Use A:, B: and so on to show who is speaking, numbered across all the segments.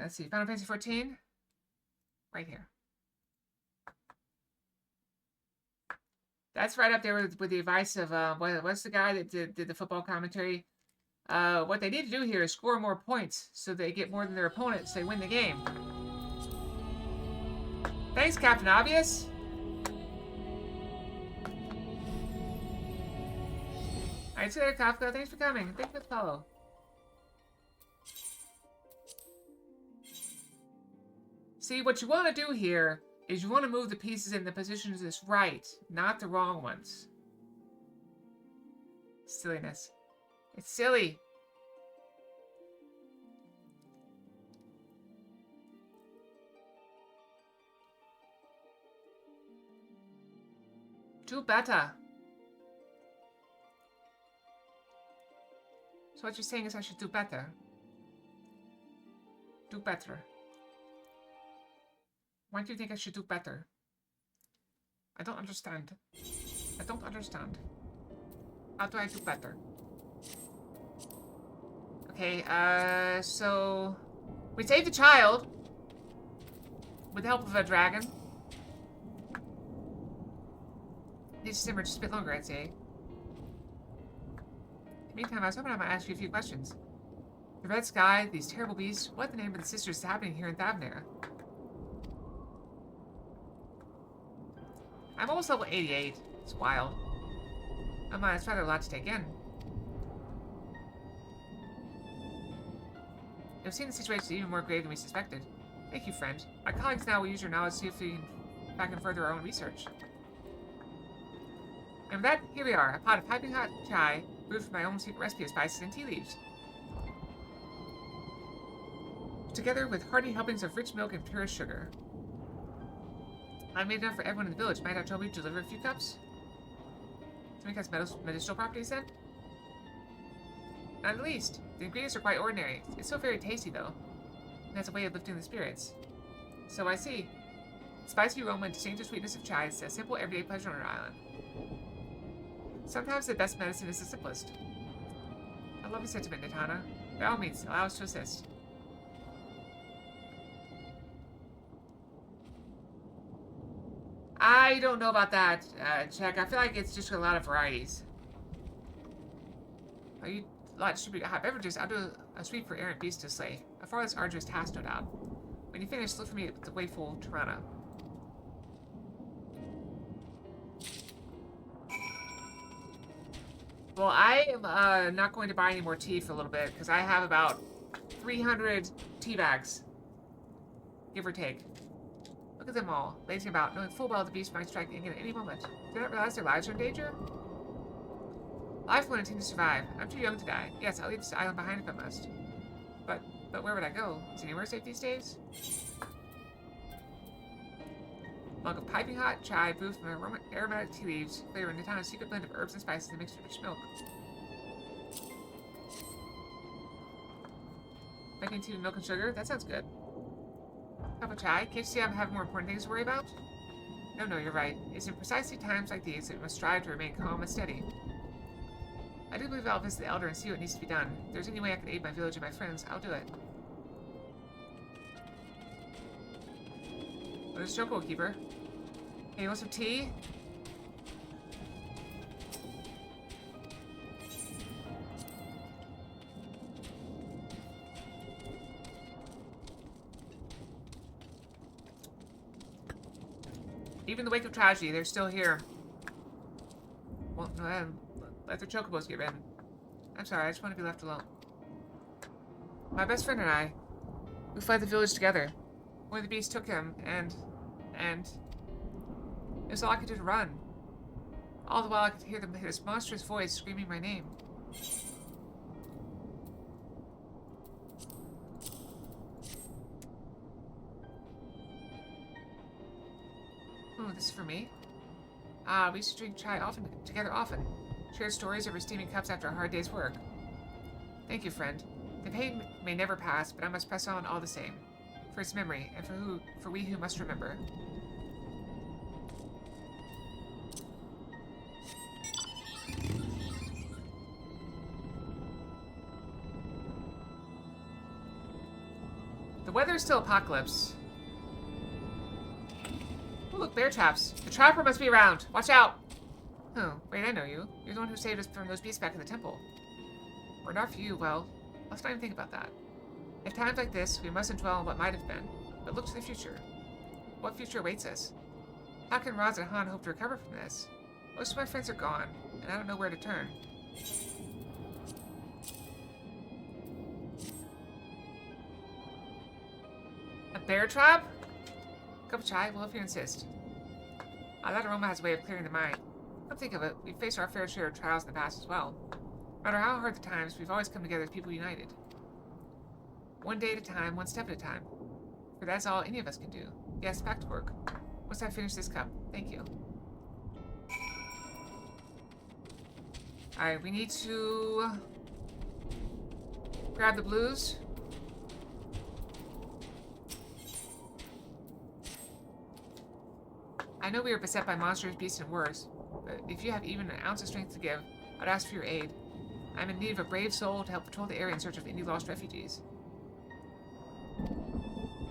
A: Let's see. Final Fantasy 14. Right here. That's right up there with the advice of what's the guy that did the football commentary? What they need to do here is score more points so they get more than their opponents. They win the game. Thanks, Captain Obvious. Alright, see you later, Kafka. Thanks for coming. Thanks for the follow. See, what you want to do here is you want to move the pieces in the positions that's right, not the wrong ones. Silliness. It's silly. Do better. So what you're saying is I should do better. Do better. Why do you think I should do better? I don't understand. I don't understand. How do I do better? Okay, so... we saved the child. With the help of a dragon. Needs to simmer just a bit longer, I'd say. In the meantime, I was hoping I might ask you a few questions. The red sky, these terrible beasts, what the name of the sisters is happening here in Thavnir? I'm almost level 88. It's wild. Oh my, it's rather a lot to take in. I've seen the situation even more grave than we suspected. Thank you, friend. My colleagues now will use your knowledge to see if we can further our own research. And with that, here we are, a pot of piping hot chai, brewed from my own secret recipe of spices and tea leaves. Together with hearty helpings of rich milk and purest sugar. I made enough for everyone in the village. Might have told me to deliver a few cups? Something has medicinal properties then? Not in the least. The ingredients are quite ordinary. It's so very tasty though. And has a way of lifting the spirits. So I see. The spicy aroma and distinctive sweetness of chai is a simple everyday pleasure on our island. Sometimes the best medicine is the simplest. I love your sentiment, Nitana. By all means, allow us to assist. I don't know about that, Check. I feel like it's just a lot of varieties. Are you lot distribute hot beverages? I'll do a sweep for errant beasts to slay. A far less arduous task, no doubt. When you finish, look for me at the wakeful Tirana. Well, I am not going to buy any more tea for a little bit, because I have about 300 tea bags. Give or take. Look at them all, lazing about, knowing full well the beast might strike again at any moment. Do they not realize their lives are in danger? Life will intend to survive. I'm too young to die. Yes, I'll leave this island behind if I must. But where would I go? Is anywhere safe these days? Mug of piping hot chai brewed from aromatic tea leaves, flavor Nitana's secret blend of herbs and spices and mixed with rich milk. Making tea with milk and sugar? That sounds good. Cup of chai? Can't you see I have more important things to worry about? No, you're right. It's in precisely times like these that we must strive to remain calm and steady. I do believe I'll visit the Elder and see what needs to be done. If there's any way I can aid my village and my friends, I'll do it. Oh, there's Choco Keeper. Hey, you want some tea? Even in the wake of tragedy, they're still here. Well, let their chocobos get rid. I'm sorry, I just want to be left alone. My best friend and I, we fled the village together. One of the beasts took him, and it was all I could do to run. All the while I could hear this monstrous voice screaming my name. Oh, this is for me? Ah, we used to drink chai together often. Shared stories over steaming cups after a hard day's work. Thank you, friend. The pain may never pass, but I must press on all the same. For its memory, and for we who must remember. The weather is still apocalypse. Oh, look, bear traps. The trapper must be around. Watch out. Oh, wait, I know you. You're the one who saved us from those beasts back in the temple. Or not for you, well, let's not even think about that. At times like this, we mustn't dwell on what might have been, but look to the future. What future awaits us? How can Roz and Han hope to recover from this? Most of my friends are gone, and I don't know where to turn. A bear trap? Cup of chai? Well, if you insist. That aroma has a way of clearing the mind. Come think of it, we've faced our fair share of trials in the past as well. No matter how hard the times, we've always come together as people united. One day at a time, one step at a time. For that's all any of us can do. Yes, back to work. Once I finish this cup. Thank you. Alright, we need to grab the blues. I know we are beset by monsters, beasts, and worse, but if you have even an ounce of strength to give, I'd ask for your aid. I'm in need of a brave soul to help patrol the area in search of any lost refugees.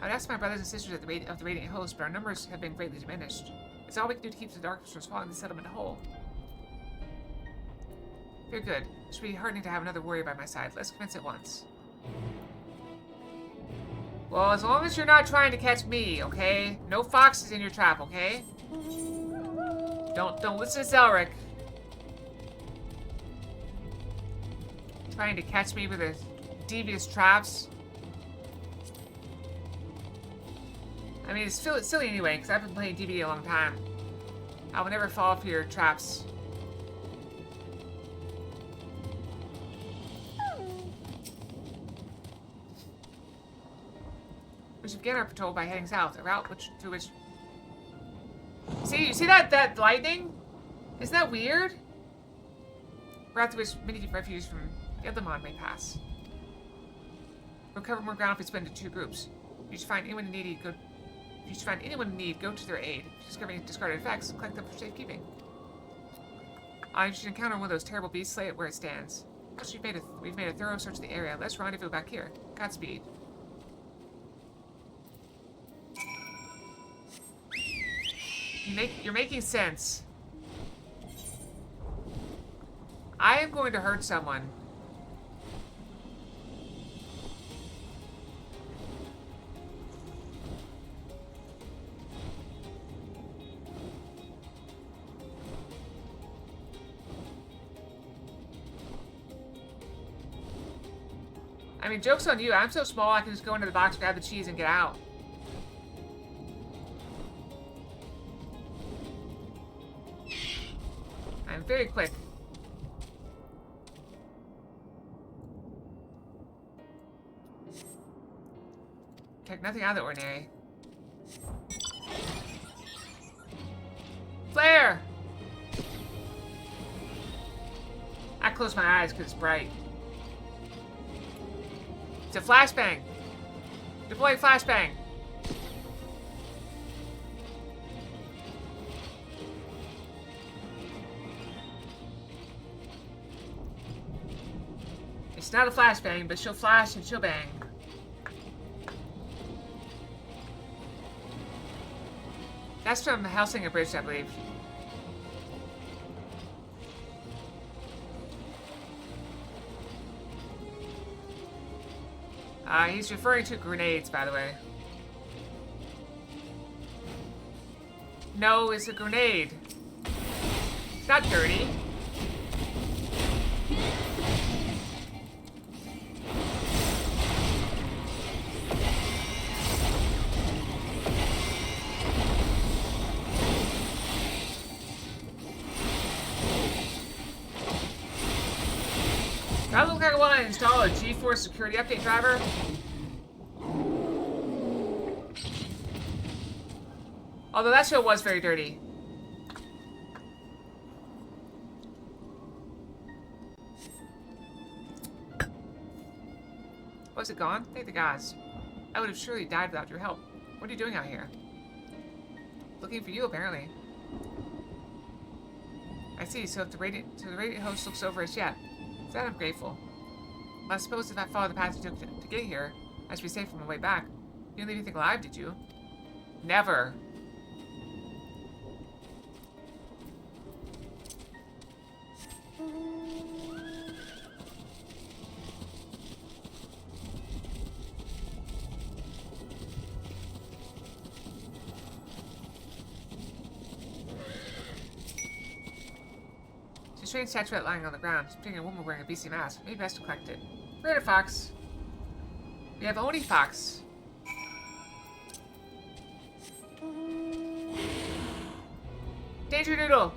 A: I'd ask my brothers and sisters of the Radiant Host, but our numbers have been greatly diminished. It's all we can do to keep the darkness from swallowing the settlement whole. Very good. It should be heartening to have another warrior by my side. Let's commence at once. Well, as long as you're not trying to catch me, okay? No foxes in your trap, okay? Don't listen to Zelric. Trying to catch me with his devious traps. I mean, it's silly anyway, because I've been playing DBD a long time. I will never fall for your traps. We should begin our patrol by heading south, a route through which... See, you see that lightning? Isn't that weird? A route through which many refugees from Yedlamon may pass. We'll cover more ground if we split into two groups. If you should find anyone in need, go to their aid. If you discover any discarded effects, collect them for safekeeping. If you should encounter one of those terrible beasts, slay it where it stands. Once we've made a thorough search of the area, let's rendezvous back here. Godspeed. You're making sense. I am going to hurt someone. I mean, joke's on you. I'm so small I can just go into the box, grab the cheese, and get out. I'm very quick. Take nothing out of the ordinary. Flare! I close my eyes because it's bright. It's a flashbang. Deploy flashbang. It's not a flashbang, but she'll flash and she'll bang. That's from the Hellsinger Bridge, I believe. He's referring to grenades, by the way. No, it's a grenade. It's not dirty. That looks like I want to install a G4 security update driver. Although that show was very dirty. Was it gone? Thank the gods. I would have surely died without your help. What are you doing out here? Looking for you, apparently. I see, so the Radiant Host looks over us yet. For that I'm grateful. I suppose if I follow the path you took to get here, I should be safe on my way back. You didn't leave anything alive, did you? Never. It's a strange statuette lying on the ground, depicting a woman wearing a beastly mask. Maybe best to collect it. Raider Fox. We have Oni Fox. Danger Noodle!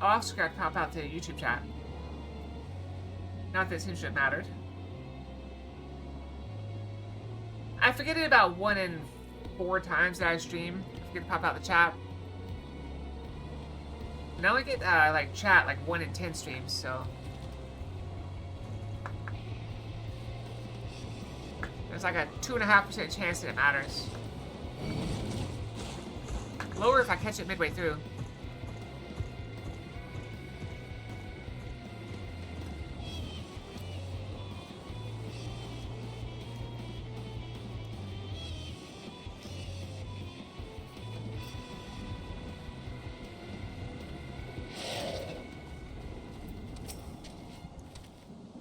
A: Oh, I'll also got to pop out to the YouTube chat. Not that it seems to have mattered. I forget it about 1 in 4 times that I stream. I forget to pop out the chat. And I only get, like, chat, like, 1 in 10 streams, so... There's like a 2.5% chance that it matters. Lower if I catch it midway through.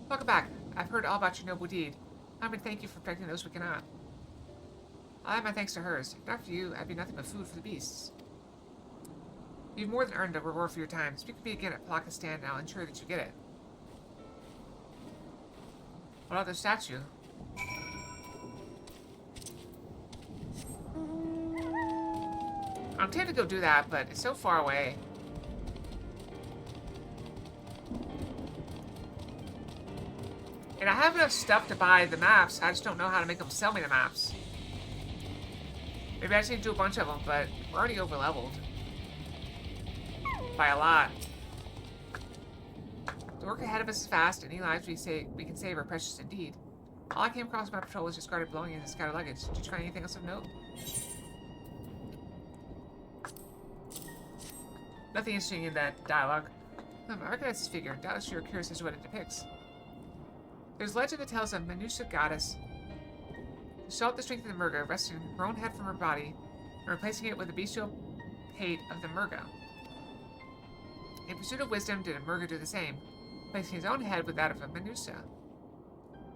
A: Welcome back. I've heard all about your noble deed. I'm going to thank you for protecting those we cannot. I'll add my thanks to hers. If not for you, I'd be nothing but food for the beasts. You've more than earned a reward for your time. Speak with me again at Palaka's stand, and I'll ensure that you get it. What other statue? I'm tempted to go do that, but it's so far away. And I have enough stuff to buy the maps, I just don't know how to make them sell me the maps. Maybe I just need to do a bunch of them, but we're already over leveled. By a lot. The work ahead of us is fast, and any lives we can save are precious indeed. All I came across in my patrol was discarded belongings and scattered luggage. Did you find anything else of note? Nothing interesting in that dialogue. I recognize this figure. Doubtless you're curious as to what it depicts. There's a legend that tells of Manusa goddess who sought the strength of the Murga, wresting her own head from her body and replacing it with the bestial pate of the Murga. In pursuit of wisdom, did a Murga do the same, placing his own head with that of a Manusa.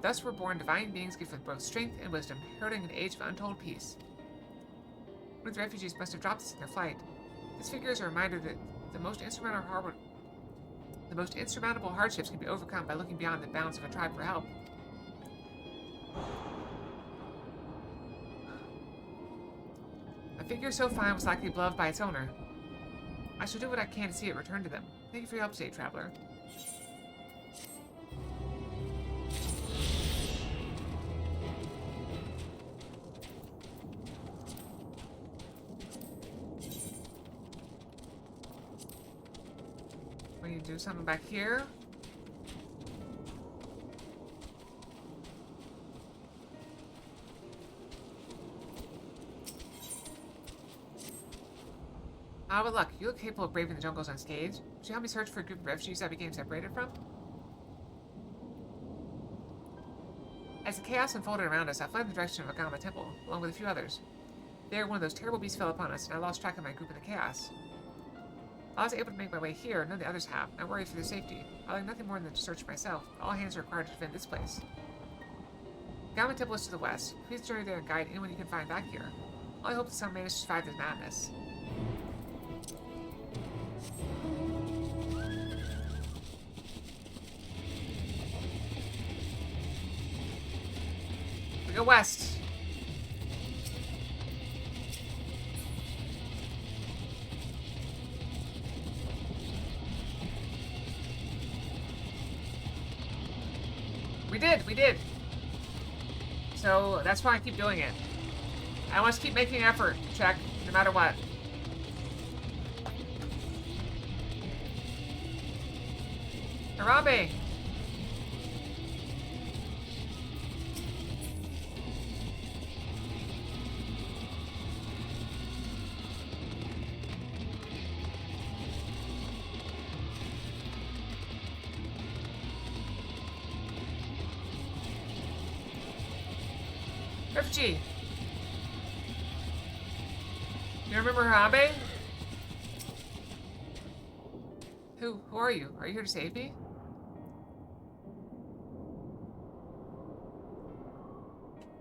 A: Thus were born divine beings gifted with both strength and wisdom, heralding an age of untold peace. One of the refugees must have dropped this in their flight. This figure is a reminder that the most insurmountable hardships can be overcome by looking beyond the bounds of a tribe for help. A figure so fine was likely beloved by its owner. I shall do what I can to see it return to them. Thank you for your help today, traveler. We need to do something back here. Ah, but luck. You look capable of braving the jungles unscathed. Would you help me search for a group of refugees I became separated from? As the chaos unfolded around us, I fled in the direction of a Gama temple, along with a few others. There, one of those terrible beasts fell upon us, and I lost track of my group in the chaos. I was able to make my way here, none of the others have. I worry for their safety. I like nothing more than to search myself. All hands are required to defend this place. Gama temple is to the west. Please journey there and guide anyone you can find back here. All I hope that someone manages to survive this madness. We go west. We did. So that's why I keep doing it. I must keep making an effort, check, no matter what. Harambe! Refugee. You remember Harabe? Who are you? Are you here to save me?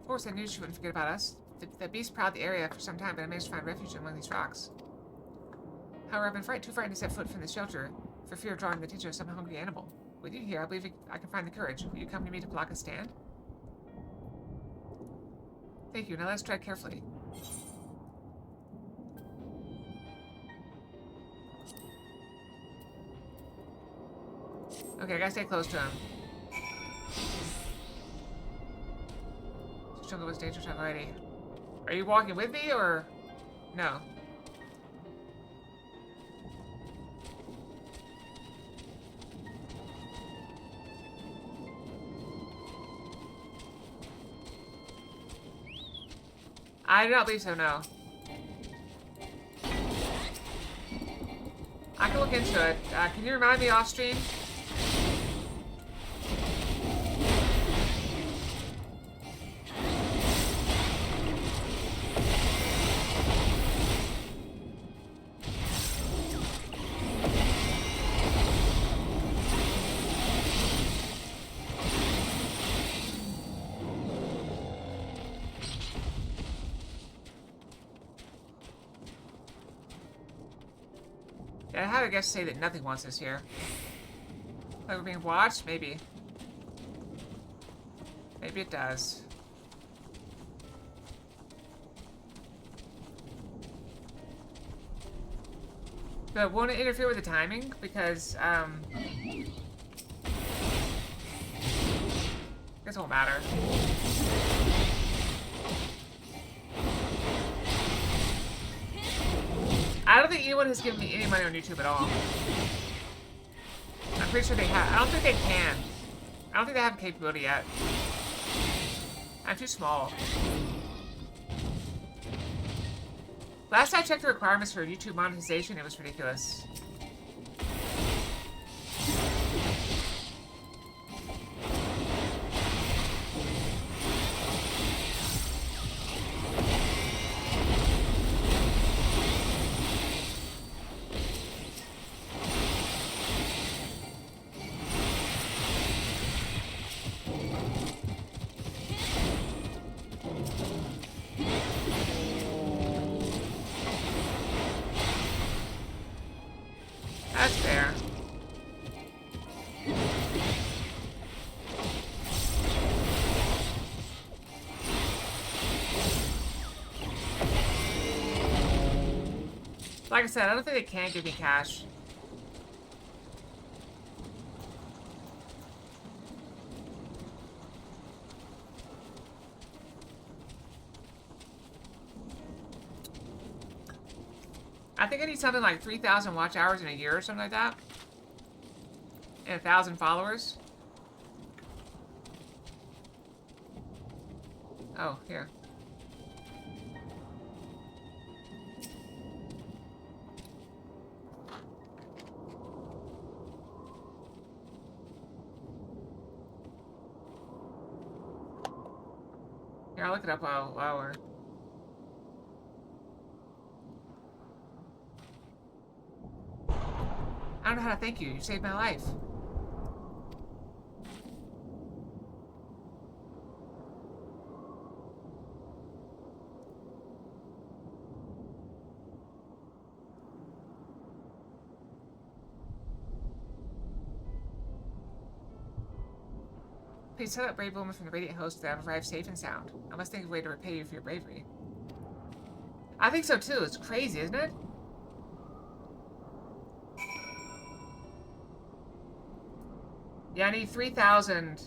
A: Of course, I knew she wouldn't forget about us. The beast prowled the area for some time, but I managed to find refuge among these rocks. However, I've been too frightened to set foot from the shelter for fear of drawing the attention of some hungry animal. With you here, I believe I can find the courage. Will you come to me to block a stand? Thank you. Now let's tread carefully. Okay, I gotta stay close to him. This jungle was dangerous already. Are you walking with me, or... No. I do not believe so, no. I can look into it. Can you remind me off stream? Yeah, I had to guess say that nothing wants us here. Like we're being watched? Maybe. Maybe it does. But won't it interfere with the timing? Because, I guess it won't matter. I don't think anyone has given me any money on YouTube at all. I'm pretty sure they have. I don't think they can. I don't think they have the capability yet. I'm too small. Last I checked the requirements for YouTube monetization, it was ridiculous. That's fair. Like I said, I don't think they can give me cash. I think I need something like 3,000 watch hours in a year or something like that. And 1,000 followers. Oh, here. Here, I'll look it up while we're... I don't know how to thank you. You saved my life. Please tell that brave woman from the Radiant Host that I've arrived safe and sound. I must think of a way to repay you for your bravery. I think so too. It's crazy, isn't it? Yeah, I need 3,000.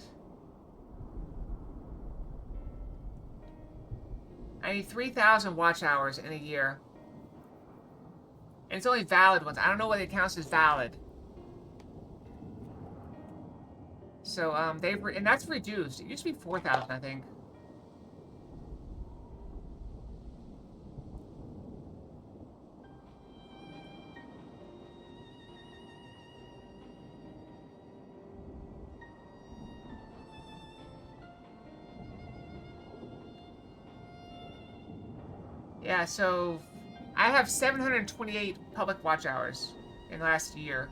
A: I need 3,000 watch hours in a year. And it's only valid ones. I don't know what it counts as valid. So, and that's reduced. It used to be 4,000, I think. Yeah, so I have 728 public watch hours in the last year.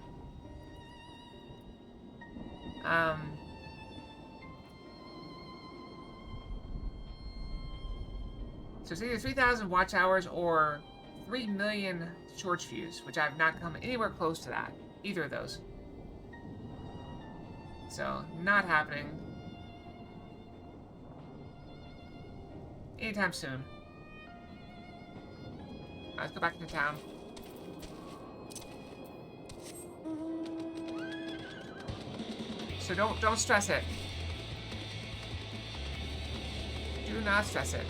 A: So it's either 3,000 watch hours or 3 million short views, which I've not come anywhere close to that. Either of those. So, not happening. Anytime soon. Let's go back into town. So don't stress it. Do not stress it.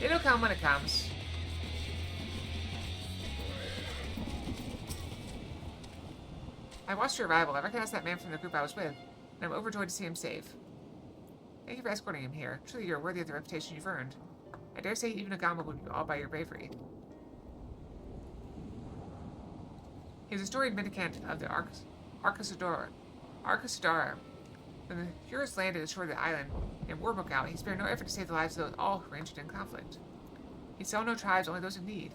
A: It'll come when it comes. I watched your arrival. I recognized that man from the group I was with, and I'm overjoyed to see him safe. Thank you for escorting him here. Truly, you're worthy of the reputation you've earned. I dare say even a Gama would be all by your bravery. He was a storied mendicant of the Arcasadora. When the Heroes landed ashore of the island and war broke out, he spared no effort to save the lives of all who were injured in conflict. He saw no tribes, only those in need.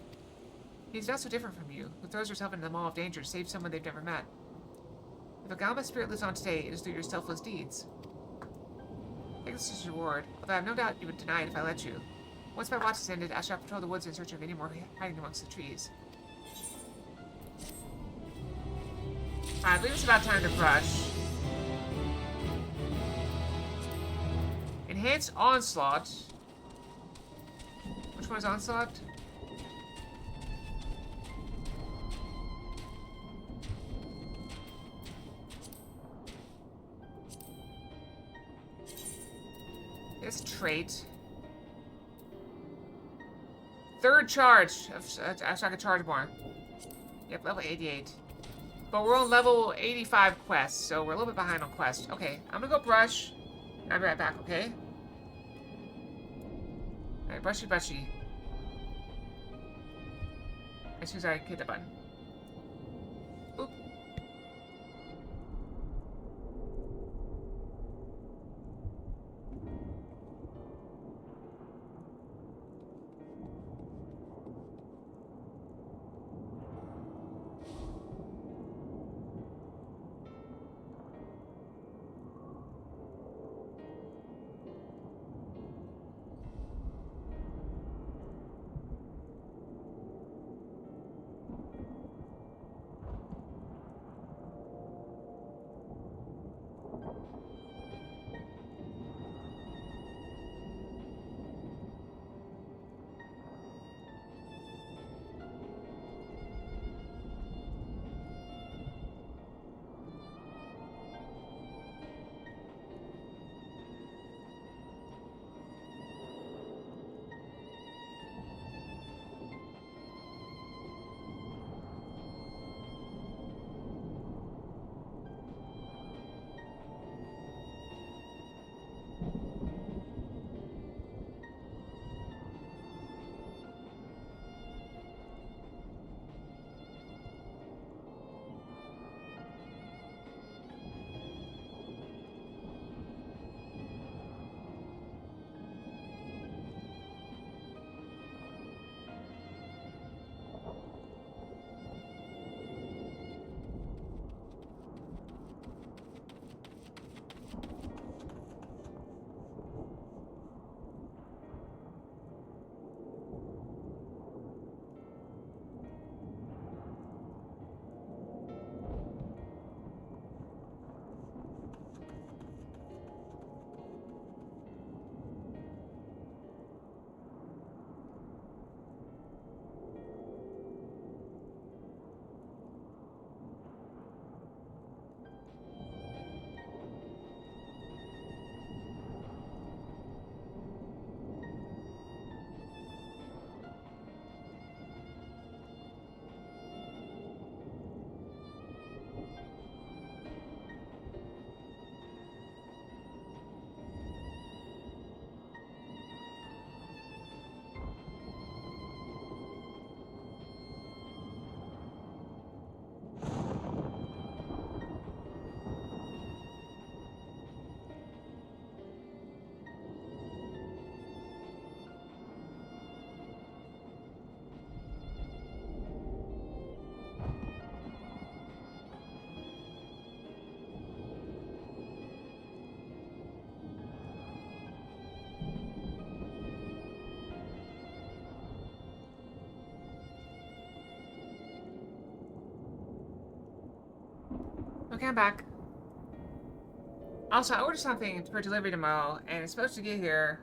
A: He's not so different from you, who throws herself into the maw of danger to save someone they've never met. If a Gama spirit lives on today, it is through your selfless deeds. Take this as a reward, although I have no doubt you would deny it if I let you. Once my watch is ended, I shall patrol the woods in search of any more hiding amongst the trees. I believe it's about time to brush. Enhanced Onslaught. Which one is Onslaught? This trait. Third charge. So I can charge more. Yep, level 88. But we're on level 85 quest, so we're a little bit behind on quest. Okay, I'm gonna go brush. I'll be right back, okay? Alright, brushy brushy. As soon as I hit the button. Oop. I'm back. Also, I ordered something for delivery tomorrow, and it's supposed to get here.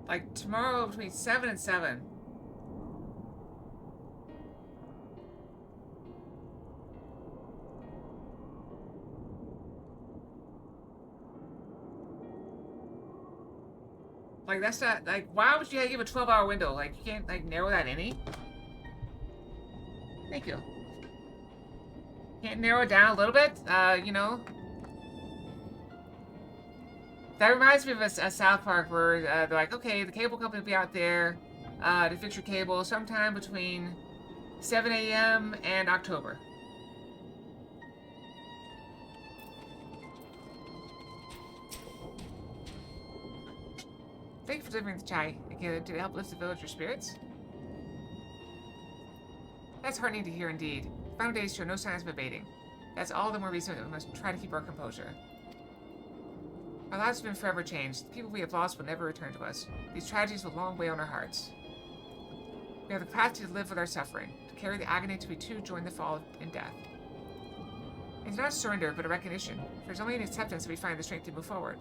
A: Like, tomorrow between 7 and 7. Like, that's not, like, why would you give a 12-hour window? Like, you can't, like, narrow that any? Thank you. Can't narrow it down a little bit? You know? That reminds me of a South Park where they're like, okay, the cable company will be out there to fix your cable sometime between 7 a.m. and October. Thank you for delivering the chai. Did it help lift the villagers' spirits? That's heartening to hear indeed. The final days show no signs of abating. That's all the more reason that we must try to keep our composure. Our lives have been forever changed. The people we have lost will never return to us. These tragedies will long weigh on our hearts. We have the capacity to live with our suffering, to carry the agony till we too join the fall in death. It's not a surrender, but a recognition. For it's only in acceptance that we find the strength to move forward.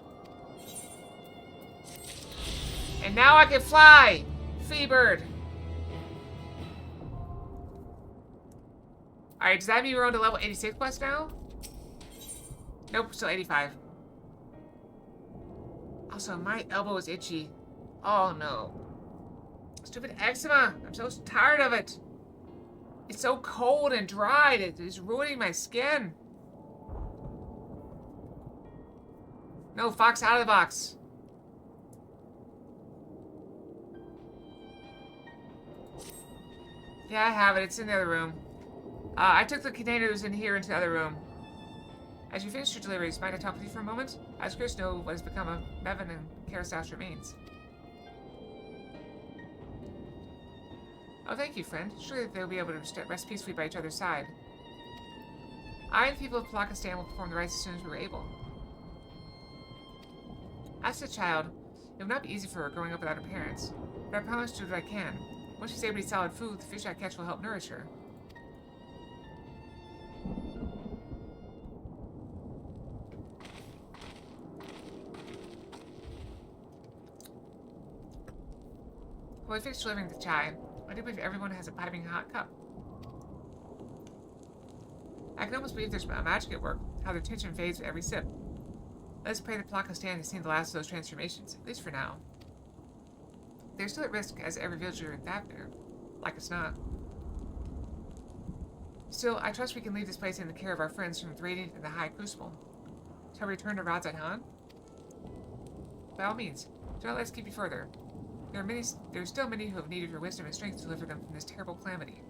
A: And now I can fly! Free bird! Alright, does that mean we're on to level 86 quest now? Nope, still 85. Also, my elbow is itchy. Oh no. Stupid eczema! I'm so tired of it! It's so cold and dry, it is ruining my skin. No, Fox, out of the box. Yeah, I have it. It's in the other room. I took the containers in here into the other room. As you finish your deliveries, might I talk with you for a moment? I was curious to know what has become of Bevan and Karasao's remains. Oh, thank you, friend. Surely they'll be able to rest peacefully by each other's side. I and the people of Palakistan will perform the rites as soon as we were able. As a child, it will not be easy for her growing up without her parents, but I promise to do what I can. Once she's able to eat solid food, the fish I catch will help nourish her. When we finish delivering the chai, I do believe everyone has a piping hot cup. I can almost believe there's magic at work, how their tension fades with every sip. Let's pray that Palakistan has seen the last of those transformations, at least for now. They're still at risk as every villager in Thavnir. Like it's not. Still, I trust we can leave this place in the care of our friends from the Radiant and the High Crucible. Shall we return to Radzat Han? By all means, do not let us keep you further. There are still many who have need of your wisdom and strength to deliver them from this terrible calamity.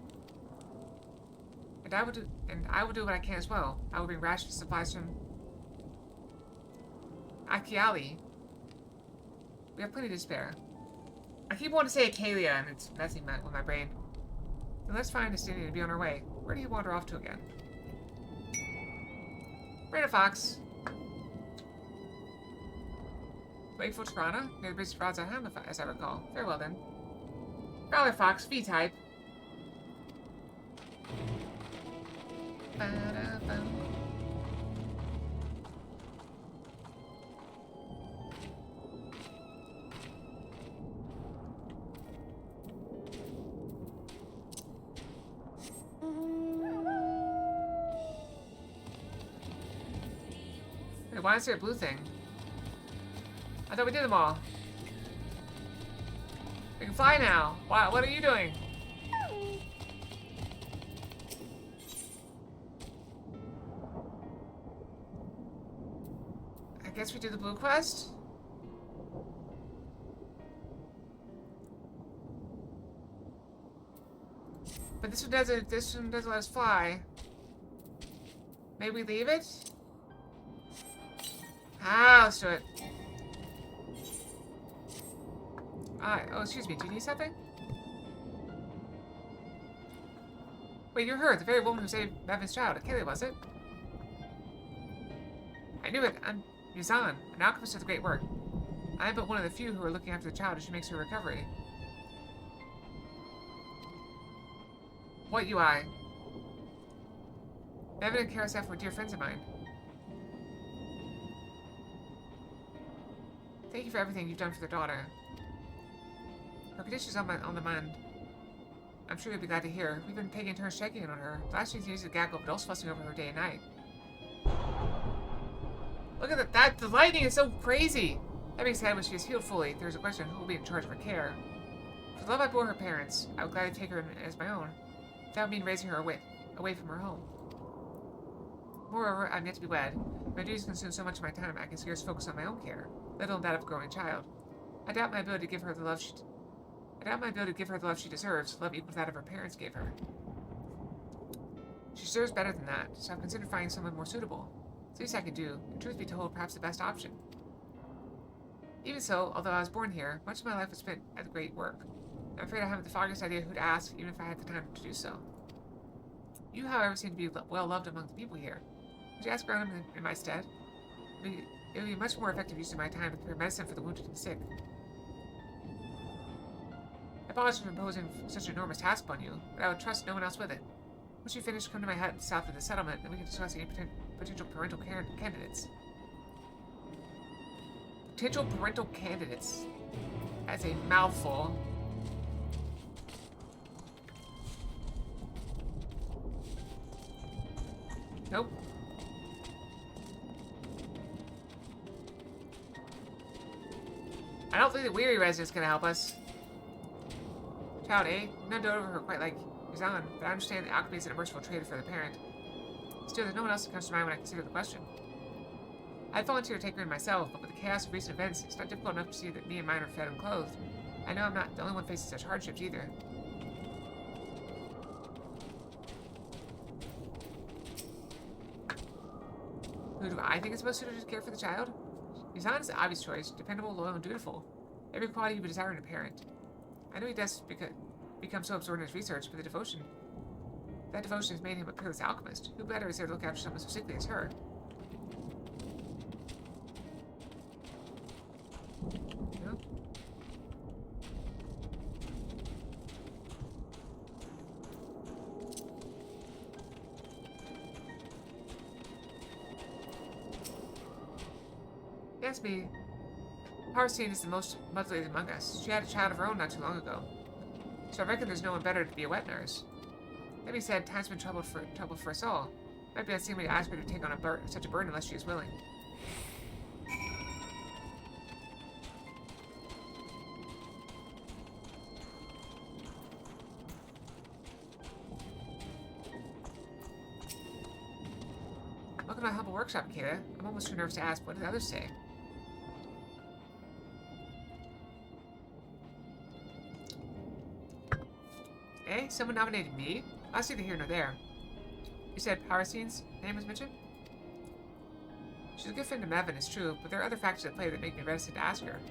A: And I will do what I can as well. I will bring rations supplies from Akiali. We have plenty to spare. I keep wanting to say Akalia, and it's messing with my brain. Then let's find a city to be on our way. Where do you wander off to again? Rena Fox. Wakeful Tirana, near the bridge of Radzat Han, as I recall. Very well then. Growler Fox, V-type. Wait, why is there a blue thing? I thought we did them all. We can fly now. Wow, what are you doing? I guess we do the blue quest? But this one doesn't let us fly. Maybe we leave it? Ah, let's do it. Oh, excuse me, do you need something? Wait, you're her, the very woman who saved Bevan's child. Akele, was it? I knew it. I'm Yuzan, an alchemist of the great work. I am but one of the few who are looking after the child as she makes her recovery. What UI? Evan and Karasef were dear friends of mine. Thank you for everything you've done for their daughter. Her condition's on the mend. I'm sure you'll be glad to hear. We've been taking turns checking in on her. Last week's used to gaggle, but also fussing over her day and night. Look at that! The lightning is so crazy! That being said, when she is healed fully, there's a question of who will be in charge of her care. For the love I bore her parents, I would gladly take her as my own. That would mean raising her away from her home. Moreover, I'm yet to be wed. My duties consume so much of my time I can scarce focus on my own care, let alone that of a growing child. I doubt my ability to give her the love she deserves, love equal to that of her parents gave her. She deserves better than that, so I've considered finding someone more suitable. It's the least I could do, and truth be told, perhaps the best option. Even so, although I was born here, much of my life was spent at the great work. I'm afraid I haven't the foggiest idea who to ask, even if I had the time to do so. You, however, seem to be well loved among the people here. Would you ask around in my stead? It would be much more effective use of my time to prepare medicine for the wounded and sick. I apologize for imposing such an enormous task upon you, but I would trust no one else with it. Once you finish, come to my hut south of the settlement, and we can discuss any potential parental candidates. Potential parental candidates. That's a mouthful. Nope. I don't think the weary resident's gonna help us. Child A, none dote over her quite like Yazan, but I understand that alchemy is an merciful trade for the parent. Still, there's no one else that comes to mind when I consider the question. I'd volunteer to take her in myself, but with the chaos of recent events, it's not difficult enough to see that me and mine are fed and clothed. I know I'm not the only one facing such hardships either. Who do I think is most suited to care for the child? Yazan is the obvious choice, dependable, loyal, and dutiful. Every quality you would desire in a parent. I know he does become so absorbed in his research, but that devotion has made him a peerless alchemist. Who better is there to look after someone so sickly as her? No? Yes, me. Parcine is the most motherly among us. She had a child of her own not too long ago. So I reckon there's no one better to be a wet nurse. That being said, time's been troubled for us all. It might be unseemly to ask her to take on such a burden unless she is willing. Welcome to my humble workshop, Kayla. I'm almost too nervous to ask. What did the others say? Eh? Someone nominated me? I'll see the here nor there. You said Paracine's name was mentioned? She's a good friend to Mevin, it's true, but there are other factors at play that make me reticent to ask her.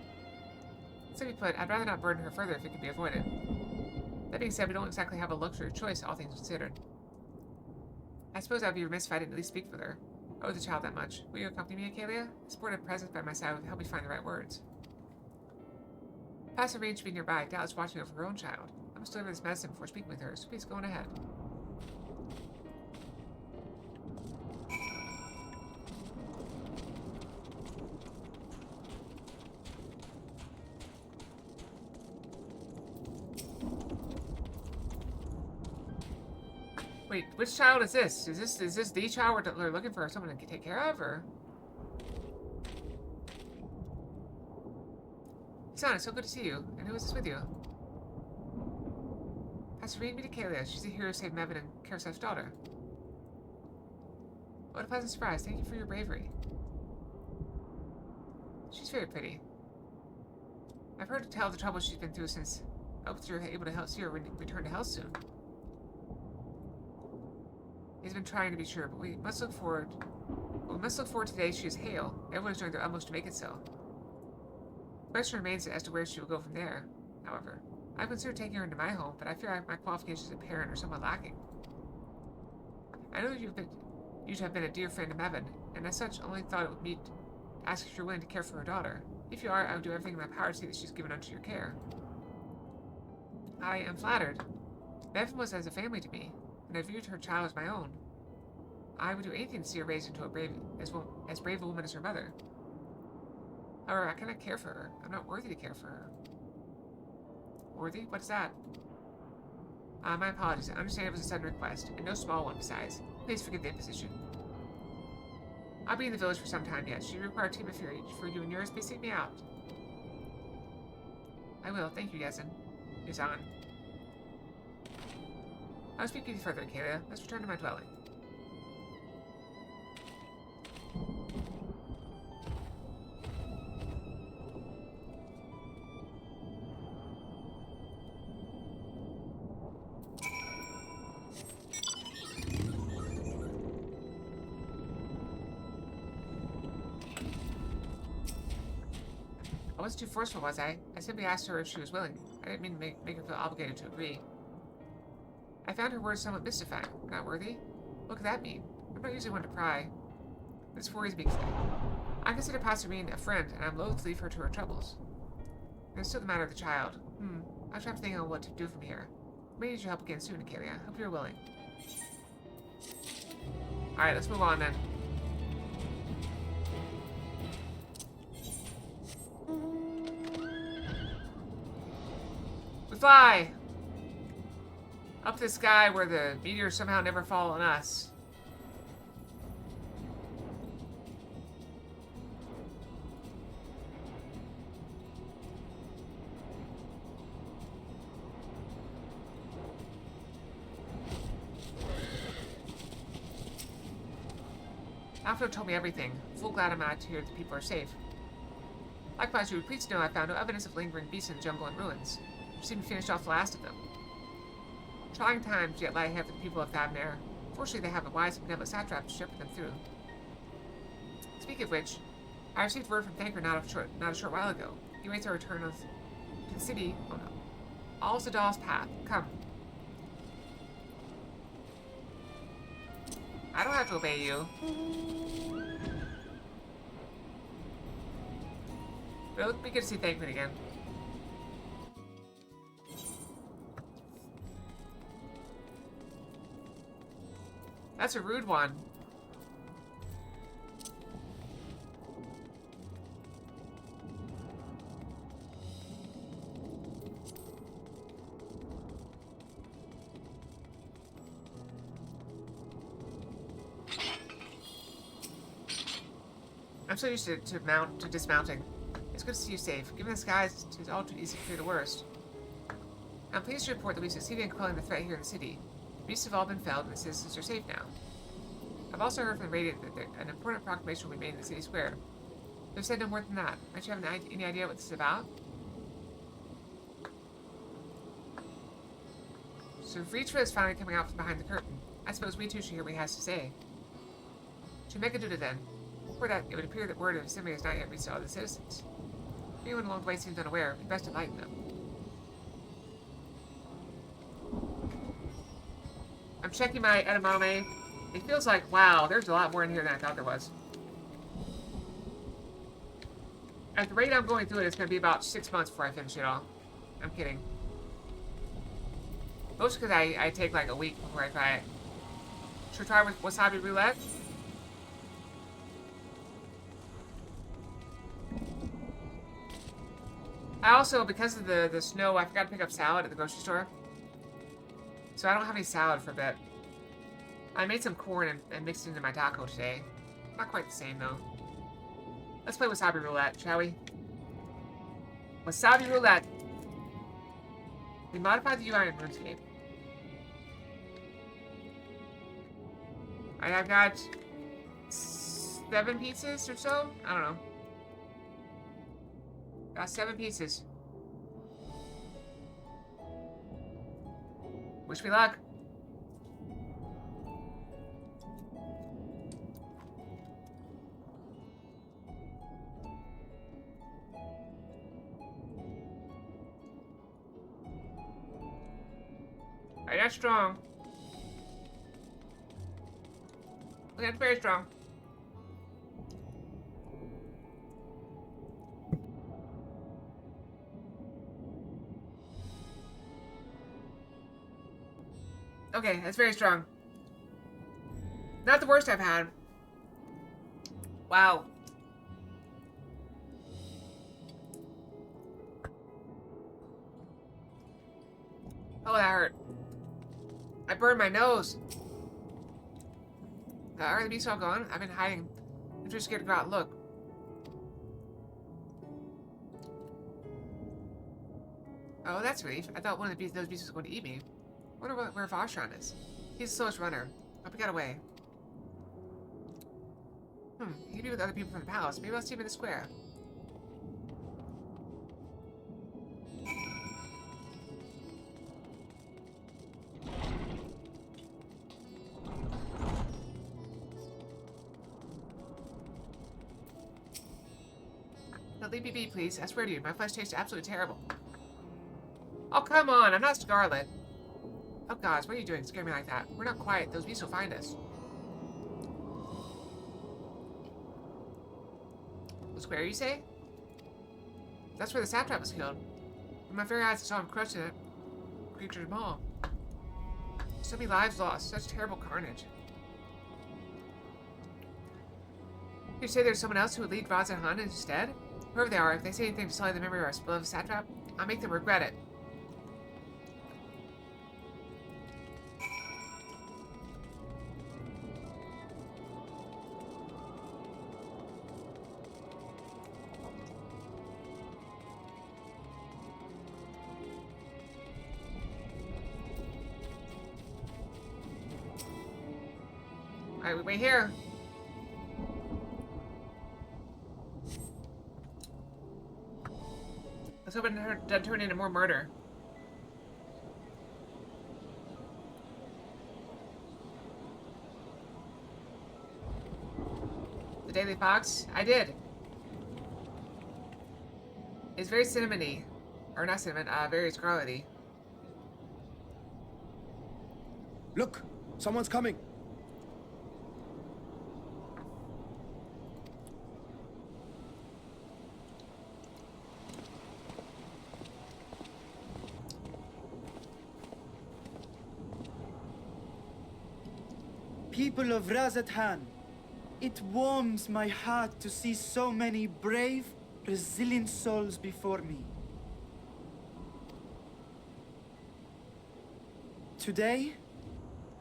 A: Simply put, I'd rather not burden her further if it can be avoided. That being said, we don't exactly have a luxury of choice, all things considered. I suppose I'd be remiss if I didn't at least speak with her. I owe the child that much. Will you accompany me, Acalia? A supportive presence by my side would help me find the right words. Pass arranged to be nearby, doubtless watching over her own child. I must deliver this medicine before speaking with her, so please go on ahead. Wait, which child is this? Is this the child we're looking for someone to take care of, or? Son, it's so good to see you. And who is this with you? Passerine, meet Acalia. She's the hero who saved Mevin and Karasef's daughter. What a pleasant surprise. Thank you for your bravery. She's very pretty. I've heard tell of the trouble she's been through since. I hope you're able to see her return to health soon. He's been trying to be sure, but we must look forward. Well, we must look forward to the day she is hale. Everyone is doing their utmost to make it so. The question remains as to where she will go from there, however. I've considered taking her into my home, but I fear my qualifications as a parent are somewhat lacking. I know you have been a dear friend to Mevin, and as such, only thought it would be to ask if you're willing to care for her daughter. If you are, I will do everything in my power to see that she's given unto your care. I am flattered. Bevan was as a family to me, and I viewed her child as my own. I would do anything to see her raised into as brave a woman as her mother. However, I cannot care for her. I'm not worthy to care for her. Worthy? What's that? My apologies. I understand it was a sudden request, and no small one besides. Please forgive the imposition. I'll be in the village for some time yet. Should you require a team of for you and yours, please seek me out. I will. Thank you, Yazan. I'll speak with you further, Kalia. Let's return to my dwelling. I wasn't too forceful, was I? I simply asked her if she was willing. I didn't mean to make her feel obligated to agree. I found her words somewhat mystifying. Not worthy? What could that mean? I'm not usually one to pry. This worries me. I consider Passerine a friend, and I'm loath to leave her to her troubles. There's still the matter of the child. I'll try to think on what to do from here. I may need your help again soon, Acalia. Hope you're willing. Alright, let's move on then. We fly! Up the sky where the meteors somehow never fall on us. Alfred told me everything. Full glad I'm out to hear that people are safe. Likewise, you would please know I found no evidence of lingering beasts in the jungle and ruins. We seem to finish off the last of them. Trying times yet lie ahead for the people of Thavnair. Fortunately, they have a wise and benevolent satrap to shepherd them through. Speaking of which, I received word from Thanker not a short while ago. He waits our return to the city on all Zadal's path. Come. I don't have to obey you. But it'll be good to see Thankman again. That's a rude one. I'm so used to dismounting. It's good to see you safe. Given the skies, it is all too easy to fear the worst. I'm pleased to report that we succeeded in quelling the threat here in the city. The beasts have all been felled, and the citizens are safe now. I've also heard from the Radiant that an important proclamation will be made in the city square. They've said no more than that. Might you have any idea what this is about? So Vritra is finally coming out from behind the curtain. I suppose we too should hear what he has to say. To make a duty then. For that, it would appear that word of assembly has not yet reached all the citizens. If anyone along the way seems unaware, we'd best enlighten them. I'm checking my edamame. It feels like, wow, there's a lot more in here than I thought there was. At the rate I'm going through it, it's going to be about 6 months before I finish it all. I'm kidding. Mostly because I take like a week before I try it. Should we try with wasabi roulette? I also, because of the snow, I forgot to pick up salad at the grocery store. So I don't have any salad for a bit. I made some corn and mixed it into my taco today. Not quite the same, though. Let's play wasabi roulette, shall we? Wasabi roulette. We modified the UI in RuneScape. I've got 7 pieces or so? I don't know. Got 7 pieces. Wish me luck. Alright, that's strong. That's very strong. Okay, that's very strong. Not the worst I've had. Wow. Oh, that hurt. I burned my nose. Are the beasts all gone? I've been hiding. I'm just scared to go out and look. Oh, that's a relief. I thought one of those beasts was going to eat me. I wonder where Vashon is. He's the slowest runner. Hope he got away. He'd be with other people from the palace. Maybe I'll see him in the square. Now leave me be, please. I swear to you, my flesh tastes absolutely terrible. Oh, come on. I'm not Scarlet. Oh, gosh. What are you doing? Scare me like that. We're not quiet. Those beasts will find us. The square, you say? That's where the satrap was killed. With my very eyes, I saw him crushing that creature's maw. So many lives lost. Such terrible carnage. You say there's someone else who would lead Raz and Han instead? Whoever they are, if they say anything to sully the memory of our beloved satrap, I'll make them regret it. Alright, we wait here. Let's hope it doesn't turn into more murder. The Daily Fox? I did. It's very cinnamony. Or not cinnamon, very scarlety.
B: Look! Someone's coming!
C: People of Razathan, it warms my heart to see so many brave, resilient souls before me. Today,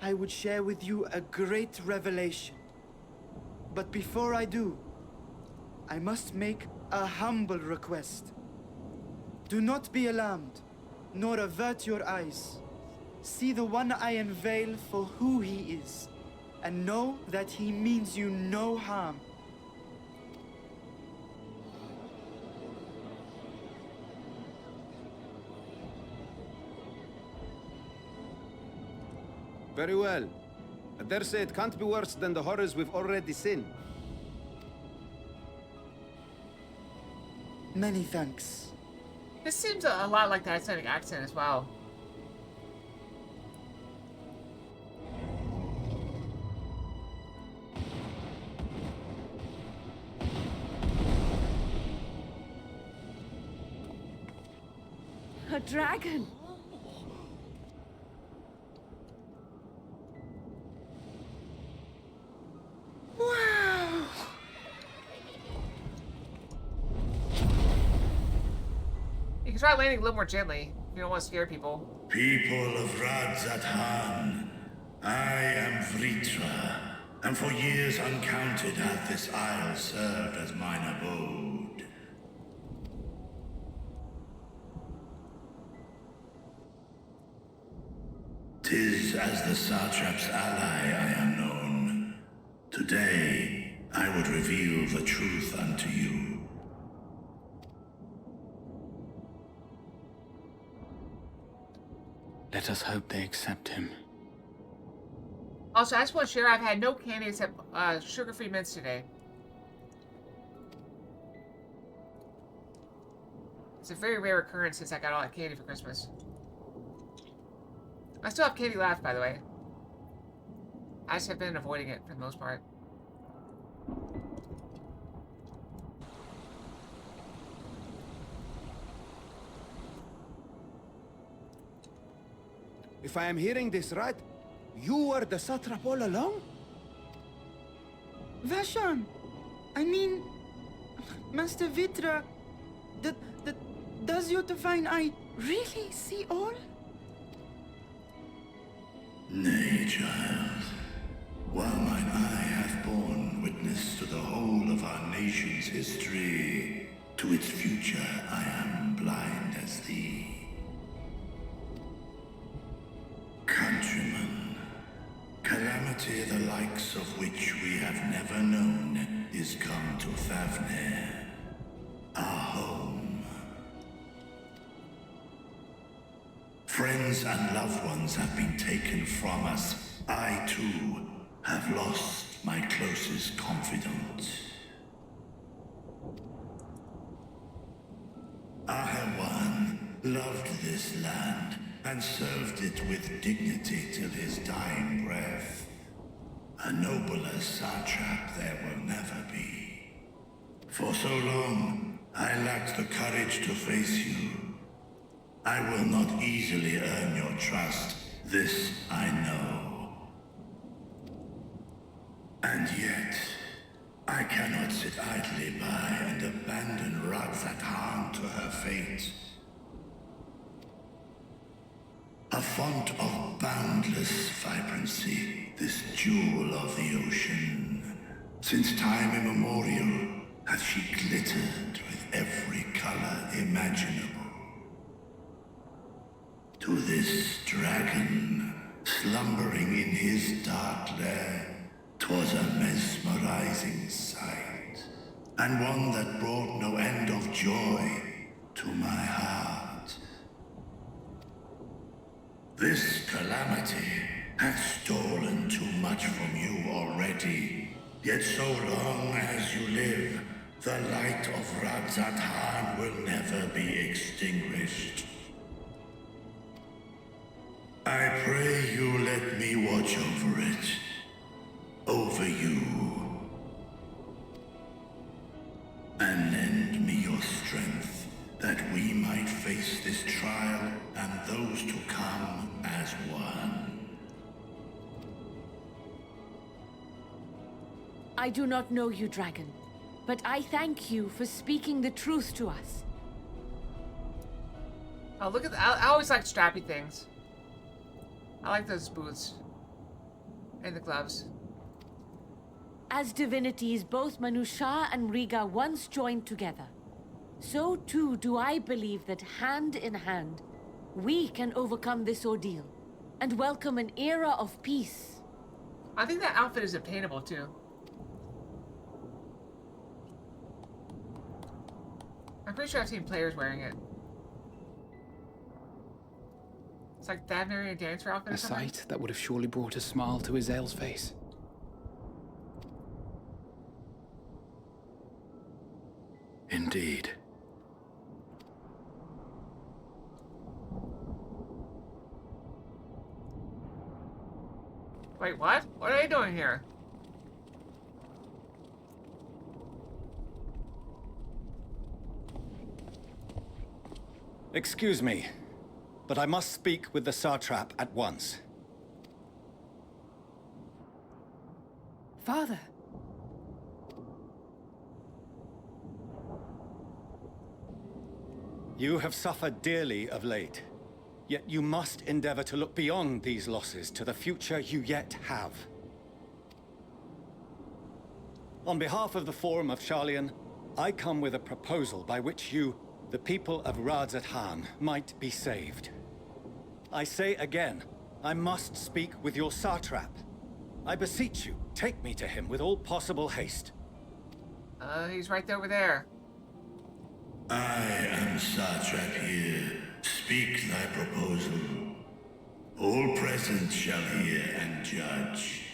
C: I would share with you a great revelation. But before I do, I must make a humble request. Do not be alarmed, nor avert your eyes. See the one I unveil for who he is, and know that he means you no harm.
B: Very well. I dare say it can't be worse than the horrors we've already seen.
C: Many thanks.
A: This seems a lot like the Icelandic accent as well.
D: A dragon!
C: Wow!
A: You can try landing a little more gently if you don't want to scare people.
E: People of Radzathan, I am Vritra, and for years uncounted hath this isle served as mine abode. 'Tis as the satrap's ally I am known. Today, I would reveal the truth unto you.
C: Let us hope they accept him.
A: Also, I just want to share I've had no candy except sugar-free mints today. It's a very rare occurrence since I got all that candy for Christmas. I still have candy left, by the way. I just have been avoiding it for the most part.
B: If I am hearing this right, You were the satrap all along?
C: Vashon! I mean, Master Vitra, does your divine eye really see all?
E: Nay, child. While mine eye hath borne witness to the whole of our nation's history, to its future I am blind as thee. Countrymen, calamity the likes of which we have never known is come to Fafnir, our home. Friends and loved ones have been taken from us. I, too, have lost my closest confidant. Ahawan loved this land and served it with dignity till his dying breath. A nobler satrap there will never be. For so long, I lacked the courage to face you. I will not easily earn your trust, this I know. And yet, I cannot sit idly by and abandon Radzatan to her fate. A font of boundless vibrancy, this jewel of the ocean. Since time immemorial, hath she glittered with every color imaginable. To this dragon, slumbering in his dark lair, 'twas a mesmerizing sight, and one that brought no end of joy to my heart. This calamity hath stolen too much from you already, yet so long as you live, the light of Radzatan will never be extinguished. I pray you let me watch over it. Over you. And lend me your strength, that we might face this trial and those to come as one.
D: I do not know you, dragon, but I thank you for speaking the truth to us.
A: Oh, look at that. I always like strappy things. I like those boots. And the gloves.
D: As divinities, both Manusha and Riga once joined together. So too do I believe that hand in hand, we can overcome this ordeal and welcome an era of peace.
A: I think that outfit is obtainable too. I'm pretty sure I've seen players wearing it. It's like that Marion Dancer outfit or
F: A
A: something.
F: sight that would have surely brought a smile to Azael's face.
B: Indeed.
A: Wait, what? What are they doing here?
G: Excuse me, but I must speak with the satrap at once.
D: Father.
G: You have suffered dearly of late, yet you must endeavor to look beyond these losses to the future you yet have. On behalf of the Forum of Sharlayan, I come with a proposal by which you, the people of Radzatan, might be saved. I say again, I must speak with your satrap. I beseech you, take me to him with all possible haste.
A: He's right over there.
E: I am satrap here. Speak thy proposal. All present shall hear and judge.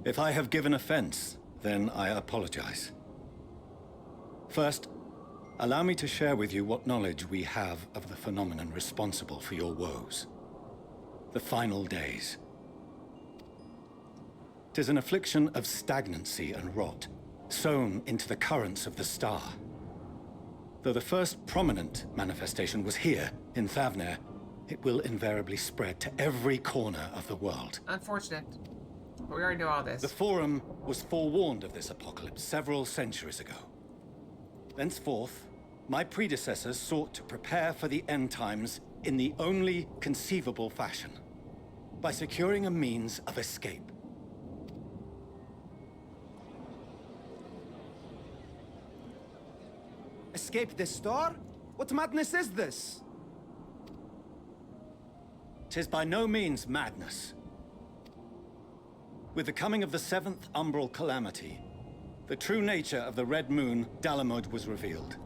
G: If I have given offense, then I apologize. First, allow me to share with you what knowledge we have of the phenomenon responsible for your woes. The final days. 'Tis an affliction of stagnancy and rot, sown into the currents of the star. Though the first prominent manifestation was here, in Thavner, it will invariably spread to every corner of the world.
A: Unfortunate. But we already know all this.
G: The Forum was forewarned of this apocalypse several centuries ago. Thenceforth, my predecessors sought to prepare for the end times in the only conceivable fashion, by securing a means of escape.
B: Escape the store? What madness is this?
G: 'Tis by no means madness. With the coming of the 7th umbral calamity, the true nature of the Red Moon, Dalamud, was revealed.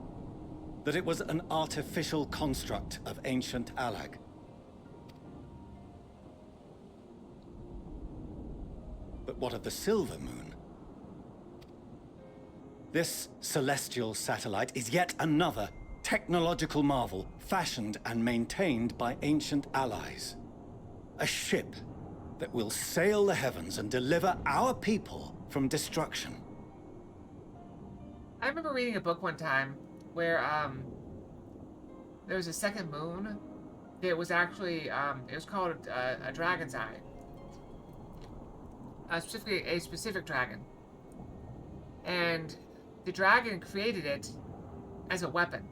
G: That it was an artificial construct of ancient Alag. But what of the Silver Moon? This celestial satellite is yet another technological marvel fashioned and maintained by ancient allies. A ship that will sail the heavens and deliver our people from destruction.
A: I remember reading a book one time where there was a second moon that was actually it was called a dragon's eye. Specifically a specific dragon. And the dragon created it as a weapon.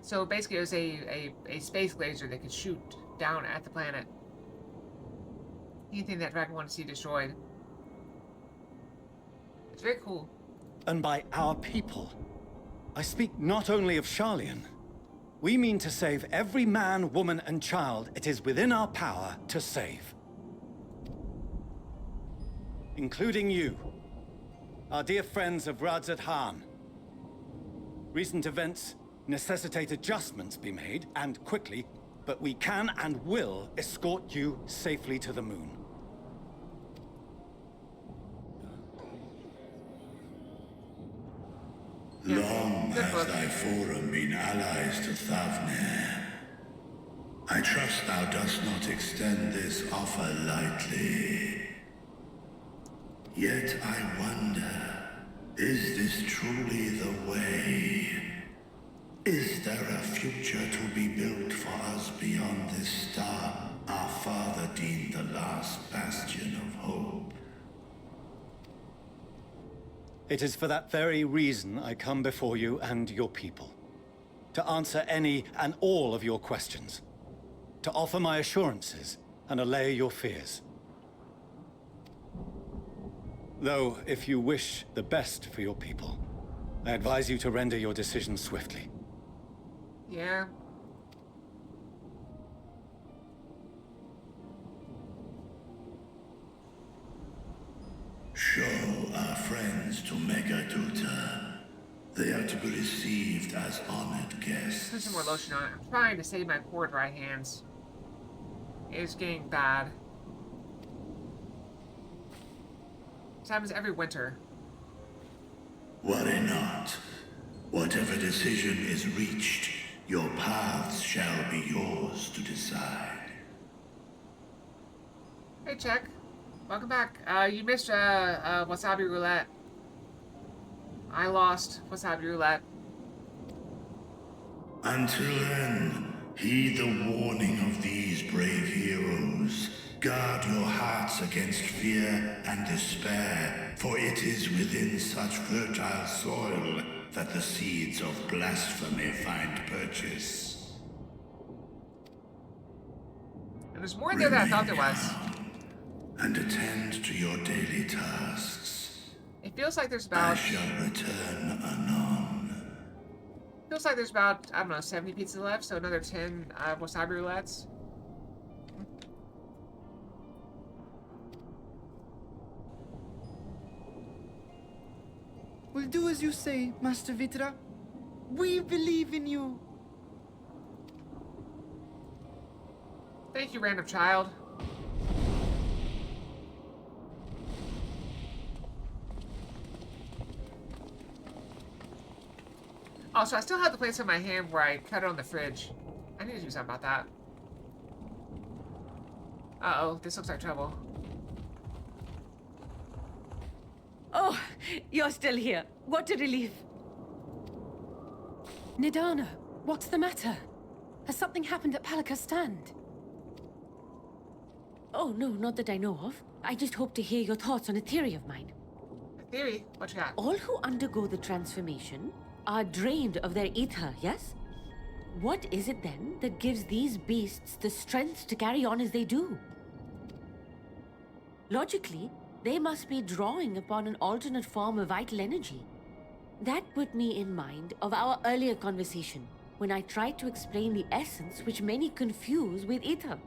A: So basically it was a space laser that could shoot down at the planet. Anything that dragon wanted to see destroyed. It's very cool.
G: And by our people, I speak not only of Sharlayan. We mean to save every man, woman, and child it is within our power to save. Including you, our dear friends of Radzat Han. Recent events necessitate adjustments be made, and quickly, but we can and will escort you safely to the moon.
E: Long has thy forum been allies to Thavner. I trust thou dost not extend this offer lightly. Yet I wonder, is this truly the way? Is there a future to be built for us beyond this star our father deemed the last bastion of hope?
G: It is for that very reason I come before you and your people. To answer any and all of your questions. To offer my assurances and allay your fears. Though, if you wish the best for your people, I advise you to render your decision swiftly.
A: Yeah.
E: Show our friends to Megaduta. They are to be received as honored guests.
A: Put some more lotion on it. I'm trying to save my poor dry hands. It's getting bad. This happens every winter.
E: Worry not. Whatever decision is reached, your paths shall be yours to decide.
A: Hey, Check. Welcome back. You missed Wasabi Roulette. I lost Wasabi Roulette.
E: Until then, heed the warning of these brave heroes. Guard your hearts against fear and despair, for it is within such fertile soil that the seeds of blasphemy find purchase.
A: And there's more in there than I thought there was.
E: And attend to your daily tasks.
A: It feels like there's
E: I
A: about...
E: shall return anon.
A: Feels like there's about, I don't know, 70 pizzas left, so another 10 Wasabi Roulettes.
C: We'll do as you say, Master Vitra. We believe in you.
A: Thank you, random child. Also, I still have the place on my hand where I cut it on the fridge. I need to do something about that. Uh-oh, this looks like trouble.
D: Oh, you're still here. What a relief.
H: Nidana, what's the matter? Has something happened at Palika's stand?
D: Oh, no, not that I know of. I just hope to hear your thoughts on a theory of mine.
A: A theory? What you got?
D: All who undergo the transformation are drained of their ether, yes? What is it then that gives these beasts the strength to carry on as they do? Logically, they must be drawing upon an alternate form of vital energy. That put me in mind of our earlier conversation, when I tried to explain the essence which many confuse with ether.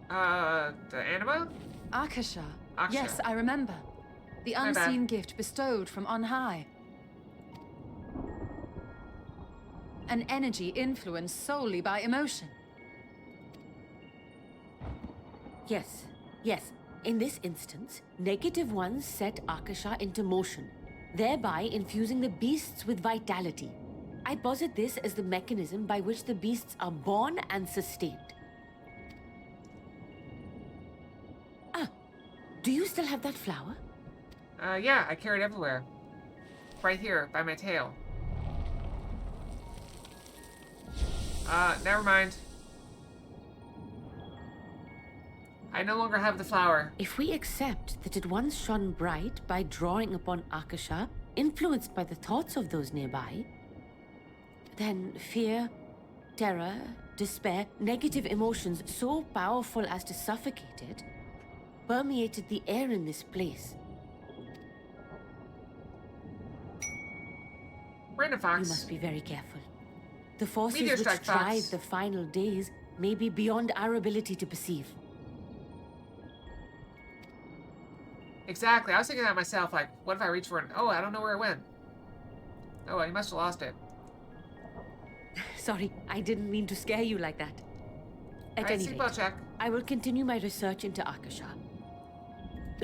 A: The anima?
H: Akasha.
A: Akasha.
H: Yes, I remember. The
A: My bad.
H: unseen gift bestowed from on high. An energy influenced solely by emotion.
D: Yes, yes. In this instance, negative ones set Akasha into motion, thereby infusing the beasts with vitality. I posit this as the mechanism by which the beasts are born and sustained. Ah, do you still have that flower?
A: Yeah, I carry it everywhere. Right here, by my tail. Never mind. I no longer have the flower.
D: If we accept that it once shone bright by drawing upon Akasha, influenced by the thoughts of those nearby, then fear, terror, despair, negative emotions so powerful as to suffocate it, permeated the air in this place.
A: Random
D: You
A: fox.
D: must be very careful. The forces
A: Meteor
D: which
A: strike,
D: drive
A: Fox.
D: the final days may be beyond our ability to perceive.
A: Exactly. I was thinking that myself. Like, what if I reach for it? Oh, I don't know where it went. Oh, well, you must have lost it.
D: Sorry, I didn't mean to scare you like that. At any
A: Seatbelt
D: rate,
A: check.
D: I will continue my research into Akasha.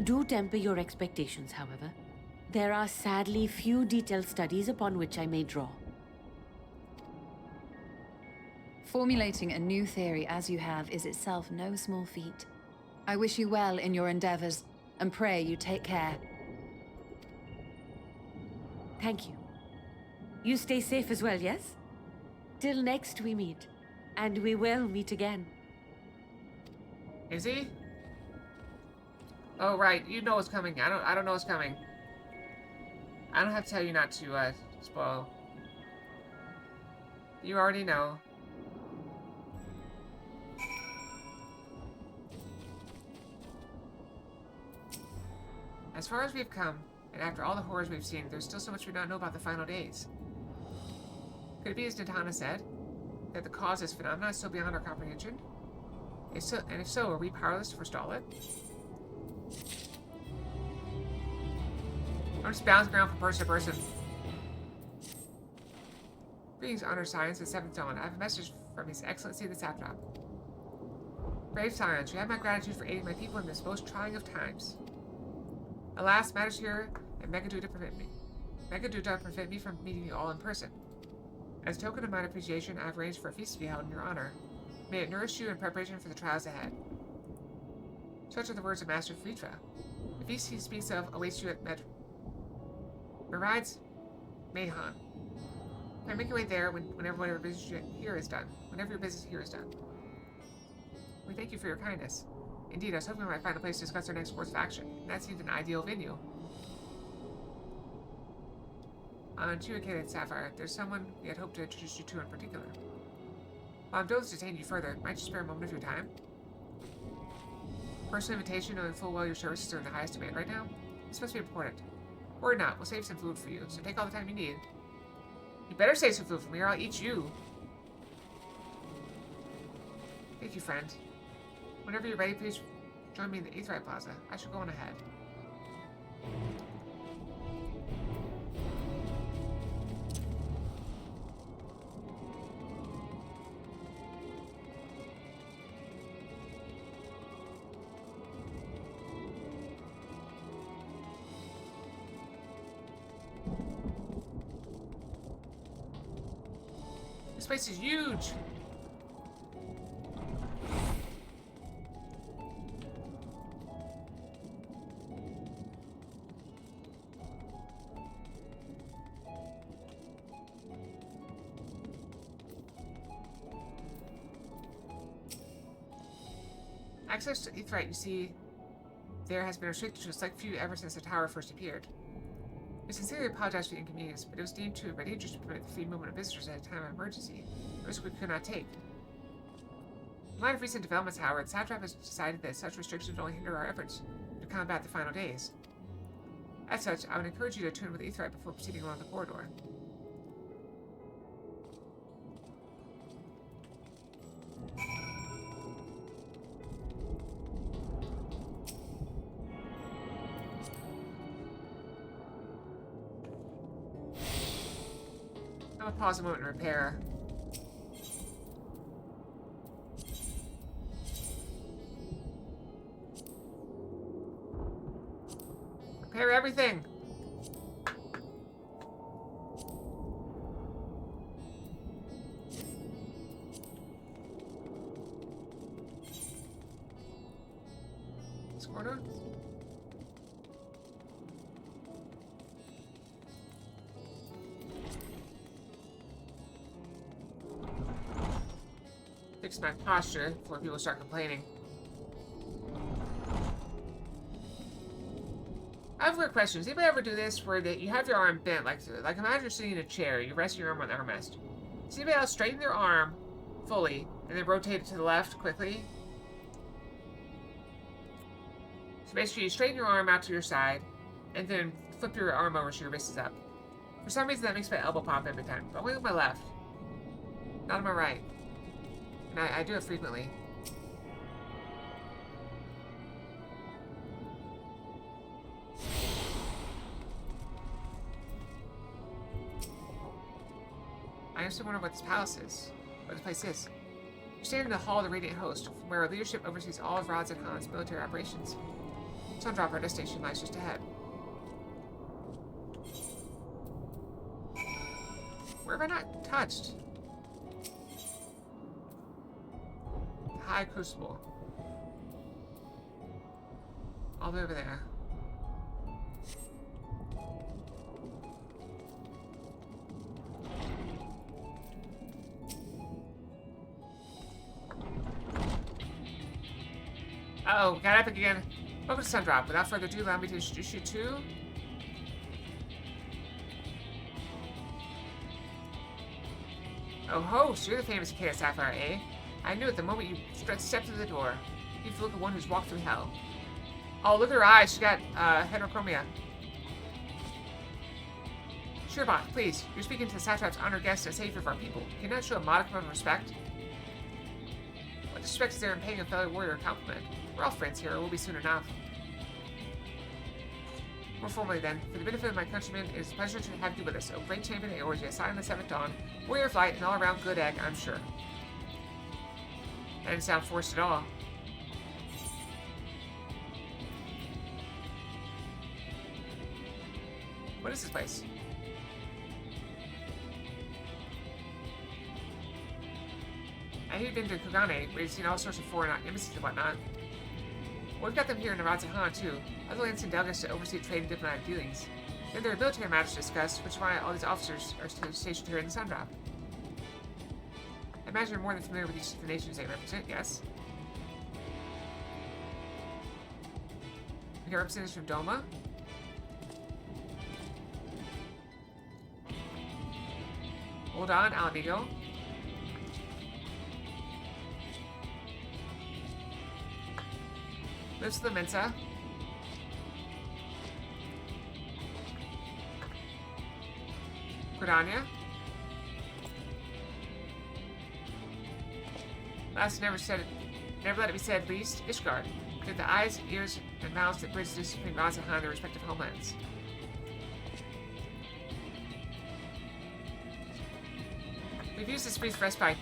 D: Do temper your expectations, however. There are sadly few detailed studies upon which I may draw.
H: Formulating a new theory as you have is itself no small feat. I wish you well in your endeavors, and pray you take care.
D: Thank you. You stay safe as well, yes? Till next we meet. And we will meet again.
A: Is he? Oh, right. You know what's coming. I don't know what's coming. I don't have to tell you not to, spoil. You already know. As far as we've come, and after all the horrors we've seen, there's still so much we don't know about the final days. Could it be, as Nitana said, that the cause of this phenomenon is still beyond our comprehension? If so, are we powerless to forestall it? I'm just bouncing around from person to person. Greetings, Honor Science, the 7th Dawn. I have a message from His Excellency the Satrap. Brave Science, you have my gratitude for aiding my people in this most trying of times. Alas, matters here and Megaduta prevent me from meeting you all in person. As a token of my appreciation, I have arranged for a feast to be held in your honor. May it nourish you in preparation for the trials ahead. Such are the words of Master Fritra. The feast he speaks of awaits you at Merides Mayhan. Make your way there whenever your business here is done. Whenever your business here is done. We thank you for your kindness. Indeed, I was hoping we might find a place to discuss our next course of action. That seemed an ideal venue. Uneducated Sapphire, there's someone we had hoped to introduce you to in particular. While I'm done to detain you further, might you spare a moment of your time? Personal invitation, knowing full well your services are in the highest demand right now? This must be important. Worry not, we'll save some food for you, so take all the time you need. You better save some food for me or I'll eat you. Thank you, friend. Whenever you're ready, please join me in the Aetheryte Plaza. I shall go on ahead. This place is huge! Access to Aetheryte, you see, there has been restricted to a select few ever since the tower first appeared. We sincerely apologize for the inconvenience, but it was deemed too dangerous to permit the free movement of visitors at a time of emergency, a risk we could not take. In light of recent developments, however, the Satrap has decided that such restrictions will only hinder our efforts to combat the final days. As such, I would encourage you to attune with Aetheryte before proceeding along the corridor. I'm gonna pause a moment and repair. Repair everything! This corridor? Fix my posture before people start complaining. I have weird questions. Anybody ever do this where you have your arm bent, like imagine you're sitting in a chair, you rest your arm on the armrest. Does anybody else straighten their arm fully and then rotate it to the left quickly? So basically you straighten your arm out to your side and then flip your arm over so your wrist is up. For some reason that makes my elbow pop every time, but only with my left, not on my right. And I do it frequently. I also wonder what this palace is. What this place is. You're standing in the Hall of the Radiant Host, where our leadership oversees all of Rod's and Han's military operations. Sundrop, our destination, lies just ahead. Where have I not touched? The High Crucible. All the way over there. Uh-oh, got epic again. Welcome to Sundrop. Without further ado, allow me to introduce you to... Oh ho, so you're the famous Chaos Sapphire, eh? I knew it the moment you stepped through the door. You feel like the one who's walked through hell. Oh, look at her eyes. She got, heterochromia. Sherbot, please. You're speaking to the Satrap's honored guest and savior of our people. Can you not show a modicum of respect? What disrespect is there in paying a fellow warrior a compliment? We're all friends here, or we'll be soon enough. More formally then, for the benefit of my countrymen, it is a pleasure to have you with us, O great champion Eorzea, assigned the 7th Dawn, warrior of light, and all-around good egg, I'm sure. That didn't sound forced at all. What is this place? I hear you've been to Kogane, where you've seen all sorts of foreign embassies and whatnot. Well, we've got them here in Naradzahan, too. Other lands send delegates to oversee trade and diplomatic dealings. Then there are military matters to discuss, which is why all these officers are stationed here in the Sundrop. I imagine you're more than familiar with each of the nations they represent, yes? We got representatives from Doma. Hold on, Alamigo. Lives to the Mensa. Cordania. Last never let it be said least, Ishgard. With the eyes, ears, and mouths that bridge the distance between Razahan and their respective homelands. We've used this brief respite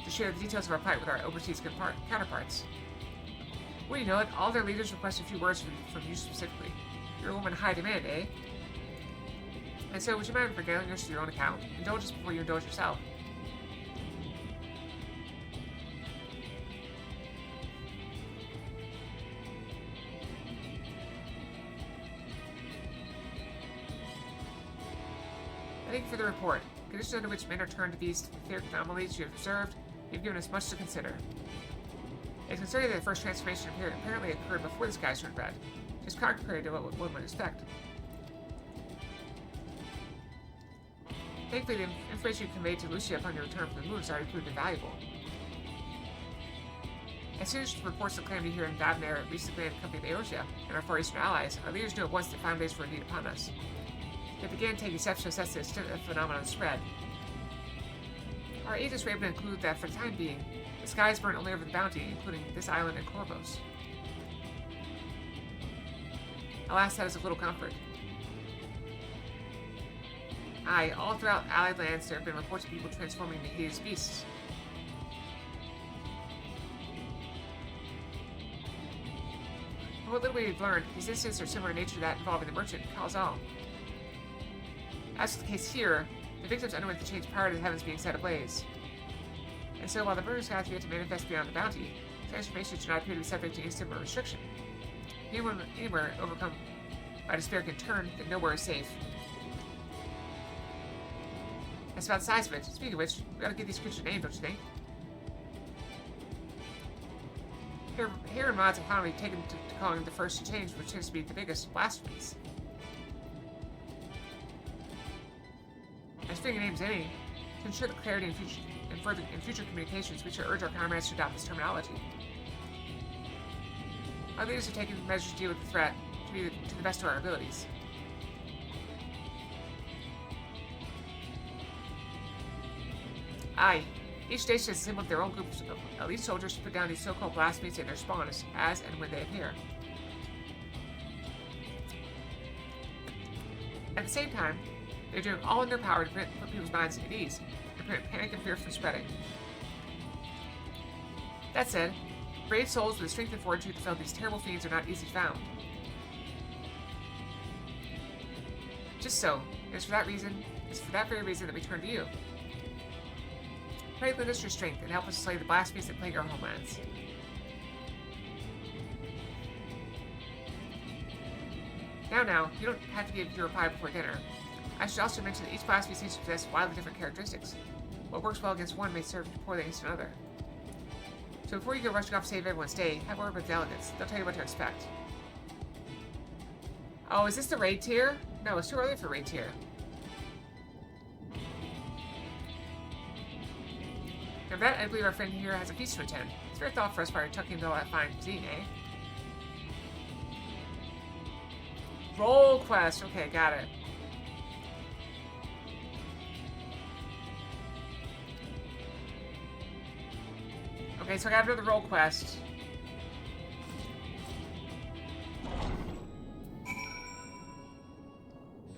A: to share the details of our plight with our overseas counterparts. Well, you know it, all their leaders request a few words from you specifically. You're a woman in high demand, eh? And so, would you mind regaling us to your own account? Indulge us before you indulge yourself. Thank you for the report. Conditions under which men are turned to these etheric anomalies you have observed, you've given us much to consider. It's concerning that the first transformation apparently occurred before the skies turned red, just contrary to what one would expect. Thankfully, the information you conveyed to Lucia upon your return from the moon has already proved invaluable. As soon as reports of calamity here in Davnair reached the Grand Company of Eosia and our Far Eastern allies, our leaders knew at once that final days were indeed upon us. They began taking steps to assess the extent of the phenomenon's spread. Our agents were able to conclude that, for the time being, the skies burn only over the Bounty, including this island and Corvos. Alas, that is of little comfort. Aye, all throughout allied lands there have been reports of people transforming into hideous beasts. From what little we've learned, these incidents are similar in nature to that involving the merchant, Calzal. As for the case here, the victims underwent the change prior to the heavens being set ablaze. And so, while the burning skies have yet to manifest beyond the Bounty, transformations do not appear to be subject to instant or restriction. Anyone anywhere overcome by despair can turn, then nowhere is safe. That's about the size of it. Speaking of which, we gotta get these creatures a name, don't you think? Here in mods, have finally taken to calling the first change, which tends to be the biggest, Blasphemies. As fitting names any, to ensure the clarity in future communications, we should urge our comrades to adopt this terminology. Our leaders have taken measures to deal with the threat to the best of our abilities. Aye, each station has assembled their own groups of elite soldiers to put down these so-called blasphemies and their spawn as and when they appear. At the same time, they're doing all in their power to put people's minds at ease and prevent panic and fear from spreading. That said, brave souls with the strength and fortitude to fight these terrible fiends are not easily found. Just so, it's for that very reason that we turn to you. Pray lend us your strength and help us slay the blasphemies that plague our homelands. Now, you don't have to give your reply before dinner. I should also mention that each blasphemy seems to possess wildly different characteristics. What works well against one may serve poorly against another. So before you go rushing off to save everyone's day, have a word with delegates. They'll tell you what to expect. Oh, is this the raid tier? No, it's too early for raid tier. Now that, I believe our friend here has a feast to attend. It's very thoughtful for us by tucking into all that fine cuisine, eh? Roll quest. Okay, got it. Okay, so I got another roll quest.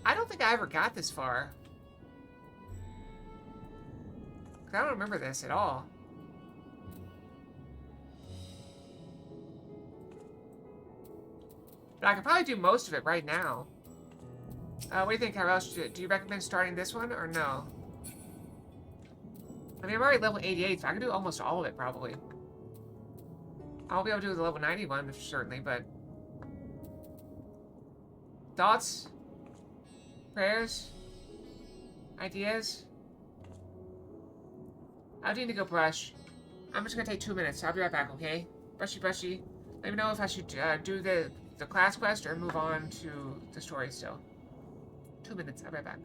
A: I don't think I ever got this far. I don't remember this at all. But I could probably do most of it right now. What do you think, Kyrell? Do you recommend starting this one or no? I mean, I'm already level 88, so I can do almost all of it, probably. I'll be able to do the level 91, certainly, but... Thoughts? Prayers? Ideas? I do need to go brush. I'm just gonna take 2 minutes. I'll be right back, okay? Brushy, brushy. Let me know if I should do the class quest or move on to the story still. 2 minutes. I'll be right back.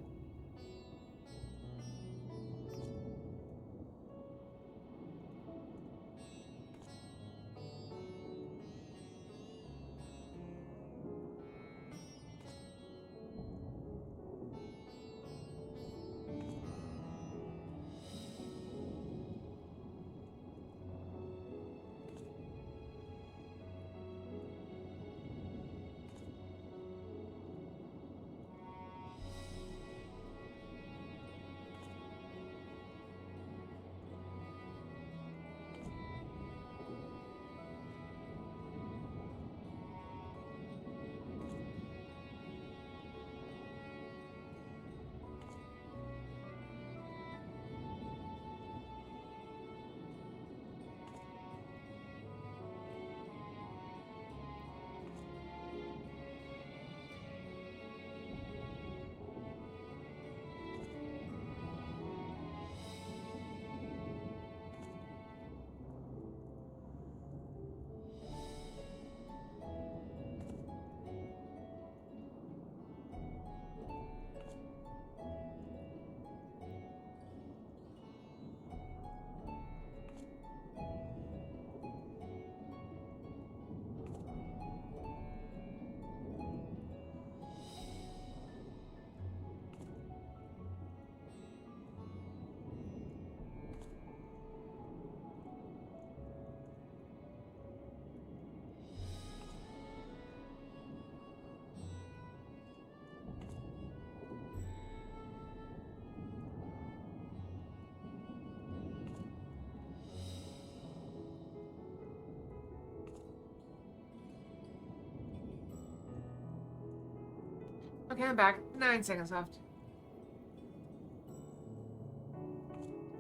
A: Okay, I'm back. 9 seconds left.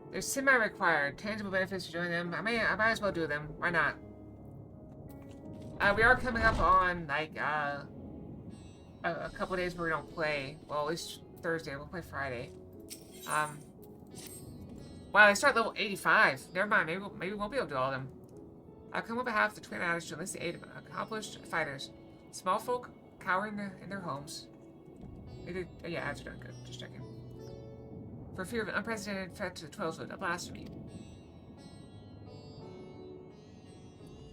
A: They're semi-required. Tangible benefits to join them. I might as well do them. Why not? We are coming up on, like, a couple days where we don't play. Well, at least Thursday. We'll play Friday. Wow, they start level 85. Never mind. Maybe we won't be able to do all of them. I'll come on behalf of the Twin Adders to enlist the aid of accomplished fighters. Small folk cower in their homes. Yeah, ads are done good. Just checking. For fear of an unprecedented threat to the Twelveswood, a blasphemy.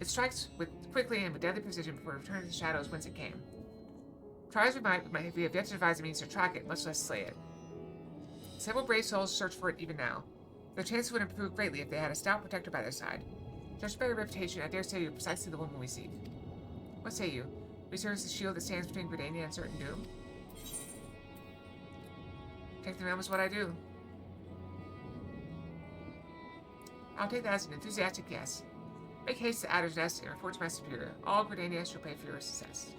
A: It strikes quickly and with deadly precision before returning to the shadows whence it came. Try as we might we have yet to devise a means to track it, much less slay it. Several brave souls search for it even now. Their chances would improve greatly if they had a stout protector by their side. Judged by your reputation, I dare say you're precisely the woman we seek. What say you? We serve as the shield that stands between Gridania and certain doom? Take the realm is what I do. I'll take that as an enthusiastic yes. Make haste to Adder's Nest and report to my superior. All Gridania shall pay for your success.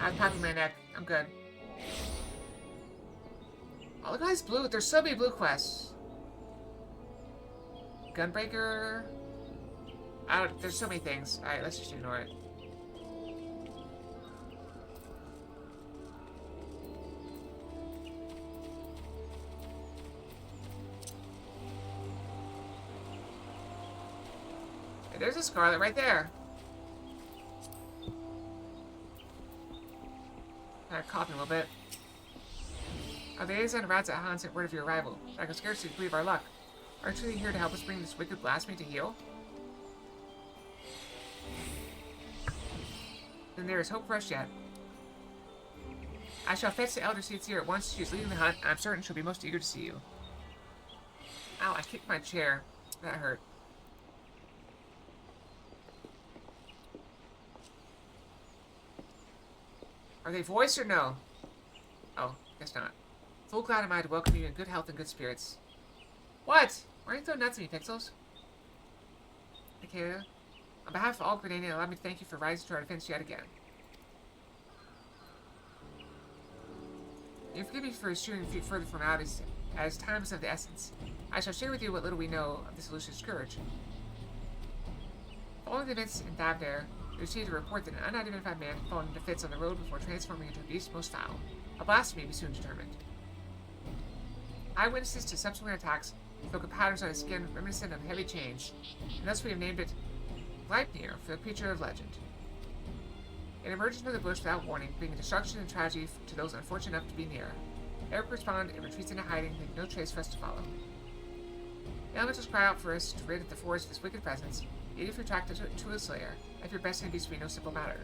A: I'm popping my neck. I'm good. Oh, look at this blue. There's so many blue quests. Gunbreaker. There's so many things. Alright, let's just ignore it. Hey, there's a Scarlet right there. Coughing a little bit. Our liaison Radz at Han sent word of your arrival. I can scarcely believe our luck. Aren't you here to help us bring this wicked blasphemy to heel? Then there is hope for us yet. I shall fetch the Elder Seats here at once. She is leading the hunt, and I'm certain she'll be most eager to see you. Ow, I kicked my chair. That hurt. Are they voiced or no? Oh, guess not. Full glad am I to welcome you in good health and good spirits. What? Why are you so nuts at me, Pixels? Okay, on behalf of all Gridania, allow me to thank you for rising to our defense yet again. You forgive me for eschewing further formalities, as time is of the essence. I shall share with you what little we know of this elusive scourge. Following the events in Thavdare, we received a report that an unidentified man had fallen into fits on the road before transforming into a beast most foul. A blasphemy, we soon determined. Eyewitnesses to subsequent attacks spoke of patterns on his skin reminiscent of heavy change, and thus we have named it Gleipnir for the creature of legend. It emerges from the bush without warning, bringing destruction and tragedy to those unfortunate enough to be near. Ere we respond, it retreats into hiding, leaving no trace for us to follow. The elementals cry out for us to rid the forest of this wicked presence, yet if we track it to a slayer, if your best enemies be no simple matter.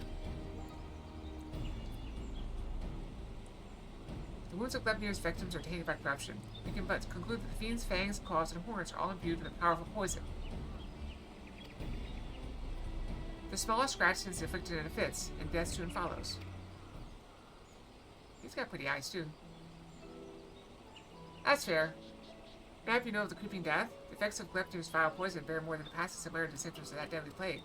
A: The wounds of Gleipnir's victims are tainted by corruption. We can but conclude that the fiend's fangs, claws, and horns are all imbued with a powerful poison. The smallest scratch is inflicted in a fits, and death soon follows. He's got pretty eyes, too. That's fair. Now if you know of the creeping death, the effects of Gleipnir's vile poison bear more than the passing similarity to symptoms of that deadly plague.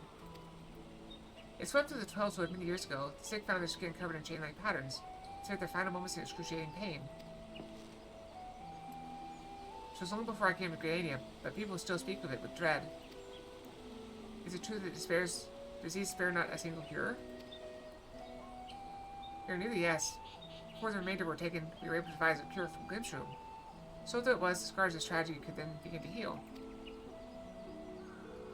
A: It swept through the Twelveswood many years ago. The sick found their skin covered in chain-like patterns, spent their final moments in excruciating pain. It was long before I came to Gridania, but people still speak of it with dread. Is it true that disease spare not a single cure? Very nearly, yes. Before the remainder were taken, we were able to devise a cure from Glimshroom. So though it was, the scars of this tragedy could then begin to heal.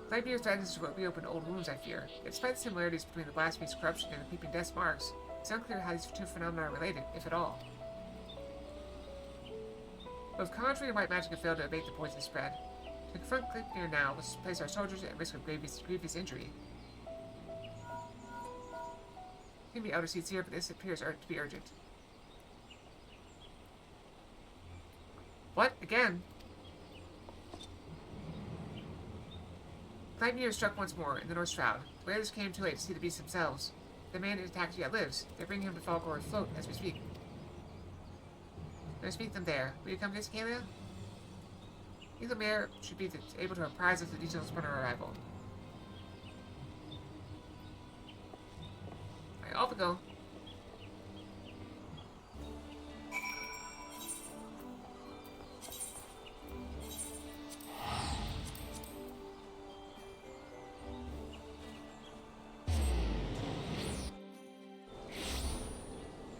A: Gleipnir threatens to reopen old wounds, I fear. Yet despite the similarities between the blasphemy's corruption and the creeping death's marks, it's unclear how these two phenomena are related, if at all. Both conjuring and white magic have failed to abate the poison spread. To confront Gleipnir now was to place our soldiers at risk of grievous injury. There can be Elder Seats here, but this appears to be urgent. What? Again? Gleipnir struck once more in the North Shroud. The Raiders came too late to see the beasts themselves. The man it attacked yet lives. They're bringing him to Falgor afloat as we speak. Let's meet them there. Will you come to this, Kalia? The mayor should be able to apprise us of the details upon our arrival. Alright, off we go.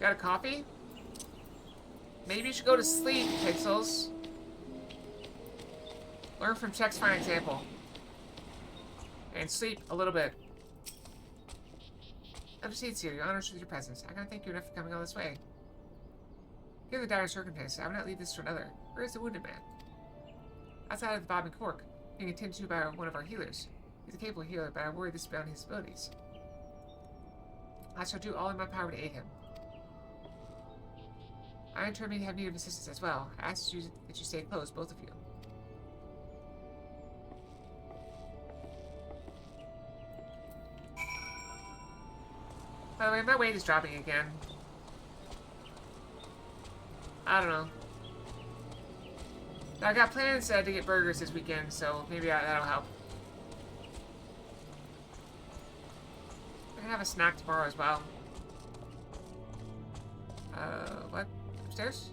A: Got a coffee? Maybe you should go to sleep, Pixels. Learn from Check's fine example. And sleep a little bit. Have a seat, here. Your honors with your presence. I gotta thank you enough for coming all this way. Given the dire circumstances, I would not leave this to another. Where is the wounded man? Outside of the Bob and Cork, being attended to by one of our healers. He's a capable healer, but I worry this is beyond his abilities. I shall do all in my power to aid him. I in turn may have need of assistance as well. I ask you that you stay close, both of you. By the way, my weight is dropping again. I don't know. I got plans to get burgers this weekend, so maybe that'll help. I can have a snack tomorrow as well. What? Upstairs?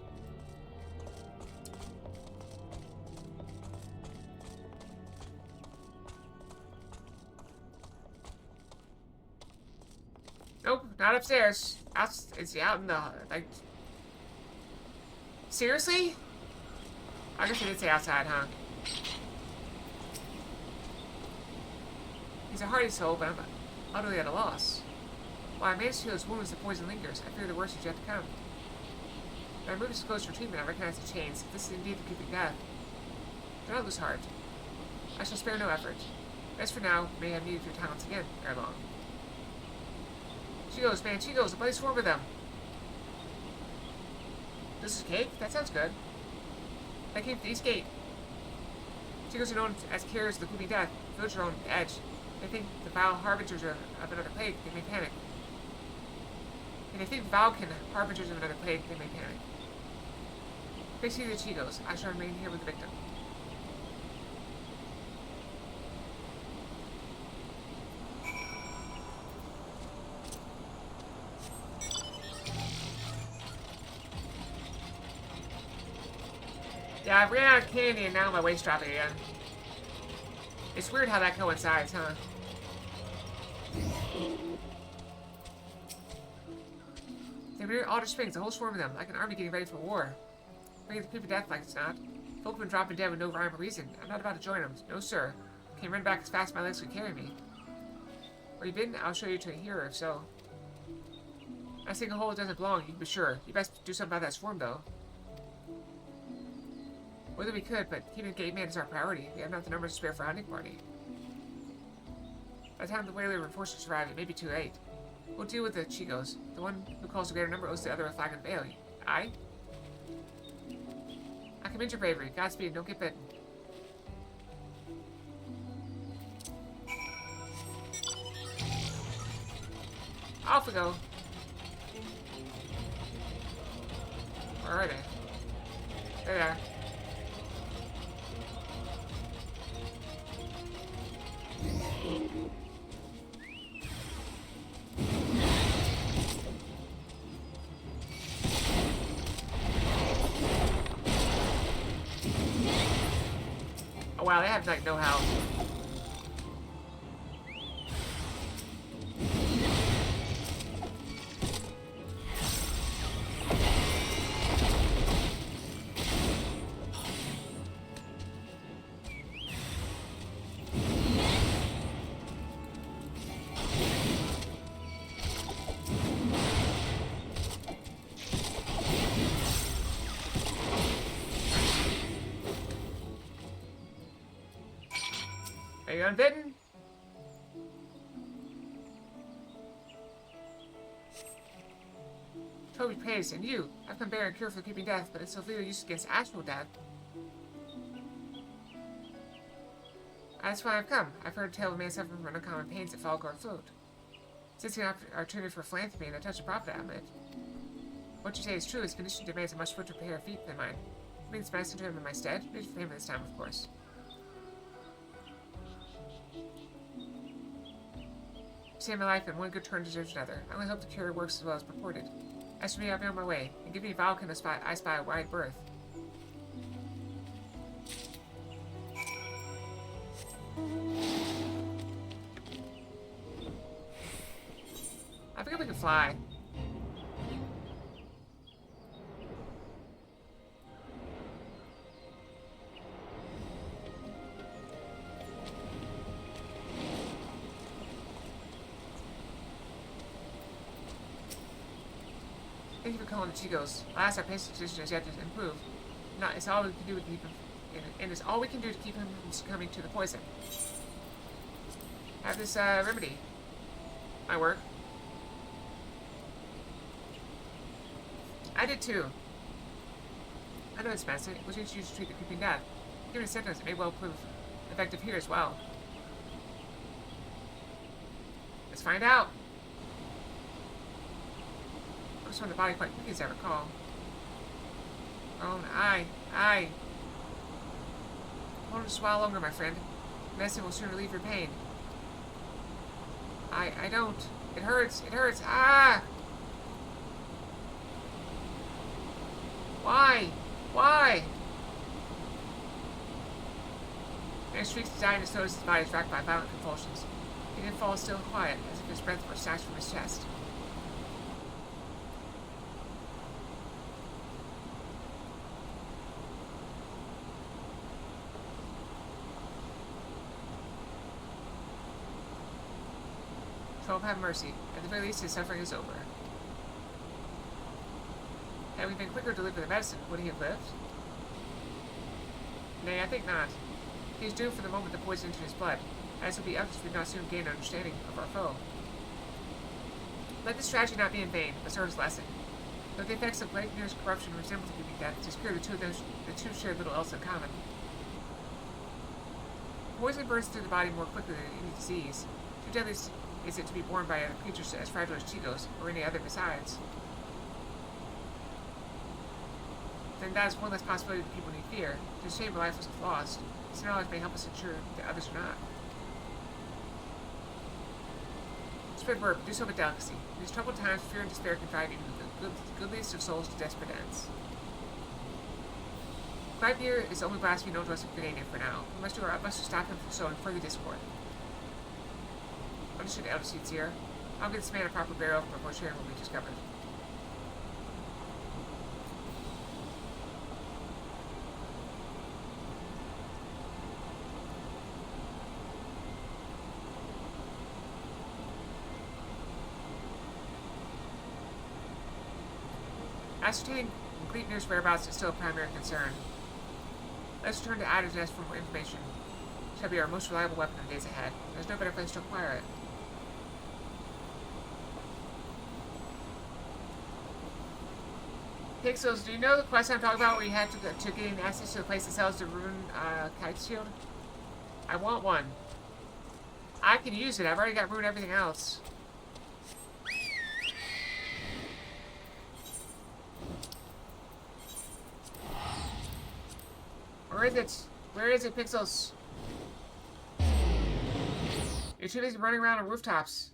A: Nope, not upstairs. It's out in the, like... Seriously? I guess I did say outside, huh? He's a hardy soul, but I'm utterly at a loss. While I managed to heal his wound as the poison lingers, I fear the worst is yet to come. When I move his clothes for treatment, I recognize the chains. If this is indeed the creeping death, do not lose heart. I shall spare no effort. As for now, you may have need of your talents again, ere long. She goes, man, she goes. A bloody swarm of them. This is cake? That sounds good. That came from the East Gate. She goes are known as carriers of the creeping death. Villagers are on the edge. They think the vile harbingers of another plague. They may panic. And they think vile harbingers of another plague. They may panic. Basically, the Chigos. I shall remain here with the victim. Yeah, I ran out of candy and now my weight's dropping again. It's weird how that coincides, huh? They're near Alder Springs, a whole swarm of them, like an army getting ready for war. Bringing the creeping death like it's not. Folk have been dropping dead with no rhyme or reason. I'm not about to join them. No, sir. Can't run back as fast as my legs could carry me. Where you been? I'll show you to a hero, if so. I think a hole doesn't belong, you can be sure. You best do something about that swarm, though. Whether we could, but keeping the gate man is our priority. We have not the numbers to spare for a hunting party. By the time the whaler reinforcements arrive, it may be too late. We'll deal with the Chigos. The one who calls the greater number owes the other a flag and veil. Aye? I commend your bravery. Godspeed, don't get bitten. Off we go. Where are they? There they are. Oh wow, they have like no health. Are you unbitten? Toby praised, and you. I've come bearing a cure for creeping death, but it's of little use against actual death. That's why I've come. I've heard a tale of a man suffering from uncommon pains that follow our float. Since the opportunity for philanthropy and a touch of profit, I admit. What you say is true. His condition demands a much swifter pair of feet than mine. It means medicine to him in my stead. Maybe for him this time, of course. Save my life, and one good turn deserves another. I only hope the cure works as well as purported. As for me, I'll be on my way, and give me Valken I spy a wide berth. I think we can fly. Thank you for calling the Chicos. Alas, our patient condition has yet to improve. Not, it's all we can do to keep him, and it's all we can do to keep him from succumbing to the poison. Have this remedy. Might work. I did too. I know it's medicine. It was used to treat the creeping death. Given its symptoms, it may well prove effective here as well. Let's find out. I just want the body quite quickly as I recall. Oh, aye. Hold on just a while longer, my friend. Medicine will soon relieve your pain. I don't. It hurts. Ah! Why? Man streaks to die and noticed his body is racked by violent convulsions. He then falls still and quiet, as if his breath were snatched from his chest. Twelve, have mercy. At the very least, his suffering is over. Had we been quicker to deliver the medicine, would he have lived? Nay, I think not. He is doomed for the moment the poison entered his blood, as will be others if we not soon gain an understanding of our foe. Let this strategy not be in vain, but serve as a lesson. Though the effects of Gleipnir's corruption resemble the creeping death, it is clear the two share little else in common. Poison burns through the body more quickly than any disease. Too deadly is it to be borne by other creatures as fragile as Chicos, or any other besides. Then that is one less possibility that people need fear. It is a shame a life was lost. This knowledge may help us ensure that others are not. Spread word, but do so with delicacy. In these troubled times, fear and despair can drive even the goodliest of souls to desperate ends. Gleipnir is the only blasphemy known to us in Grenadier for now. We must do our utmost to stop him from sowing further discord. Understood, Elder Seeds here. I'll get this man a proper burial before Sharon will be discovered. Ascertaining Gleipnir's whereabouts is still a primary concern. Let's return to Adder's Nest for more information. It shall be our most reliable weapon in the days ahead. There's no better place to acquire it. Pixels, do you know the quest I'm talking about where you have to gain access to the place that sells the rune kite shield? I want one. I can use it. I've already got rune everything else. Where is it? Where is it, Pixels? You're too busy running around on rooftops.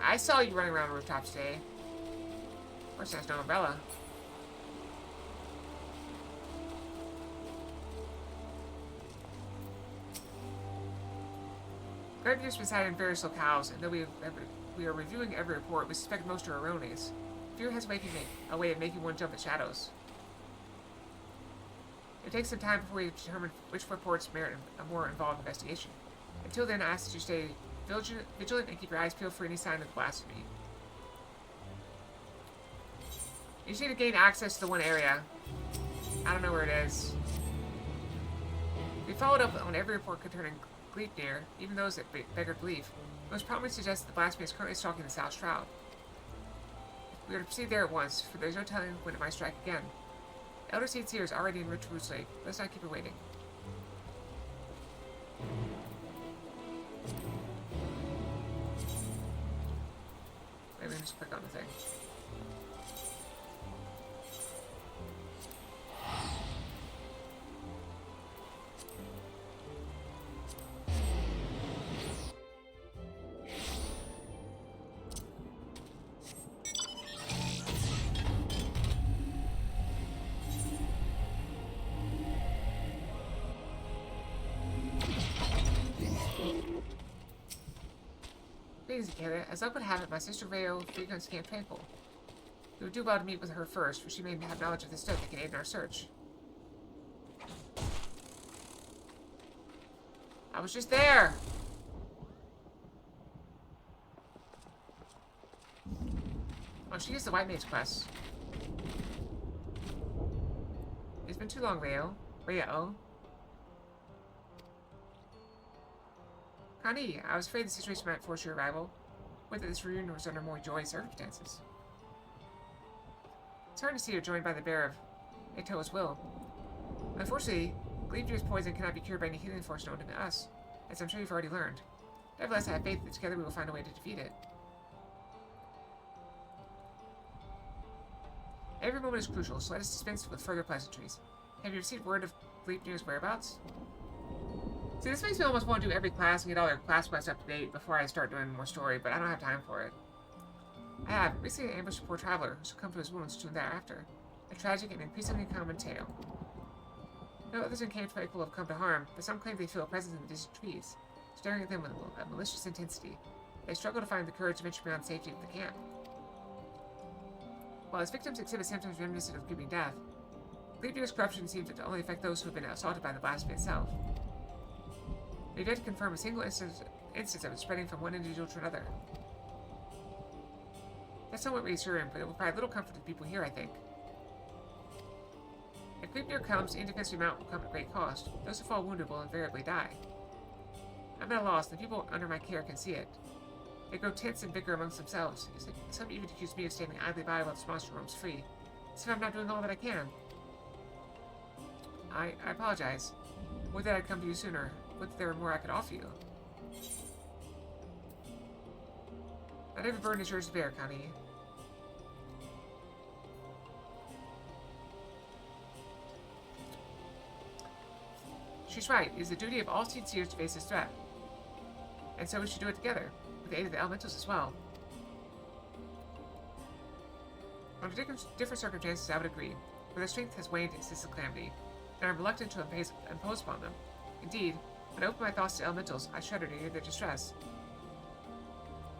A: I saw you running around on rooftops today. Of course, there's no umbrella. Gleipnir's been sighted in various locales, and though we are reviewing every report, we suspect most are erroneous. Fear has a way of making one jump at shadows. It takes some time before we determine which reports merit a more involved investigation. Until then, I ask that you stay vigilant and keep your eyes peeled for any sign of blasphemy. You just need to gain access to the one area. I don't know where it is. We followed up on every report concerning Gleipnir, even those that beggar belief. Most probably suggest that the blasphemy is currently stalking the South Shroud. We are to proceed there at once, for there is no telling when it might strike again. Elder Seeds here is already in Rich Roots Lake. Let's not keep her waiting. let me just click on the thing. As luck would have it, my sister Rayo frequents Camp Tranquil. We would do well to meet with her first, for she may have knowledge of the stuff that can aid in our search. I was just there! Oh, she is the White Maid's quest. It's been too long, Rayo. Connie, I was afraid the situation might force your arrival. Whether this reunion was under more joyous circumstances. It's hard to see her joined by the bear of Eto's will. Unfortunately, Gleipnir's poison cannot be cured by any healing force known to us, as I'm sure you've already learned. Nevertheless, I have faith that together we will find a way to defeat it. Every moment is crucial, so let us dispense with further pleasantries. Have you received word of Gleipnir's whereabouts? See, this makes me almost want to do every class and get all their class quests up to date before I start doing more story, but I don't have time for it. I have recently ambushed a poor traveler who succumbed to his wounds soon thereafter. A tragic and increasingly common tale. No others in Camp Tranquil have come to harm, but some claim they feel a presence in the distant trees, staring at them with a malicious intensity. They struggle to find the courage to venture beyond safety of the camp. While his victims exhibit symptoms reminiscent of creeping death, Gleipnir's corruption seems to only affect those who have been assaulted by the Blasphemy itself. We've yet to confirm a single instance of it spreading from one individual to another. That's somewhat reassuring, but it will provide little comfort to the people here, I think. If Gleipnir comes, the defensive mount will come at great cost. Those who fall wounded will invariably die. I'm at a loss, and the people under my care can see it. They grow tense and bicker amongst themselves. Some even accuse me of standing idly by while this monster roams free, as if I'm not doing all that I can. I apologize. Would that I'd come to you sooner. Would that there were more I could offer you. Not every burden is yours to bear, Connie. She's right. It is the duty of all seers to face this threat. And so we should do it together, with the aid of the elementals as well. Under different circumstances, I would agree, for their strength has waned since the calamity, and I'm reluctant to impose upon them. Indeed, when I open my thoughts to elementals, I shudder to hear their distress.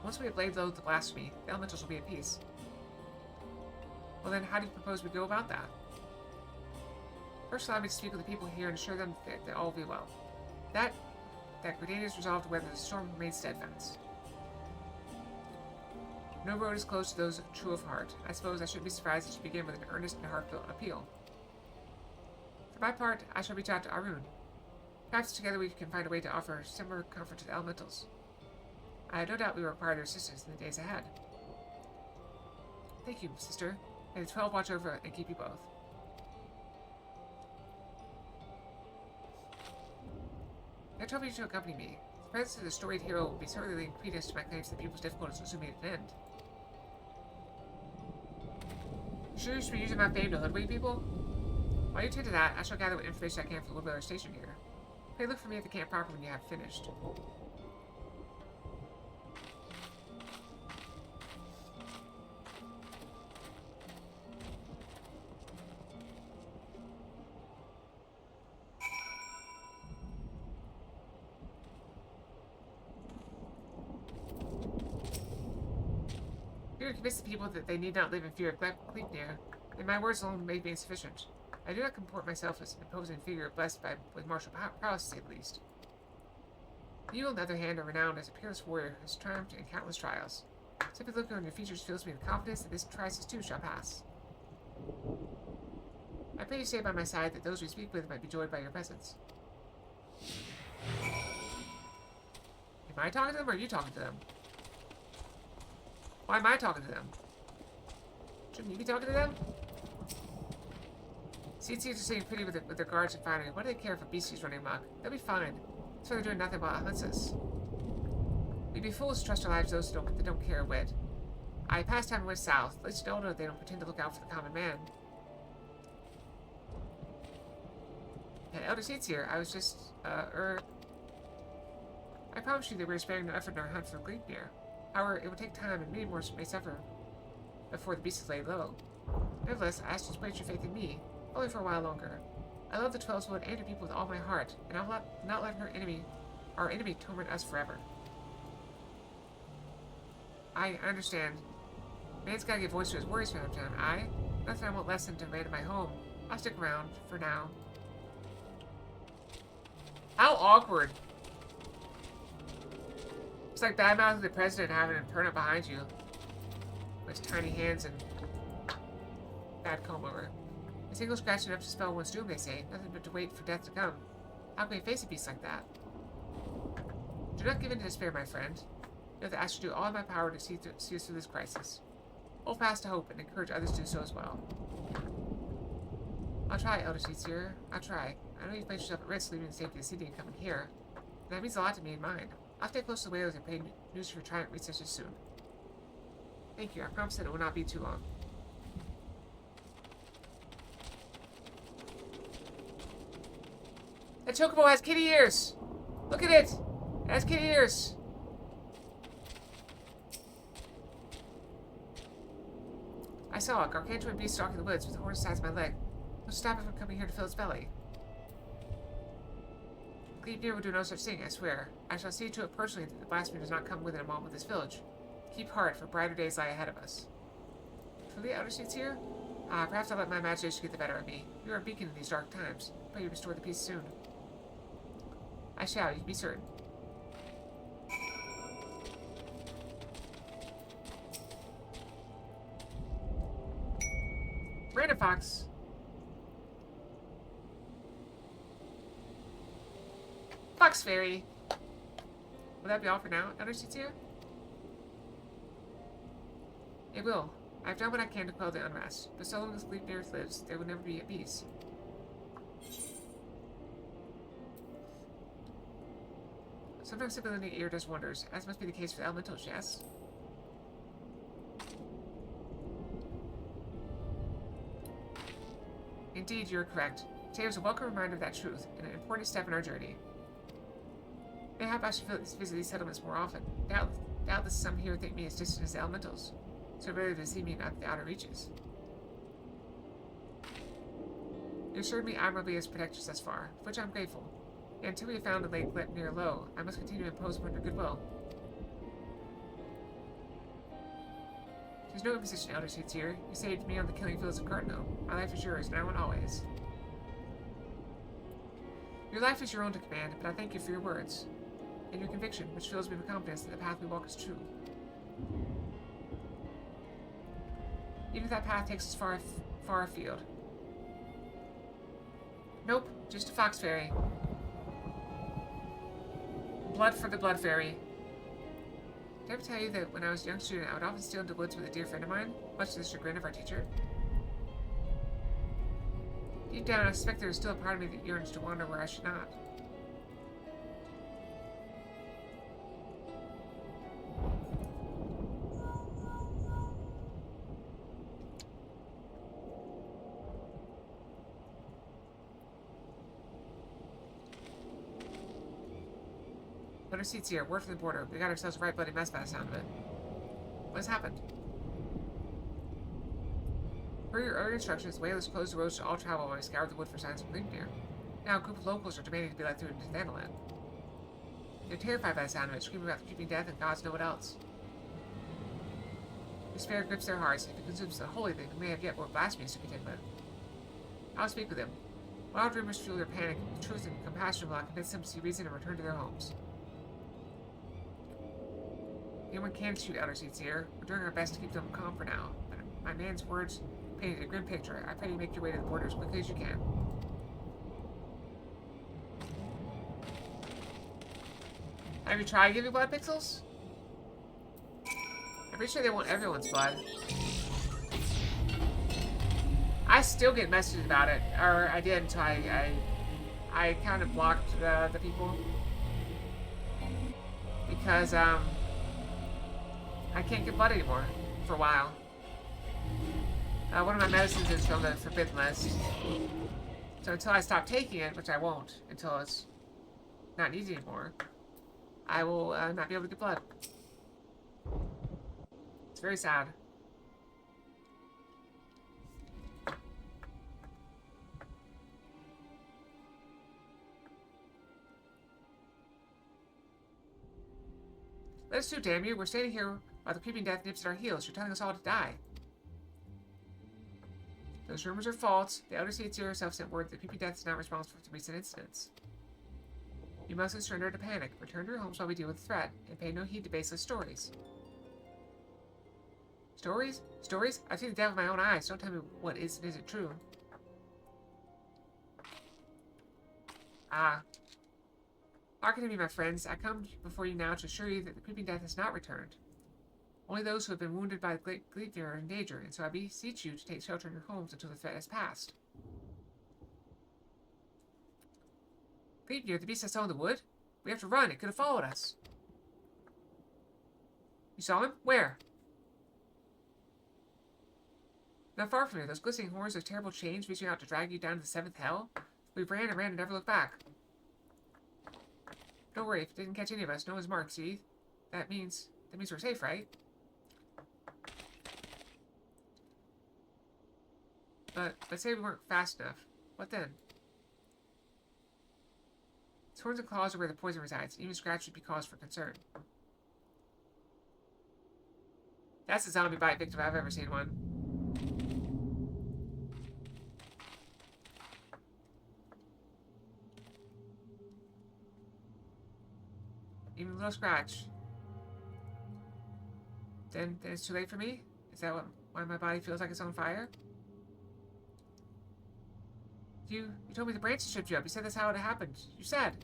A: Once we have laid low the blasphemy, the elementals will be at peace. Well then, how do you propose we go about that? First, allow me to speak with the people here and assure them that all will be well. That Gridania is resolved to weather the storm remains steadfast. No road is closed to those true of heart. I suppose I shouldn't be surprised if you begin with an earnest and heartfelt appeal. For my part, I shall reach out to Arun. Perhaps together we can find a way to offer similar comfort to the elementals. I have no doubt we will require their assistance in the days ahead. Thank you, sister. May the 12 watch over and keep you both. I told you to accompany me. The presence of the storied hero will be certainly credence to my claims that people's difficulties will soon be at an end. Sure you should be using my fame to hoodwink people? While you attend to that, I shall gather what information I can from the Woodbury station here. Pray look for me at the camp proper when you have finished. You convince the people that they need not live in fear of Gleipnir, and my words alone may be insufficient. I do not comport myself as an imposing figure blessed with martial prowess, to say the least. You, on the other hand, are renowned as a peerless warrior who has triumphed in countless trials. Simply looking on your features fills me with confidence that this crisis too shall pass. I pray you stay by my side that those we speak with might be joyed by your presence. Am I talking to them, or are you talking to them? Why am I talking to them? Shouldn't you be talking to them? Seeds are sitting pretty with their guards and firing. What do they care if a beastie's running amok? They'll be fine. So they're doing nothing while it hunts us. We'd be fools to trust our lives to those that don't care a whit. I passed time and went south. At least you know that they don't pretend to look out for the common man. And Elder Seats here. I was just, I promise you that we're sparing no effort in our hunt for Gleipnir. However, it would take time and many more may suffer before the beast is laid low. Nevertheless, I ask you to place your faith in me, only for a while longer. I love the 12's wood and your people with all my heart, and I'll not let our enemy torment us forever. I understand. Man's gotta give voice to his worries from time to time. Nothing I won't lessen to invade my home. I'll stick around for now. How awkward. It's like bad-mouthing the president and having him turn up behind you. With his tiny hands and bad comb-over. A single scratch enough to spell one's doom, they say. Nothing but to wait for death to come. How can we face a beast like that? Do not give in to despair, my friend. You have to ask to do all in my power to see us through this crisis. Hold fast to hope and encourage others to do so as well. I'll try, Elder Seatsier. I'll try. I know you've placed yourself at risk leaving the safety of the city and coming here. And that means a lot to me and mine. I'll stay close to the whalers and pray news for your triumph reaches us soon. Thank you. I promise that it will not be too long. That chocobo has kitty ears! Look at it! It has kitty ears! I saw a gargantuan beast stalking the woods with the horn the size of my leg. No stop it from coming here to fill its belly. Gleipnir will do no such thing, I swear. I shall see to it personally that the blasphemy does not come within a mile of this village. Keep heart, for brighter days lie ahead of us. Truly, Elder Seats here? Perhaps I'll let my imagination get the better of me. You are a beacon in these dark times. Pray you restore the peace soon. I shall, you can be certain. Random Fox. Fox Fairy. Will that be all for now, Elder Seats here? It will. I've done what I can to quell the unrest, but so long as Gleipnir lives, there will never be a peace. Sometimes stability in the ear does wonders, as must be the case for the elementals, yes? Indeed, you're correct. Today was a welcome reminder of that truth, and an important step in our journey. Mayhap I should visit these settlements more often. Doubtless some here think me as distant as the elementals, so rather to see me at the outer reaches. You assured me admirably as protectors thus far, for which I am grateful. Yet until we have found the lake near low, I must continue to impose upon your goodwill. There's no imposition, Elder Seats here. You saved me on the killing fields of Cardinal. My life is yours, now and always. Your life is your own to command, but I thank you for your words, and your conviction, which fills me with confidence that the path we walk is true. Even if that path takes us far afield. Nope, just a fox fairy. Blood for the blood fairy. Did I ever tell you that when I was a young student, I would often steal into the woods with a dear friend of mine, much to the chagrin of our teacher? Deep down, I suspect there is still a part of me that yearns to wander where I should not. Elder Seats here, word from the border. We got ourselves a right bloody mess by the sound of it. What has happened? Per your earlier instructions, whalers closed the roads to all travel while we scoured the wood for signs of Gleipnir. Now a group of locals are demanding to be let through into Vandaland. They're terrified by the sound of it, screaming about the creeping death and gods know what else. Despair grips their hearts. If it consumes the holy thing, we may have yet more blasphemies to contend with. I'll speak with them. Wild rumors fuel their panic. The truth and compassion will convince them to see reason and return to their homes. Anyone can shoot Elder Seats here. We're doing our best to keep them calm for now, but my man's words painted a grim picture. I pray you make your way to the border as quickly as you can. Have you tried giving blood pixels? I'm pretty sure they want everyone's blood. I still get messages about it, or I did until I kind of blocked the people because I can't get blood anymore. for a while. One of my medicines is from the forbidden list. So until I stop taking it, which I won't, until it's not needed anymore, I will not be able to get blood. It's very sad. Let us do, damn you. We're standing here while the creeping death nips at our heels. You're telling us all to die. Those rumors are false. The Elder Seer herself sent word that creeping death is not responsible for the recent incidents. You mustn't surrender to panic. Return to your homes while we deal with the threat, and pay no heed to baseless stories. Stories? Stories? I've seen the death with my own eyes. Don't tell me what is and isn't true. Ah. Hearken to me, my friends. I come before you now to assure you that the creeping death has not returned. Only those who have been wounded by the Gleipnir are in danger, and so I beseech you to take shelter in your homes until the threat has passed. Gleipnir, the beast I saw in the wood? We have to run. It could have followed us. You saw him? Where? Not far from here. Those glistening horns, those terrible chains reaching out to drag you down to the seventh hell. We ran and never looked back. Don't worry, if it didn't catch any of us, no one's marked, see? That means we're safe, right? But say we weren't fast enough. What then? Its horns and claws are where the poison resides. Even a scratch would be cause for concern. That's a zombie bite victim I've ever seen one. Even a little scratch. Then it's too late for me? Is that why my body feels like it's on fire? You told me the branches tripped you up. You said that's how it happened. You said.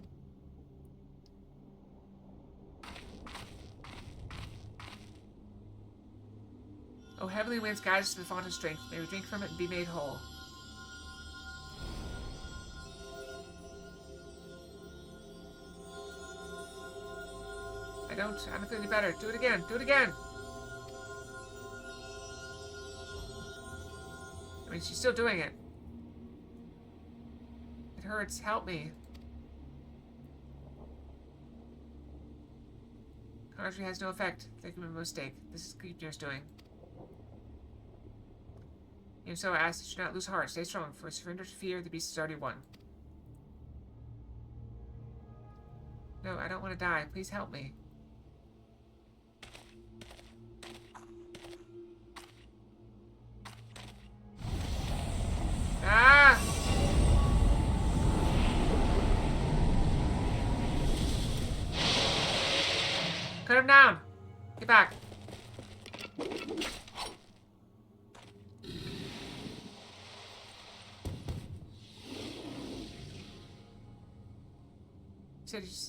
A: Oh, heavenly winds guide us to the font of strength. May we drink from it and be made whole. I don't feel any better. Do it again. Do it again. I mean, she's still doing it. It hurts. Help me. Conjuring has no effect. There can be a mistake. This is Gleipnir's doing. Even so, I ask that you not lose heart. Stay strong. For surrender to fear, the beast is already won. No, I don't want to die. Please help me. Ah! Cut him down! Get back!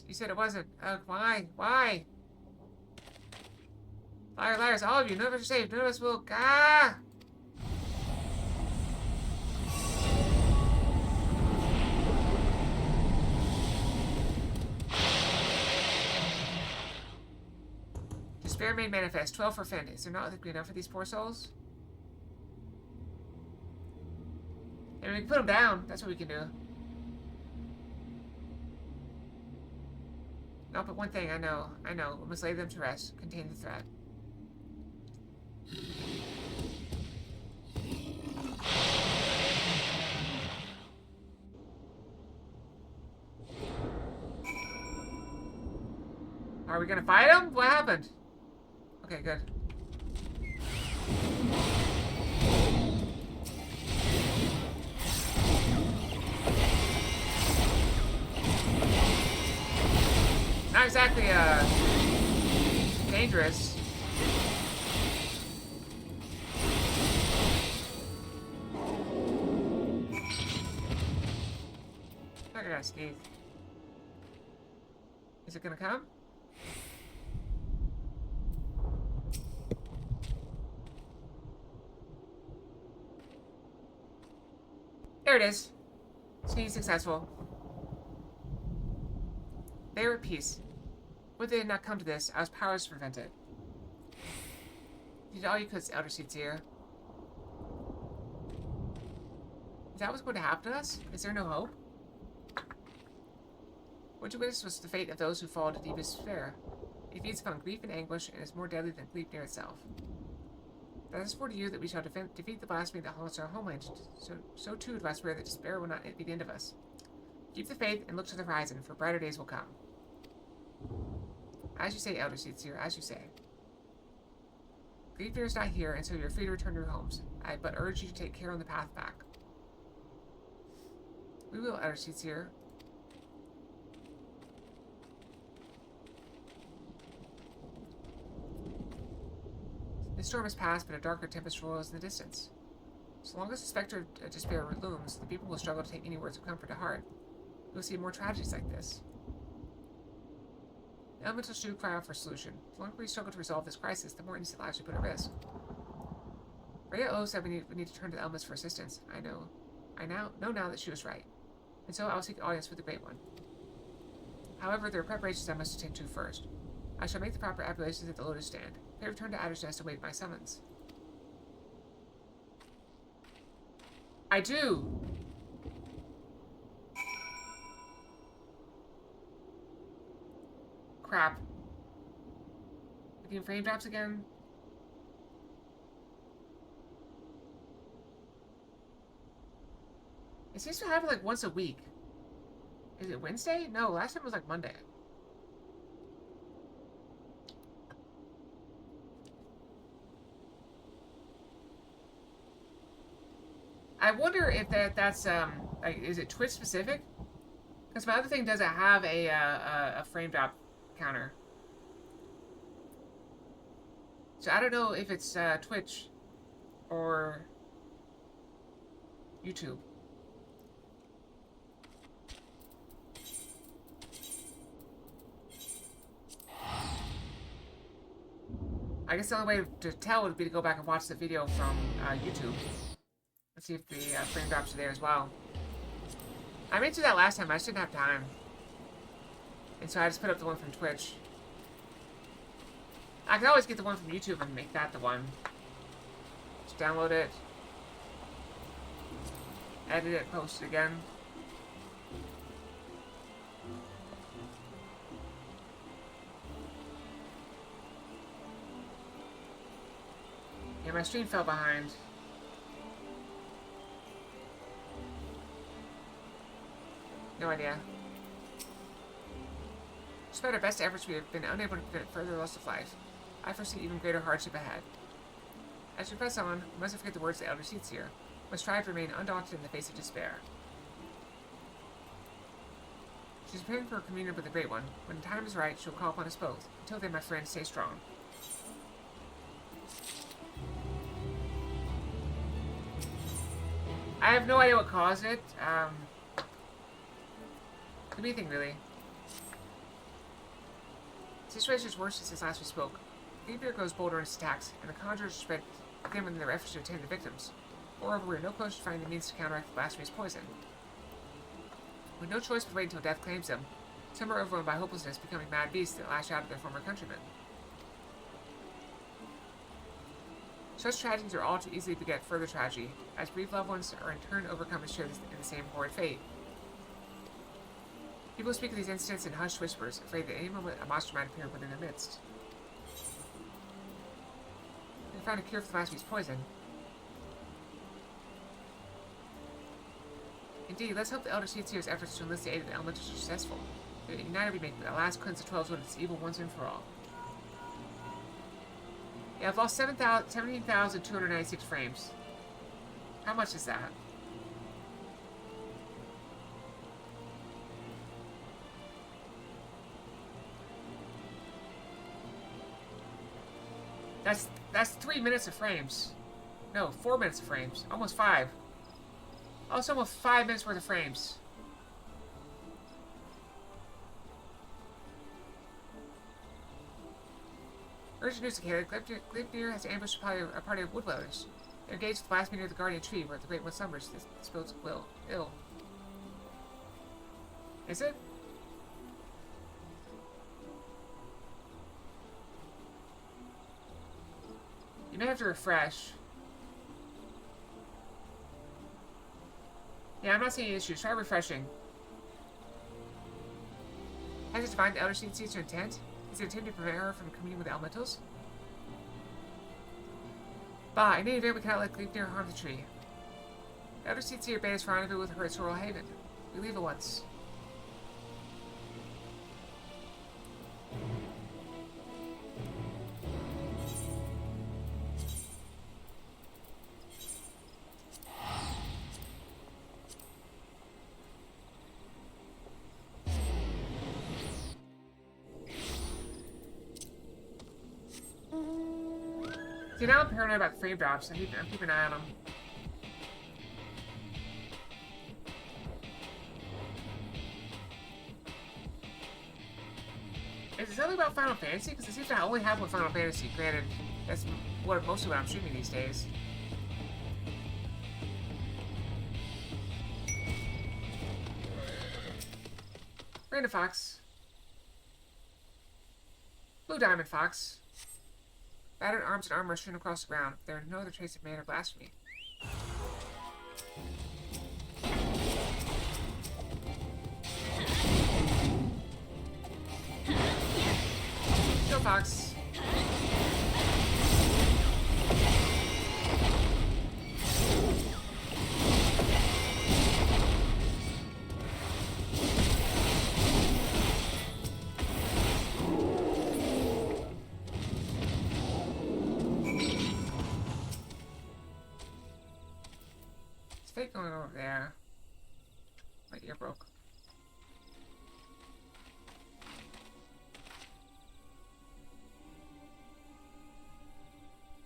A: You said it wasn't. Why? Why? Liars, all of you. None of us are safe. None of us will. Ah! Despair made manifest. 12 for Fend. Is there not enough for these poor souls? And we can put them down. That's what we can do. No, but one thing I know. We must lay them to rest. Contain the threat. Are we gonna fight him? What happened? Okay, good. Not exactly, dangerous. I gotta sneeze. Is it gonna come? There it is. Sneeze successful. They were at peace. Would they had not come to this, I was powerless to prevent it. You did all you could, Elder Seats here. Is that what's going to happen to us? Is there no hope? What you witnessed was the fate of those who fall to deepest despair. It feeds upon grief and anguish, and is more deadly than grief near itself. That is for you that we shall defeat the blasphemy that haunts our homeland. So too do I swear that despair will not be the end of us. Keep the faith and look to the horizon, for brighter days will come. As you say, Elder Seats here, as you say. Grief fear is not here, and so you are free to return to your homes. I but urge you to take care on the path back. We will, Elder Seats here. The storm has passed, but a darker tempest roils in the distance. So long as the specter of despair looms, the people will struggle to take any words of comfort to heart. We will see more tragedies like this. The elemental shoe cry out for a solution. The longer we struggle to resolve this crisis, the more innocent lives we put at risk. Rhea O said we need to turn to the elements for assistance. I know now that she was right. And so I will seek audience with the Great One. However, there are preparations I must attend to first. I shall make the proper appellations at the Lotus Stand. Pray return to Adder's Nest to wait my summons. I do! Crap. The game frame drops again? It seems to happen like once a week. Is it Wednesday? No, last time it was like Monday. I wonder if that's like, is it Twitch specific? Because my other thing doesn't have a frame drop counter. So I don't know if it's Twitch or YouTube. I guess the only way to tell would be to go back and watch the video from YouTube. Let's see if the frame drops are there as well. I meant to do that last time, I just didn't have time. And so I just put up the one from Twitch. I can always get the one from YouTube and make that the one. Just download it. Edit it, post it again. Yeah, my stream fell behind. No idea. Despite our best efforts, we have been unable to prevent further loss of life. I foresee even greater hardship ahead. As we press on, we mustn't forget the words of the Elder Seats here. We must strive to remain undaunted in the face of despair. She's preparing for a communion with the Great One. When the time is right, she'll call upon us both. Until then, my friends, stay strong. I have no idea what caused it. Could be anything, really. The situation is worse since last we spoke. Gabriel grows bolder in his attacks, and the conjurers spread thinner in their efforts to attend the victims. Moreover, we are no closer to finding the means to counteract the Blasphemy's poison. With no choice but wait until death claims them, some are overwhelmed by hopelessness, becoming mad beasts that lash out at their former countrymen. Such tragedies are all too easily beget further tragedy, as bereaved loved ones are in turn overcome and share in the same horrid fate. People speak of these incidents in hushed whispers, afraid that any moment a monster might appear within their midst. They found a cure for the Blasphemy's poison. Indeed, let's hope the Elder Seats here's efforts to enlist the aid of the elementals are successful. That united we make the last cleanse the 12s of its evil once and for all. Yeah, I've lost 17,296 frames. How much is that? That's 3 minutes of frames. No, 4 minutes of frames. Almost 5. Also, almost 5 minutes worth of frames. Urgent news to carry. Glibnir has ambushed a party of woodwellers. They're engaged with Blasphemy near the Guardian Tree, where the Great One slumbers. This bodes ill. Is it? You may have to refresh. Yeah, I'm not seeing any issues. Try refreshing. Has it defined the Elder Seed sees her intent? Is it intent to prevent her from communing with the elementals? Bah, in any event, we cannot let leave near harm the tree. The Elder Seed seer bade us rendezvous with her at Sorrel Haven. We leave at once. See, now I'm paranoid about frame drops. I'm keeping an eye on them. Is it something about Final Fantasy? Because it seems to only have one Final Fantasy. Granted, that's mostly what I'm streaming these days. Random Fox. Blue Diamond Fox. Battered arms and armor strewn across the ground. There are no other trace of man or blasphemy. Go, Fox. Going over there. My ear broke.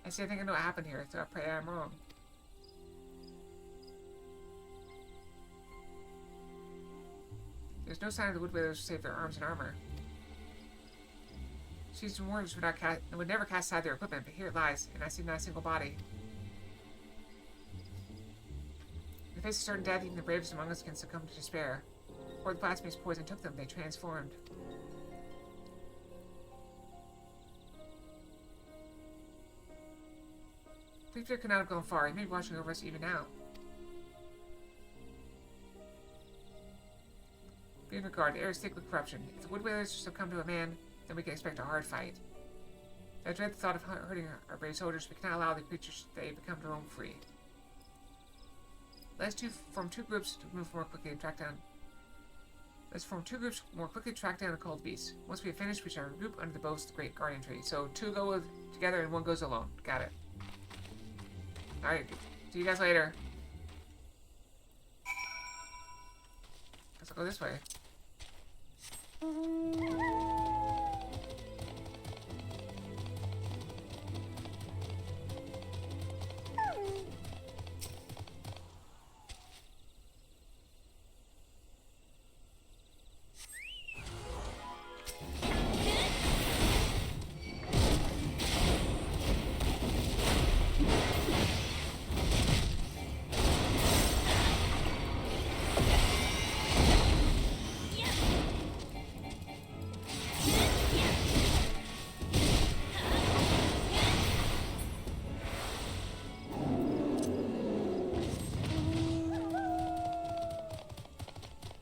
A: I think I know what happened here, so I pray I'm wrong. There's no sign of the Woodwalers to save their arms and armor. Seasoned warriors would never cast aside their equipment, but here it lies, and I see not a single body. In the face of certain death, even the bravest among us can succumb to despair. Or the blasphemous poison took them, they transformed. Victor could not have gone far. He may be watching over us even now. Be in regard, the air is thick with corruption. If the Woodwalers succumb to a man, then we can expect a hard fight. I dread the thought of hurting our brave soldiers. We cannot allow the creatures they become to roam free. Let's form two groups to move more quickly and track down. Let's form two groups more quickly to track down the cold beast. Once we have finished, we shall regroup under the boughs of the great guardian tree. So two go together and one goes alone. Got it. Alright, see you guys later. Guess I'll go this way.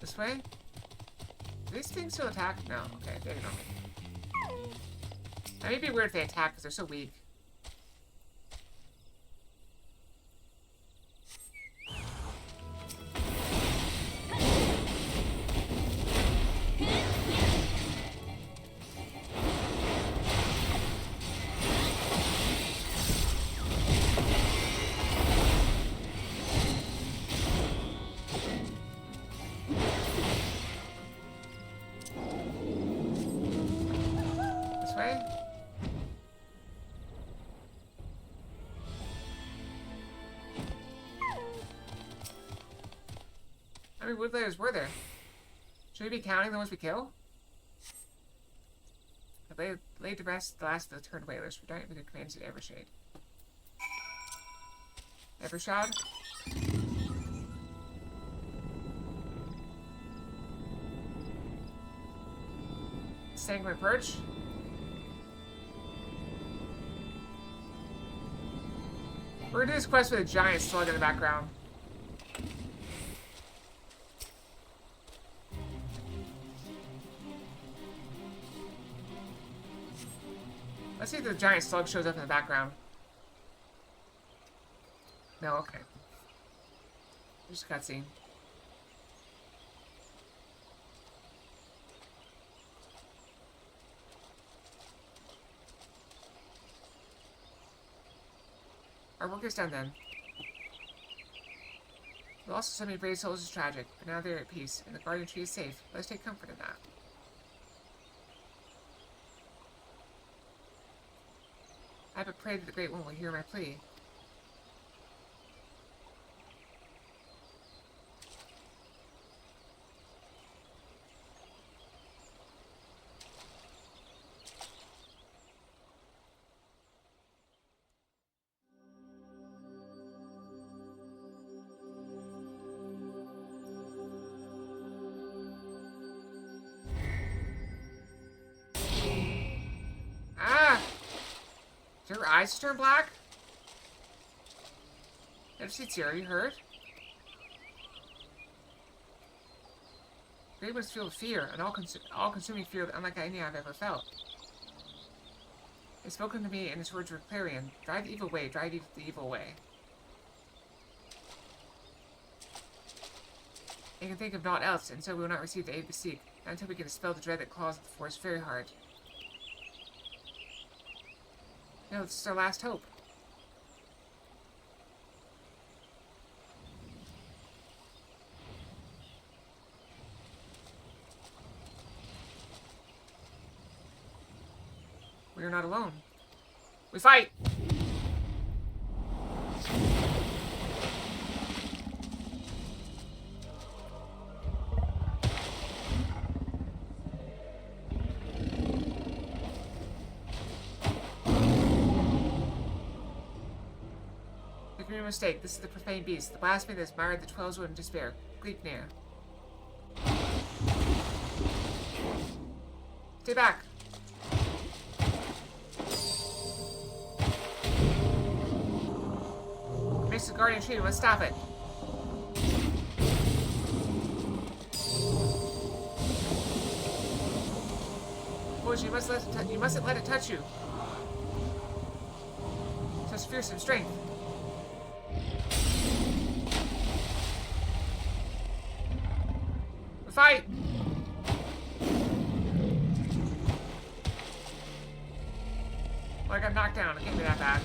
A: This way? Do these things still attack? No. Okay, they ignore me. That may be weird if they attack because they're so weak. How many Woodwalers were there? Should we be counting the ones we kill? I laid to rest the last of the turned whalers, for dying with the commands at Evershade. Evershad? Sanguine Purge? We're gonna do this quest with a giant slug in the background. Let's see if the giant slug shows up in the background. No, okay. Just a cutscene. Our work is done then. The loss of so many brave souls is tragic, but now they're at peace, and the guardian tree is safe. Let us take comfort in that. I but pray that the Great One will hear my plea. Your eyes turn black? Never see Tira, you heard? Great ones feel fear, an all-consuming fear unlike any I've ever felt. It's spoken to me in its words were clarion. Drive the evil way, drive the evil way. I can think of naught else, and so we will not receive the aid we seek, not until we can dispel the dread that claws at the forest very hard. No, this is our last hope. We are not alone. We fight! Mistake. This is the profane beast, the blasphemy that has mired the Twelves in despair. Gleipnir. Stay back. It makes the guardian tree. We must stop it. Boys, you mustn't let it touch you. Such fearsome strength. Fight! Well, I got knocked down. It can't be that bad.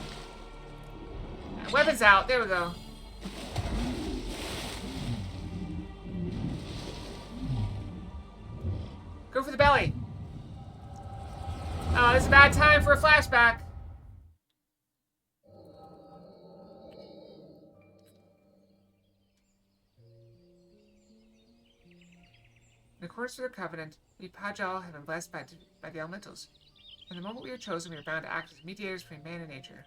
A: Weapons out. There we go. Go for the belly. Oh, this is a bad time for a flashback. In accordance with our covenant, we Pajal have been blessed by the elementals. From the moment we are chosen, we are bound to act as mediators between man and nature.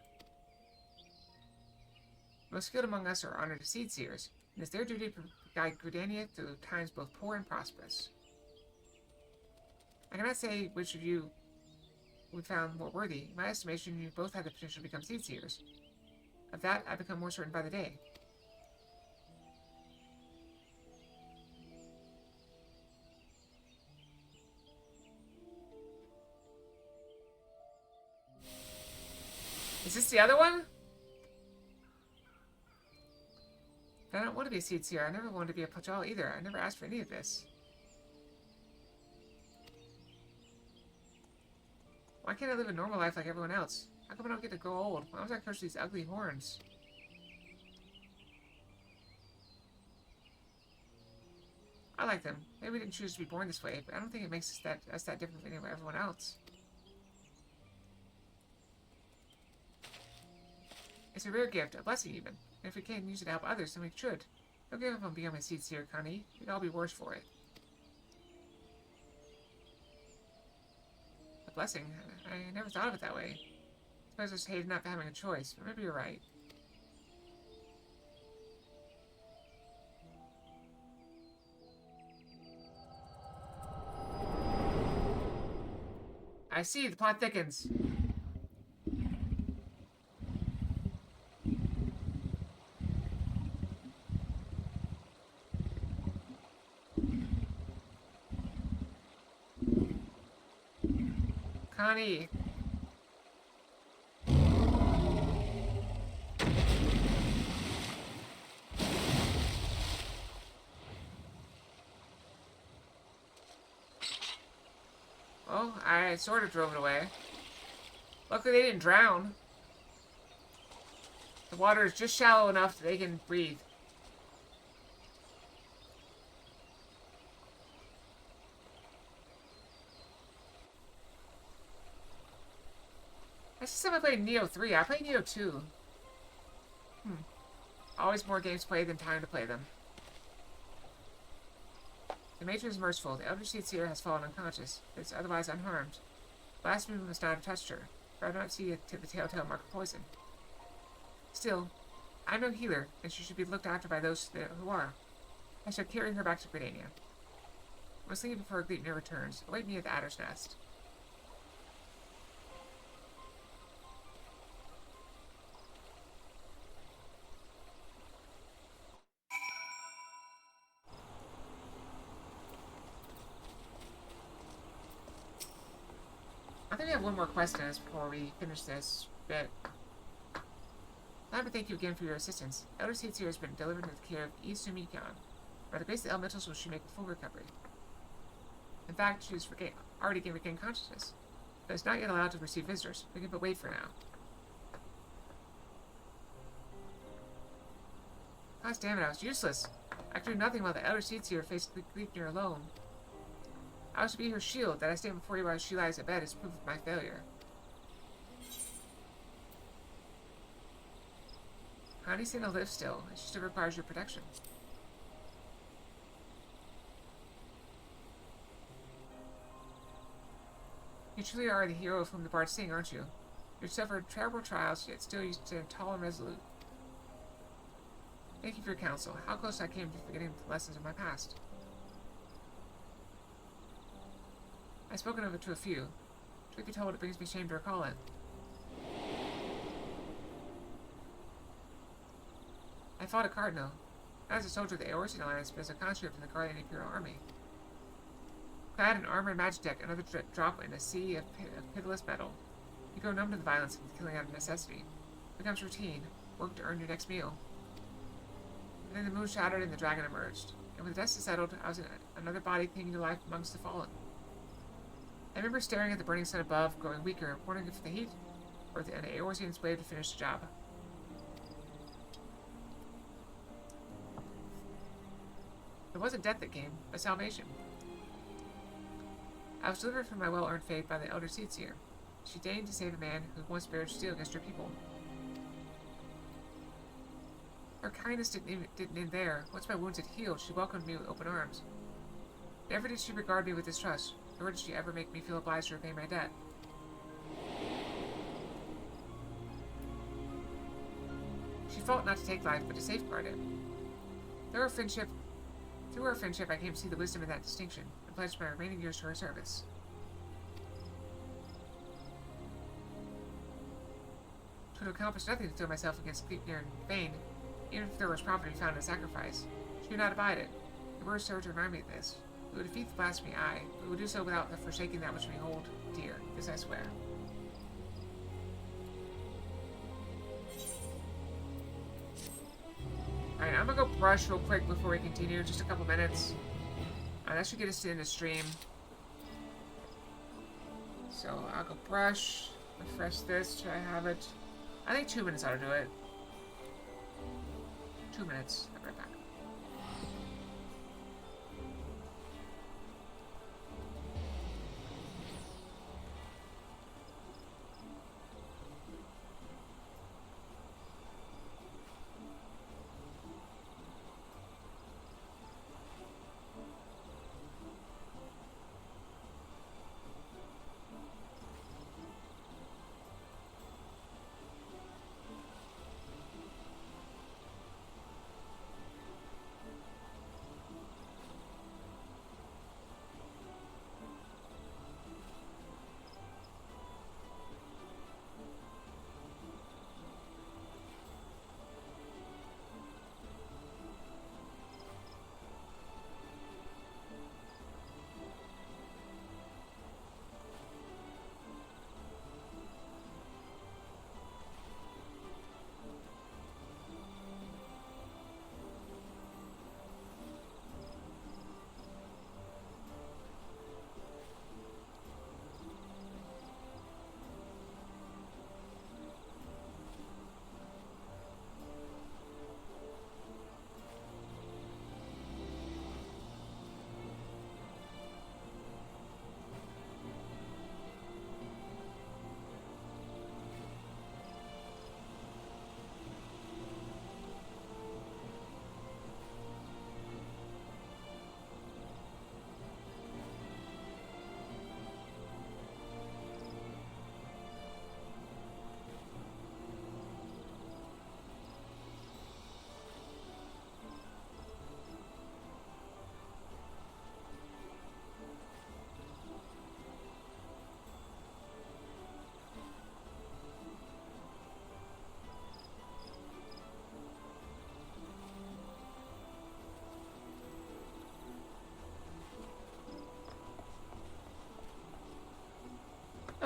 A: The most skilled among us are honored as seed seers, and it's their duty to guide Gridania through times both poor and prosperous. I cannot say which of you we found more worthy. In my estimation, you both have the potential to become seed seers. Of that, I become more certain by the day. Is this the other one? I don't want to be a seed seer. I never wanted to be a Pajal either. I never asked for any of this. Why can't I live a normal life like everyone else? How come I don't get to grow old? Why was I cursed with these ugly horns? I like them. Maybe we didn't choose to be born this way, but I don't think it makes us that different from everyone else. It's a rare gift, a blessing even. And if we can't use it to help others, then we should. Don't give up on becoming a seed seer, Connie. We'd all be worse for it. A blessing? I never thought of it that way. I suppose I just hated not having a choice, but maybe you're right. I see, the plot thickens. Connie. Well, I sort of drove it away. Luckily they didn't drown. The water is just shallow enough that they can breathe. I just haven't played Neo 3. I played Neo 2. Always more games played than time to play them. The matron is merciful. The elder seer has fallen unconscious, but is otherwise unharmed. Blasphemy must not have touched her, for I do not see the telltale mark of poison. Still, I am no healer, and she should be looked after by those who are. I shall carry her back to Gridania. I must leave before Gleipnir returns. Await me at the Adder's Nest. I think we have one more quest in us before we finish this bit. I'd like to thank you again for your assistance. Elder Seeds here has been delivered into the care of Izumikon. By the grace of the elementals, will she make a full recovery. In fact, she has already regained consciousness, but is not yet allowed to receive visitors. We can but wait for now. Gosh damn it, I was useless. I could do nothing while the Elder Seeds here faced Gleipnir alone. I was to be her shield. That I stand before you while she lies in bed is proof of my failure. Connie Santa lives still, and she still requires your protection. You truly are the hero of whom the bards sing, aren't you? You've suffered terrible trials, yet still you stand tall and resolute. Thank you for your counsel. How close I came to forgetting the lessons of my past. I've spoken of it to a few. Truth be told, it brings me shame to recall it. I fought at Cardinal, not as a soldier of the Eorzean Alliance, but as a conscript in the Guardian Imperial Army. Clad in armor and magic deck, another drop in a sea of pitiless metal. You grow numb to the violence and the killing out of necessity. It becomes routine, work to earn your next meal. And then the moon shattered and the dragon emerged. And when the dust had settled, I was in another body clinging to life amongst the fallen. I remember staring at the burning sun above, growing weaker, wondering if the heat or the Eorzean's wave to finish the job. It wasn't death that came, but salvation. I was delivered from my well-earned fate by the Elder Seedseer. She deigned to save a man who once bared steel against her people. Her kindness didn't end there. Once my wounds had healed, she welcomed me with open arms. Never did she regard me with distrust, nor did she ever make me feel obliged to repay my debt. She fought not to take life, but to safeguard it. Through our friendship, I came to see the wisdom in that distinction, and pledged my remaining years to her service. To have accomplished nothing to throw myself against Gleipnir in vain, even if there was profit to be found in sacrifice. She would not abide it. The words served to remind me of this. We would defeat the blasphemy, aye, but we would do so without forsaking that which we hold dear. This I swear. Alright, I'm gonna go brush real quick before we continue. Just a couple minutes. That should get us to the end of the stream. So I'll go brush, refresh this. Should I have it? I think 2 minutes ought to do it. 2 minutes. I'll be right back.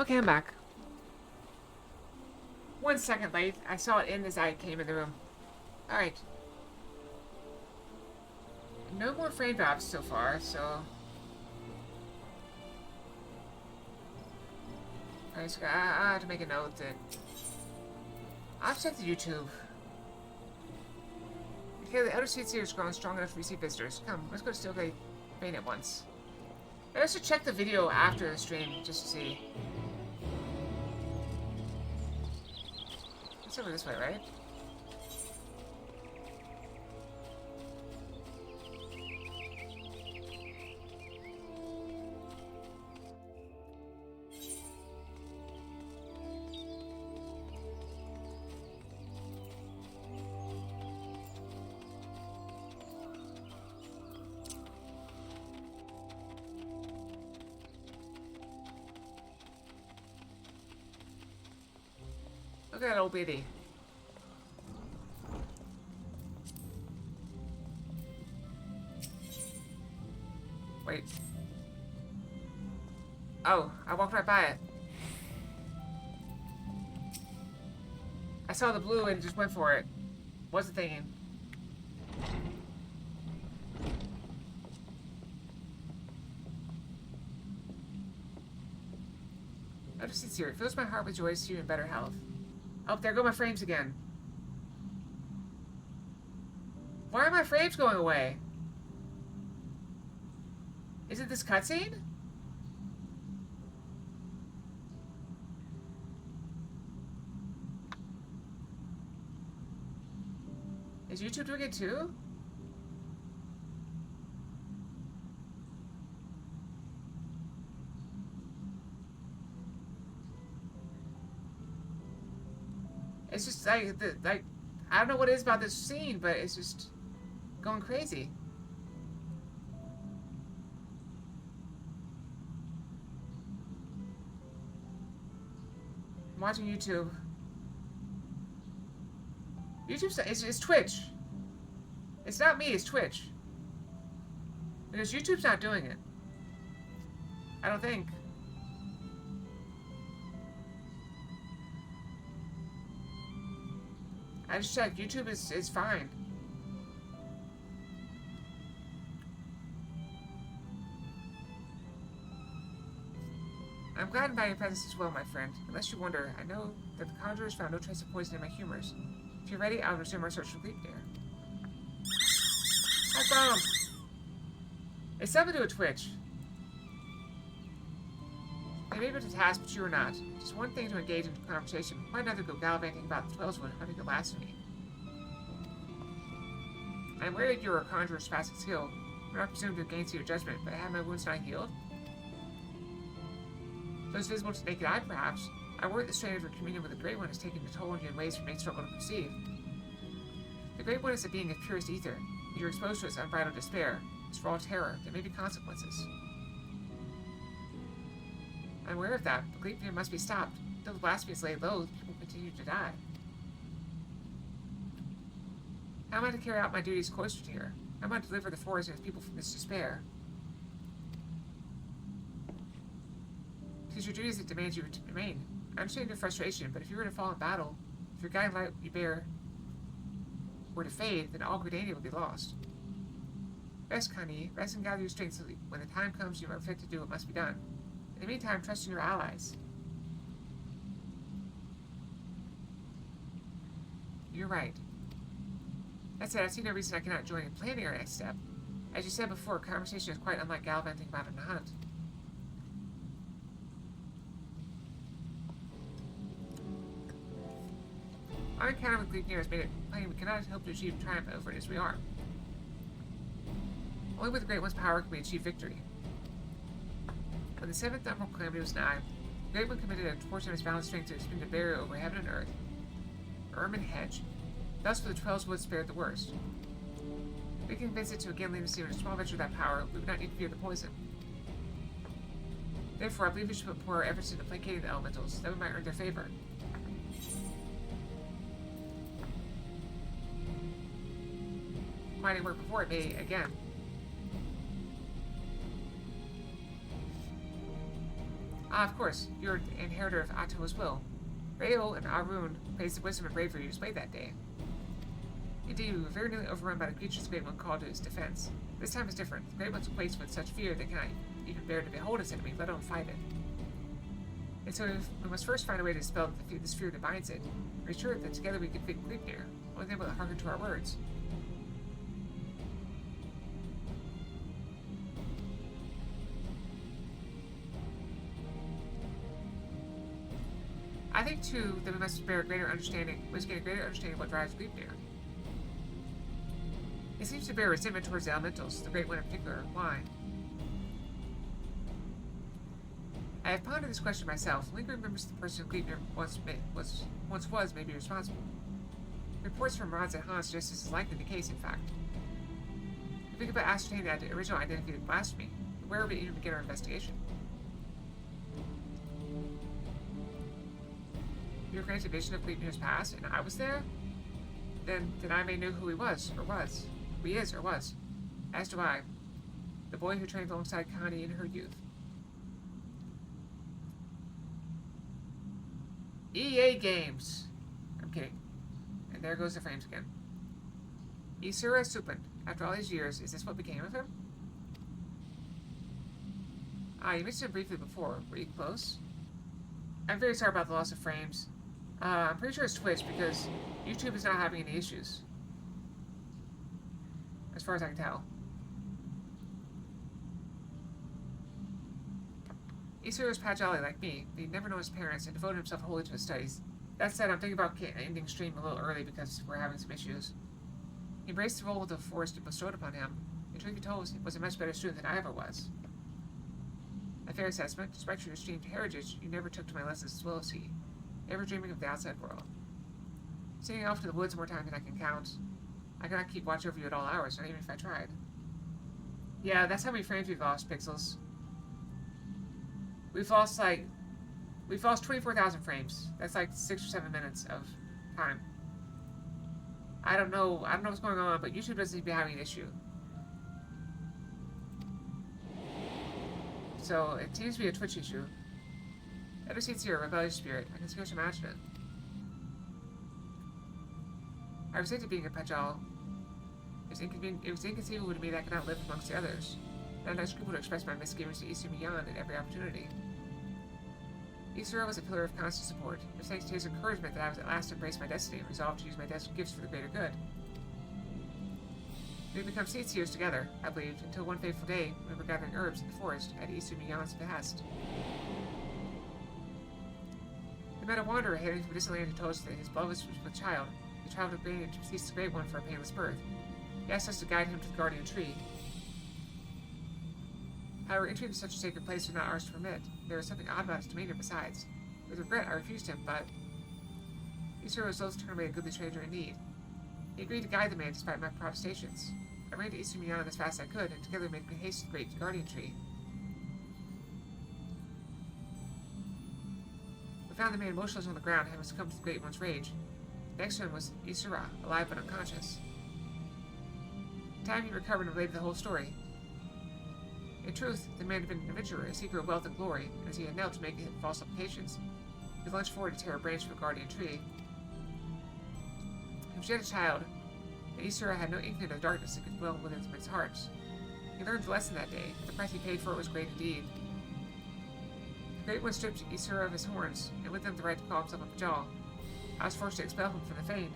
A: Okay, I'm back. 1 second late. I saw it in as I came in the room. Alright. No more frame drops so far, so... I just got, I have to make a note that... I've checked the YouTube. Okay, the outer seats here is growing strong enough to receive visitors. Come, let's go to Steelgate Main at once. I should check the video after the stream, just to see. It's over this way, right? Look at that old biddy. Wait. Oh, I walked right by it. I saw the blue and just went for it. Wasn't thinking. I just sincere. It fills my heart with joy to see you in better health. Oh, there go my frames again. Why are my frames going away? Is it this cutscene? Is YouTube doing it too? It's just like, I don't know what it is about this scene, but it's just going crazy. I'm watching YouTube. It's Twitch. It's not me, it's Twitch. Because YouTube's not doing it. I don't think. I just checked. YouTube is fine. I'm glad by your presence as well, my friend. Unless you wonder, I know that the conjurers found no trace of poison in my humors. If you're ready, I'll resume our search for Gleipnir. Hi, Bomb! It's something to do with Twitch. I may be able to task, but you are not. Just one thing to engage in conversation. Why another go gallivanting about the Twellswood hunting the Blasphemy? I am aware that you are a conjurer's fast skill. I'm not presumed to gain your judgment, but have my wounds not healed? Those visible to naked eye, perhaps. I worry the strain of your communion with the Great One has taken a toll on you in ways you may struggle to perceive. The Great One is a being of purest ether. You're exposed to its unbridled despair, its raw terror. There may be consequences. I'm aware of that, but Gleipnir must be stopped. Until the blasphemy is laid low, people continue to die. How am I to carry out my duties cloistered here? How am I to deliver the forest and its people from this despair? It is your duties that demand you to remain. I understand your frustration, but if you were to fall in battle, if your guiding light you bear were to fade, then all Gridania would be lost. Rest, Connie. Rest and gather your strength so that when the time comes, you are fit to do what must be done. In the meantime, trust in your allies. You're right. That said, I see no reason I cannot join in planning our next step. As you said before, conversation is quite unlike gallivanting about a hunt. Our encounter with Gleipnir has made it plain we cannot hope to achieve triumph over it as we are. Only with the Great One's power can we achieve victory. When the seventh Emerald Calamity was nigh, the Great One committed a portion of his boundless strength to expend a barrier over heaven and earth, Ermine Hedge. Thus, were the Twellswood spared the worst. If we can convince it to again lead us to a small venture of that power, we would not need to fear the poison. Therefore, I believe we should put more efforts into placating the elementals, that we might earn their favor. Might work before it may again. Ah, of course. You're the inheritor of Ato's will. Rael and Arun praised the wisdom and bravery you displayed that day. Indeed, we were very nearly overrun by the creatures the Great One called to his defense. This time is different. The Great One's placed with such fear they cannot even bear to behold his enemy, let alone fight it. And so we must first find a way to dispel this fear that binds it. We're sure that together we can defeat Gleipnir. Only they will hearken to our words. I think, too, that we must gain a greater understanding of what drives Gleipnir. He seems to bear resentment towards the elementals, the Great One in particular. Why? I have pondered this question myself. Lingering remembers the person Gleipnir once was may be responsible. Reports from Rods at Han suggest this is likely the case, in fact. If we could but ascertain the original identity of Blasphemy, where would we even begin our investigation? You were granted a vision of Gleipnir's past, and I was there? Then I may know who he was, or was. Who he is, or was. As do I. The boy who trained alongside Connie in her youth. EA Games! I'm kidding. And there goes the frames again. Isura Supin. After all these years, is this what became of him? Ah, you mentioned him briefly before. Were you close? I'm very sorry about the loss of frames. I'm pretty sure it's Twitch because YouTube is not having any issues. As far as I can tell. Isura was Pajali like me, but he'd never known his parents and devoted himself wholly to his studies. That said, I'm thinking about ending stream a little early because we're having some issues. He embraced the role of the force bestowed upon him, and truth be told, he was a much better student than I ever was. A fair assessment, despite your esteemed heritage, you never took to my lessons as well as he, ever dreaming of the outside world. Sitting off to the woods more time than I can count, I cannot keep watch over you at all hours, not even if I tried. Yeah, that's how many frames we've lost, Pixels. We've lost 24,000 frames. That's like 6 or 7 minutes of time. I don't know what's going on, but YouTube doesn't seem to be having an issue. So, it seems to be a Twitch issue. Ever since your rebellious spirit, I can scarce imagine it. I resented being a Pajal. It was inconceivable to me that I could not live amongst the others, and I had no scruple to express my misgivings to Isur Miyan at every opportunity. Isura was a pillar of constant support. It was thanks to his encouragement that I was at last embraced my destiny and resolved to use my gifts for the greater good. We had become seers together, I believed, until one fateful day we were gathering herbs in the forest at Isur Miyan's behest. We met a wanderer hailing from a distant land who told us that his beloved child, the child of Granite, beseeched the Great One for a painless birth. He asked us to guide him to the guardian tree. However, entry into such a sacred place was not ours to permit. There was something odd about his demeanor besides. With regret, I refused him, but Isura was loath to turn away a goodly stranger in need. He agreed to guide the man despite my protestations. I ran to Isur Miyan as fast as I could, and together we made haste to the great guardian tree. We found the man motionless on the ground, having succumbed to the Great One's rage. Next to him was Isura, alive but unconscious. In time, he recovered and related the whole story. In truth, the man had been an adventurer, a seeker of wealth and glory, and as he had knelt to make false supplications, he lunged forward to tear a branch from a guardian tree. He was yet a child, and Isura had no inkling of the darkness that could dwell within his heart. He learned the lesson that day, but the price he paid for it was great indeed. The Great One stripped Isura of his horns, and with them the right to call himself a Pajal. I was forced to expel him from the Fane.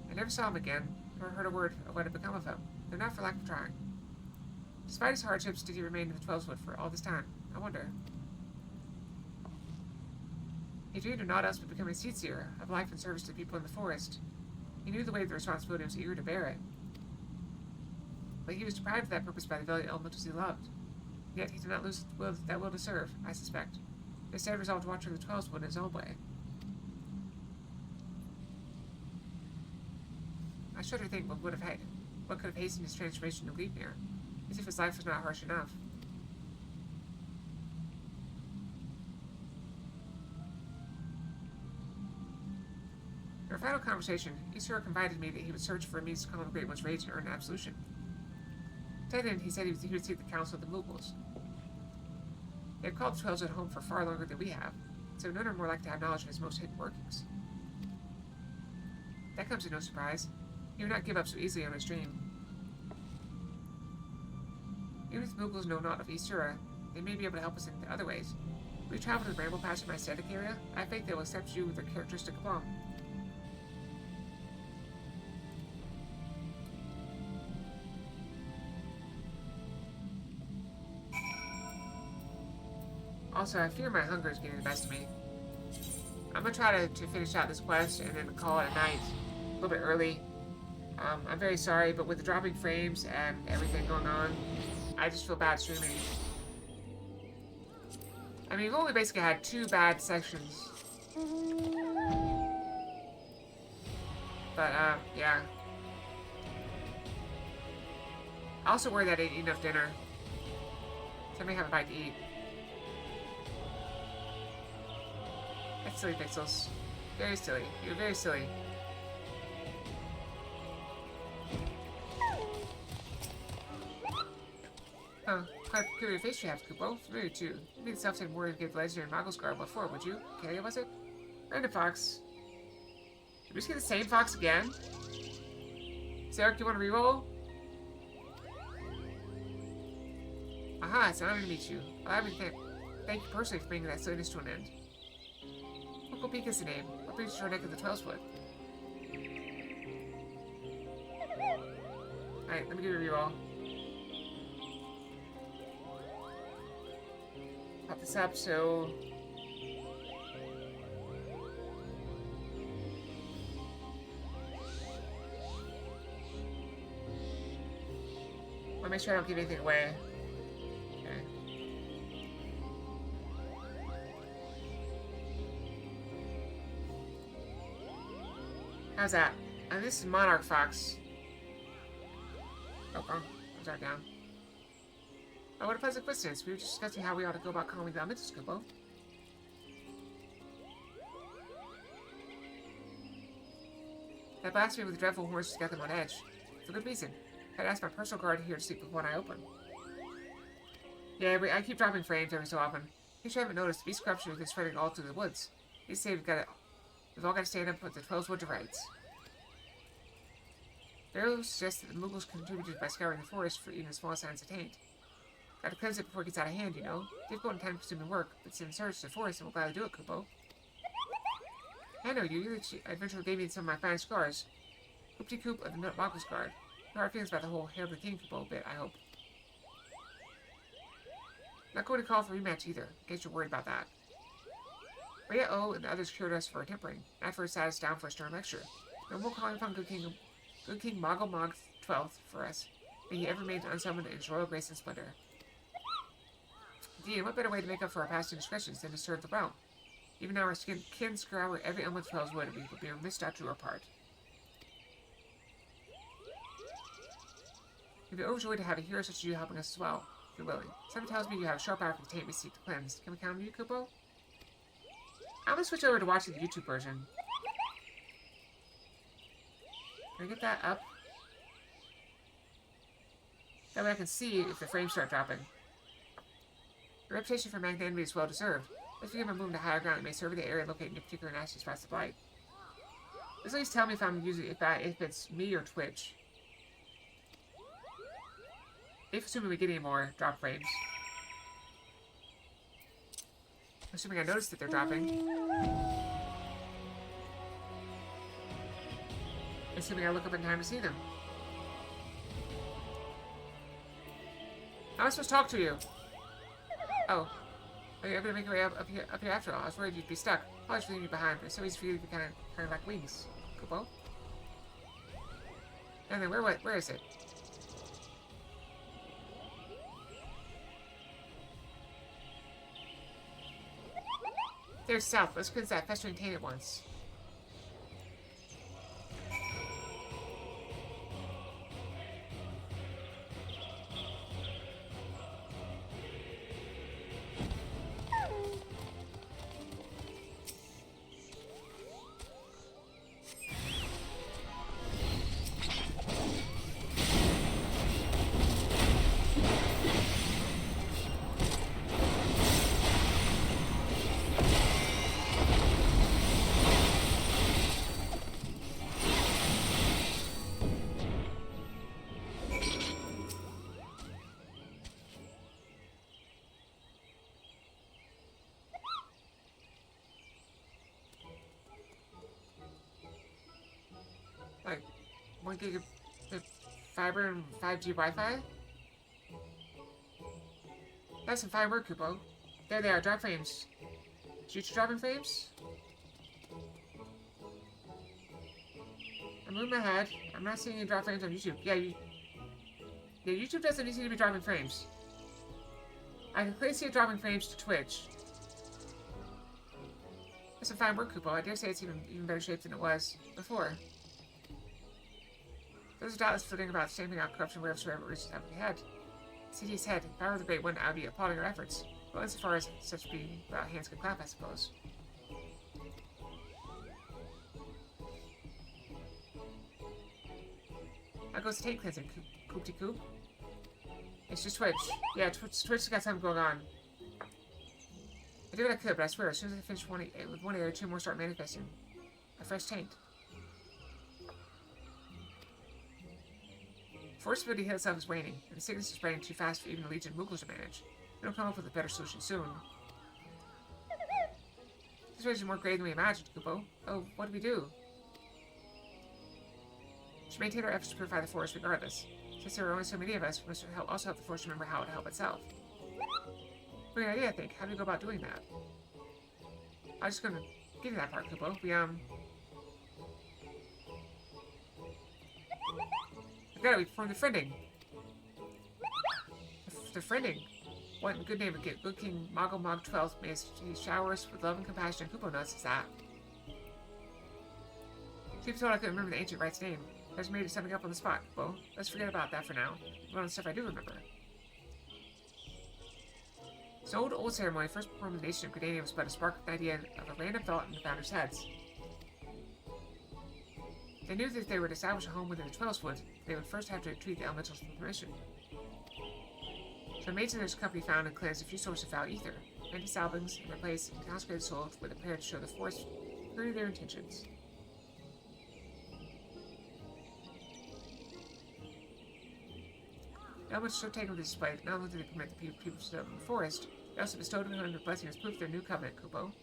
A: I never saw him again, nor heard a word of what had become of him, though not for lack of trying. Despite his hardships, did he remain in the Twelveswood for all this time? I wonder. He dreamed of naught else but becoming a seer of life and service to the people in the forest. He knew the weight of the responsibility and was eager to bear it. But he was deprived of that purpose by the very elementals he loved. Yet he did not lose that will to serve, I suspect. Instead resolved to watch over the Twelveswood in his own way. I shudder to think what could have hastened his transformation to Gleipnir, as if his life was not harsh enough. our final conversation, Isura confided me that he would search for a means to calm the Great One's rage and earn absolution. To that end, he said he would seek the counsel of the Moogles. They have called the Twelves at home for far longer than we have, so none are more likely to have knowledge of his most hidden workings. That comes as no surprise. He would not give up so easily on his dream. Even if the Moogles know naught of Isura, they may be able to help us in other ways. If we travel to the Ramble Patch in my aesthetic area, I have faith they will accept you with their characteristic aplomb. Also, I fear my hunger is getting the best of me. I'm gonna try to finish out this quest and then call it a night a little bit early. I'm very sorry, but with the dropping frames and everything going on, I just feel bad streaming. I mean, we've only basically had 2 bad sections. But, yeah. I also worry that I didn't eat enough dinner. So I may have a bite to eat. That's silly, Pixels. Very silly. You're very silly. Oh, quite a peculiar face you have, Kupo. Familiar too. You made the self-same word to give the legendary Moggle's Guard before, would you? Kalia, was it? Random Fox. Did we just get the same fox again? Sarah, do you want to reroll? Aha, it's an honor to meet you. Allow me to thank you personally for bringing that silliness to an end. Uncle Peek is the name. What brings you to our neck of the 12-foot? Alright, let me give you a reroll. Pop this up, so... I wanna make sure I don't give anything away. Okay. How's that? And this is Monarch Fox. Oh, wrong. Those are down. Oh, what a pleasant coincidence. We were just discussing how we ought to go about calming the elementals, Kupo. That blasphemy with the dreadful horses got them on edge. For good reason. I'd asked my personal guard here to sleep with one eye open. Yeah, I keep dropping frames every so often. In case you haven't noticed, the beast corruption has been spreading all through the woods. They say we've all got to stand up with the 12 wood to rights. Darrow suggests that the Moogles contributed by scouring the forest for even the smallest signs of taint. Gotta cleanse it before it gets out of hand, you know. Difficult and time-consuming work, but since search the forest, and we'll gladly do it, Kupo. I know you. You're the adventurer gave me some of my fine scars. Hoop-de-coop of the Moggle's Guard. No hard feelings about the whole Hail of the King, Kupo, bit, I hope. Not going to call for a rematch either, in case you're worried about that. Rhea O and the others cured us for our tempering. Afterwards sat us down for a stern lecture. No more calling upon Good King Moggle Mog 12th for us. May he ever remain unsummoned in his royal grace and splendor. Indeed, what better way to make up for our past indiscretions than to serve the realm? Even now our kin scour every element of 12's wood, and we would be remiss not to do our part. We'd be overjoyed to have a hero such as you helping us as well, if you're willing. Something tells me you have a sharp eye for the taint we seek to cleanse. Can we count on you, Kupo? I'm gonna switch over to watching the YouTube version. Can I get that up? That way I can see if the frames start dropping. Your reputation for magnanimity is well deserved. Let's begin by moving to higher ground. It may survey the area and locate any particular nasty spots of light. Just at least tell me if I'm using if it's me or Twitch. If assuming we get any more drop frames. Assuming I noticed that they're dropping. Assuming I look up in time to see them. How am I supposed to talk to you? Oh. I'm gonna make your way up here after all. I was worried you'd be stuck. I was leaving you behind, but it's so easy for you to be kind of like wings. Kupo. And then where is it? There's south. Let's cleanse that festering taint at once. 1 gig of fiber and 5G Wi-Fi. That's some fine work, Kupo. There they are, drop frames. Future dropping frames? I'm moving my head. I'm not seeing any drop frames on YouTube. Yeah, YouTube doesn't seem to be dropping frames. I can clearly see it dropping frames to Twitch. That's some fine work, Kupo. I dare say it's even better shape than it was before. Those are doubtless floating about stamping out corruption wherever it reaches up ahead. CD's head, if I were the great one, I would be applauding our efforts. Well, insofar as such being without hands could clap, I suppose. How goes the tank cleansing, Coop-de-Coop? It's just Twitch. Yeah, Twitch got something going on. I did what I could, but I swear, as soon as I finish with one area, 2 more start manifesting. A fresh taint. Force ability to heal itself is waning, and the sickness is spreading too fast for even the Legion Moogles to manage. It'll come up with a better solution soon. This situation is more grave than we imagined, Kupo. Oh, what do we do? We should maintain our efforts to purify the forest regardless. Since there are only so many of us, we must also help the forest remember how to help itself. Great idea, I think. How do we go about doing that? I was just gonna give you that part, Kupo. We got it, we performed the friending. The friending. What in good name of good King Moggle Mog 12th may he shower us with love and compassion and Kupo nuts is that. People told I couldn't remember the ancient right's name. I just made it something up on the spot, Kupo. Let's forget about that for now. One of the stuff I do remember. This old ceremony first performed in the nation of Gridania was but a spark of the idea of a random thought in the founders' heads. They knew that if they were to establish a home within the Twelveswood, they would first have to treat the elementals for permission. So maids in their company found and cleansed a few sources of foul ether, anti-salvings, and replaced consecrated souls with a prayer to show the force purity their intentions. The elementals so taken with this display that not only did they permit the people to live in the forest, they also bestowed on them the blessing as proof of their new covenant, Kupo.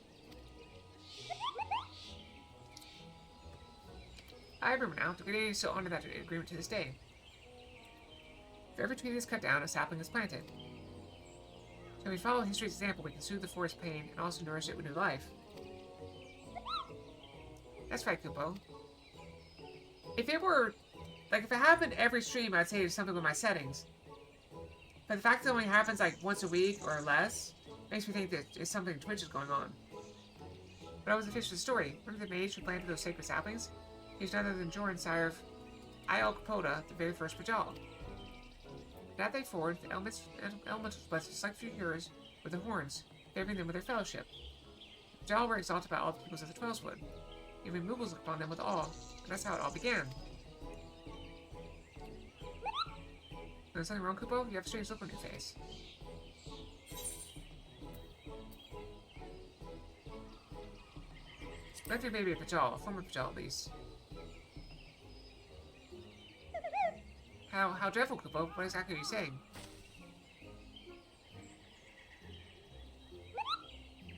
A: I remember now, the Grenadians still honor that agreement to this day. If every tree is cut down, a sapling is planted. So if we follow history's example, we can soothe the forest pain and also nourish it with new life. That's right, Kupo. If it were, like, if it happened every stream, I'd say there's something with my settings. But the fact that it only happens, like, once a week or less, makes me think that there's something Twitch is going on. But I was the fish of the story. Remember the mage who planted those sacred saplings? He's none other than Jorn, sire of Ialkpoda, the very first Bajal. That day forward, the elementals blessed just like few heroes with the horns, favoring them with their fellowship. The Bajal were exalted by all the peoples of the Twelveswood. Even Moogles looked upon them with awe, and that's how it all began. There's something wrong, Kupo? You have a strange look on your face. Let me maybe a Bajal, a former Bajal at least. How dreadful, Kupo? What exactly are you saying?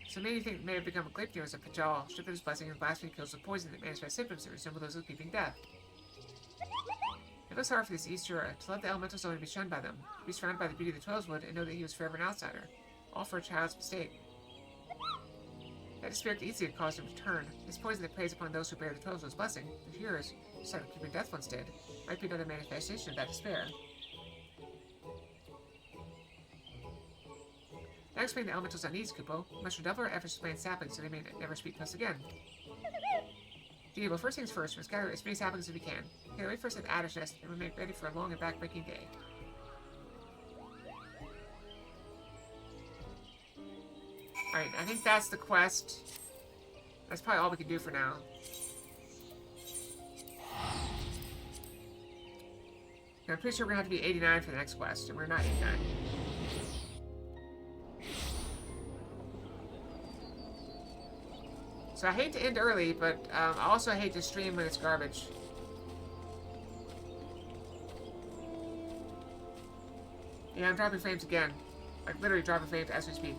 A: So many think may have become a Gleipnir as a Bajal, stripped of his blessing and blasphemy kills with poison that manifests symptoms that resemble those of creeping death. It was hard for this Easter to let the elementals only be shunned by them, to be surrounded by the beauty of the Twelveswood, and know that he was forever an outsider, all for a child's mistake. That despair could easily have caused him to turn. This poison that preys upon those who bear the Twelveswood's blessing, the hearers, just like keeping death once did, might be another manifestation of that despair. That explains the elemental's unease, Kupo. We must redouble our efforts to plant saplings so they may never speak to us again. Dear, well, first things first, we must gather as many saplings as we can. Okay, wait first at the Adder's Nest, and we'll make ready for a long and back-breaking day. Alright, I think that's the quest. That's probably all we can do for now. And I'm pretty sure we're gonna have to be 89 for the next quest, and we're not 89. So I hate to end early, but I also hate to stream when it's garbage. Yeah, I'm dropping frames again. Like, literally dropping frames as we speak.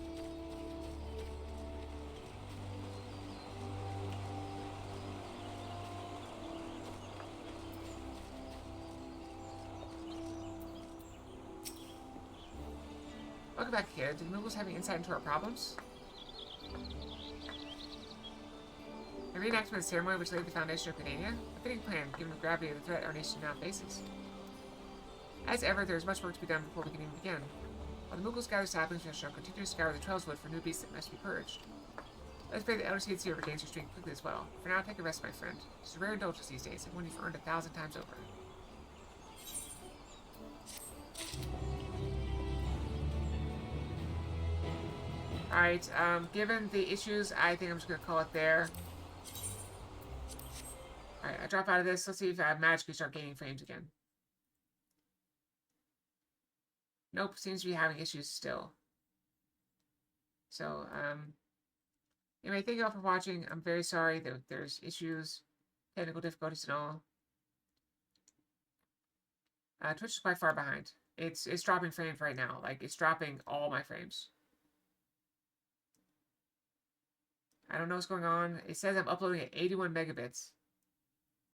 A: Welcome back, kid. Did Moogles having insight into our problems? The reenactment of the ceremony which laid the foundation of Canada? A fitting plan, given the gravity of the threat our nation now faces. As ever, there is much work to be done before we can even begin. While the Moogles gather saplings, we shall continue to scour the trails wood for new beasts that must be purged. Let's pray the Elder Seeds here regains your strength quickly as well. For now, take a rest, my friend. It's a rare indulgence these days, and one you've earned 1,000 times over. Alright, given the issues, I think I'm just gonna call it there. Alright, I drop out of this. Let's see if I magically start gaining frames again. Nope, seems to be having issues still. So, anyway, thank you all for watching. I'm very sorry that there's issues, technical difficulties and all. Twitch is quite far behind. It's dropping frames right now. Like, it's dropping all my frames. I don't know what's going on. It says I'm uploading at 81 megabits.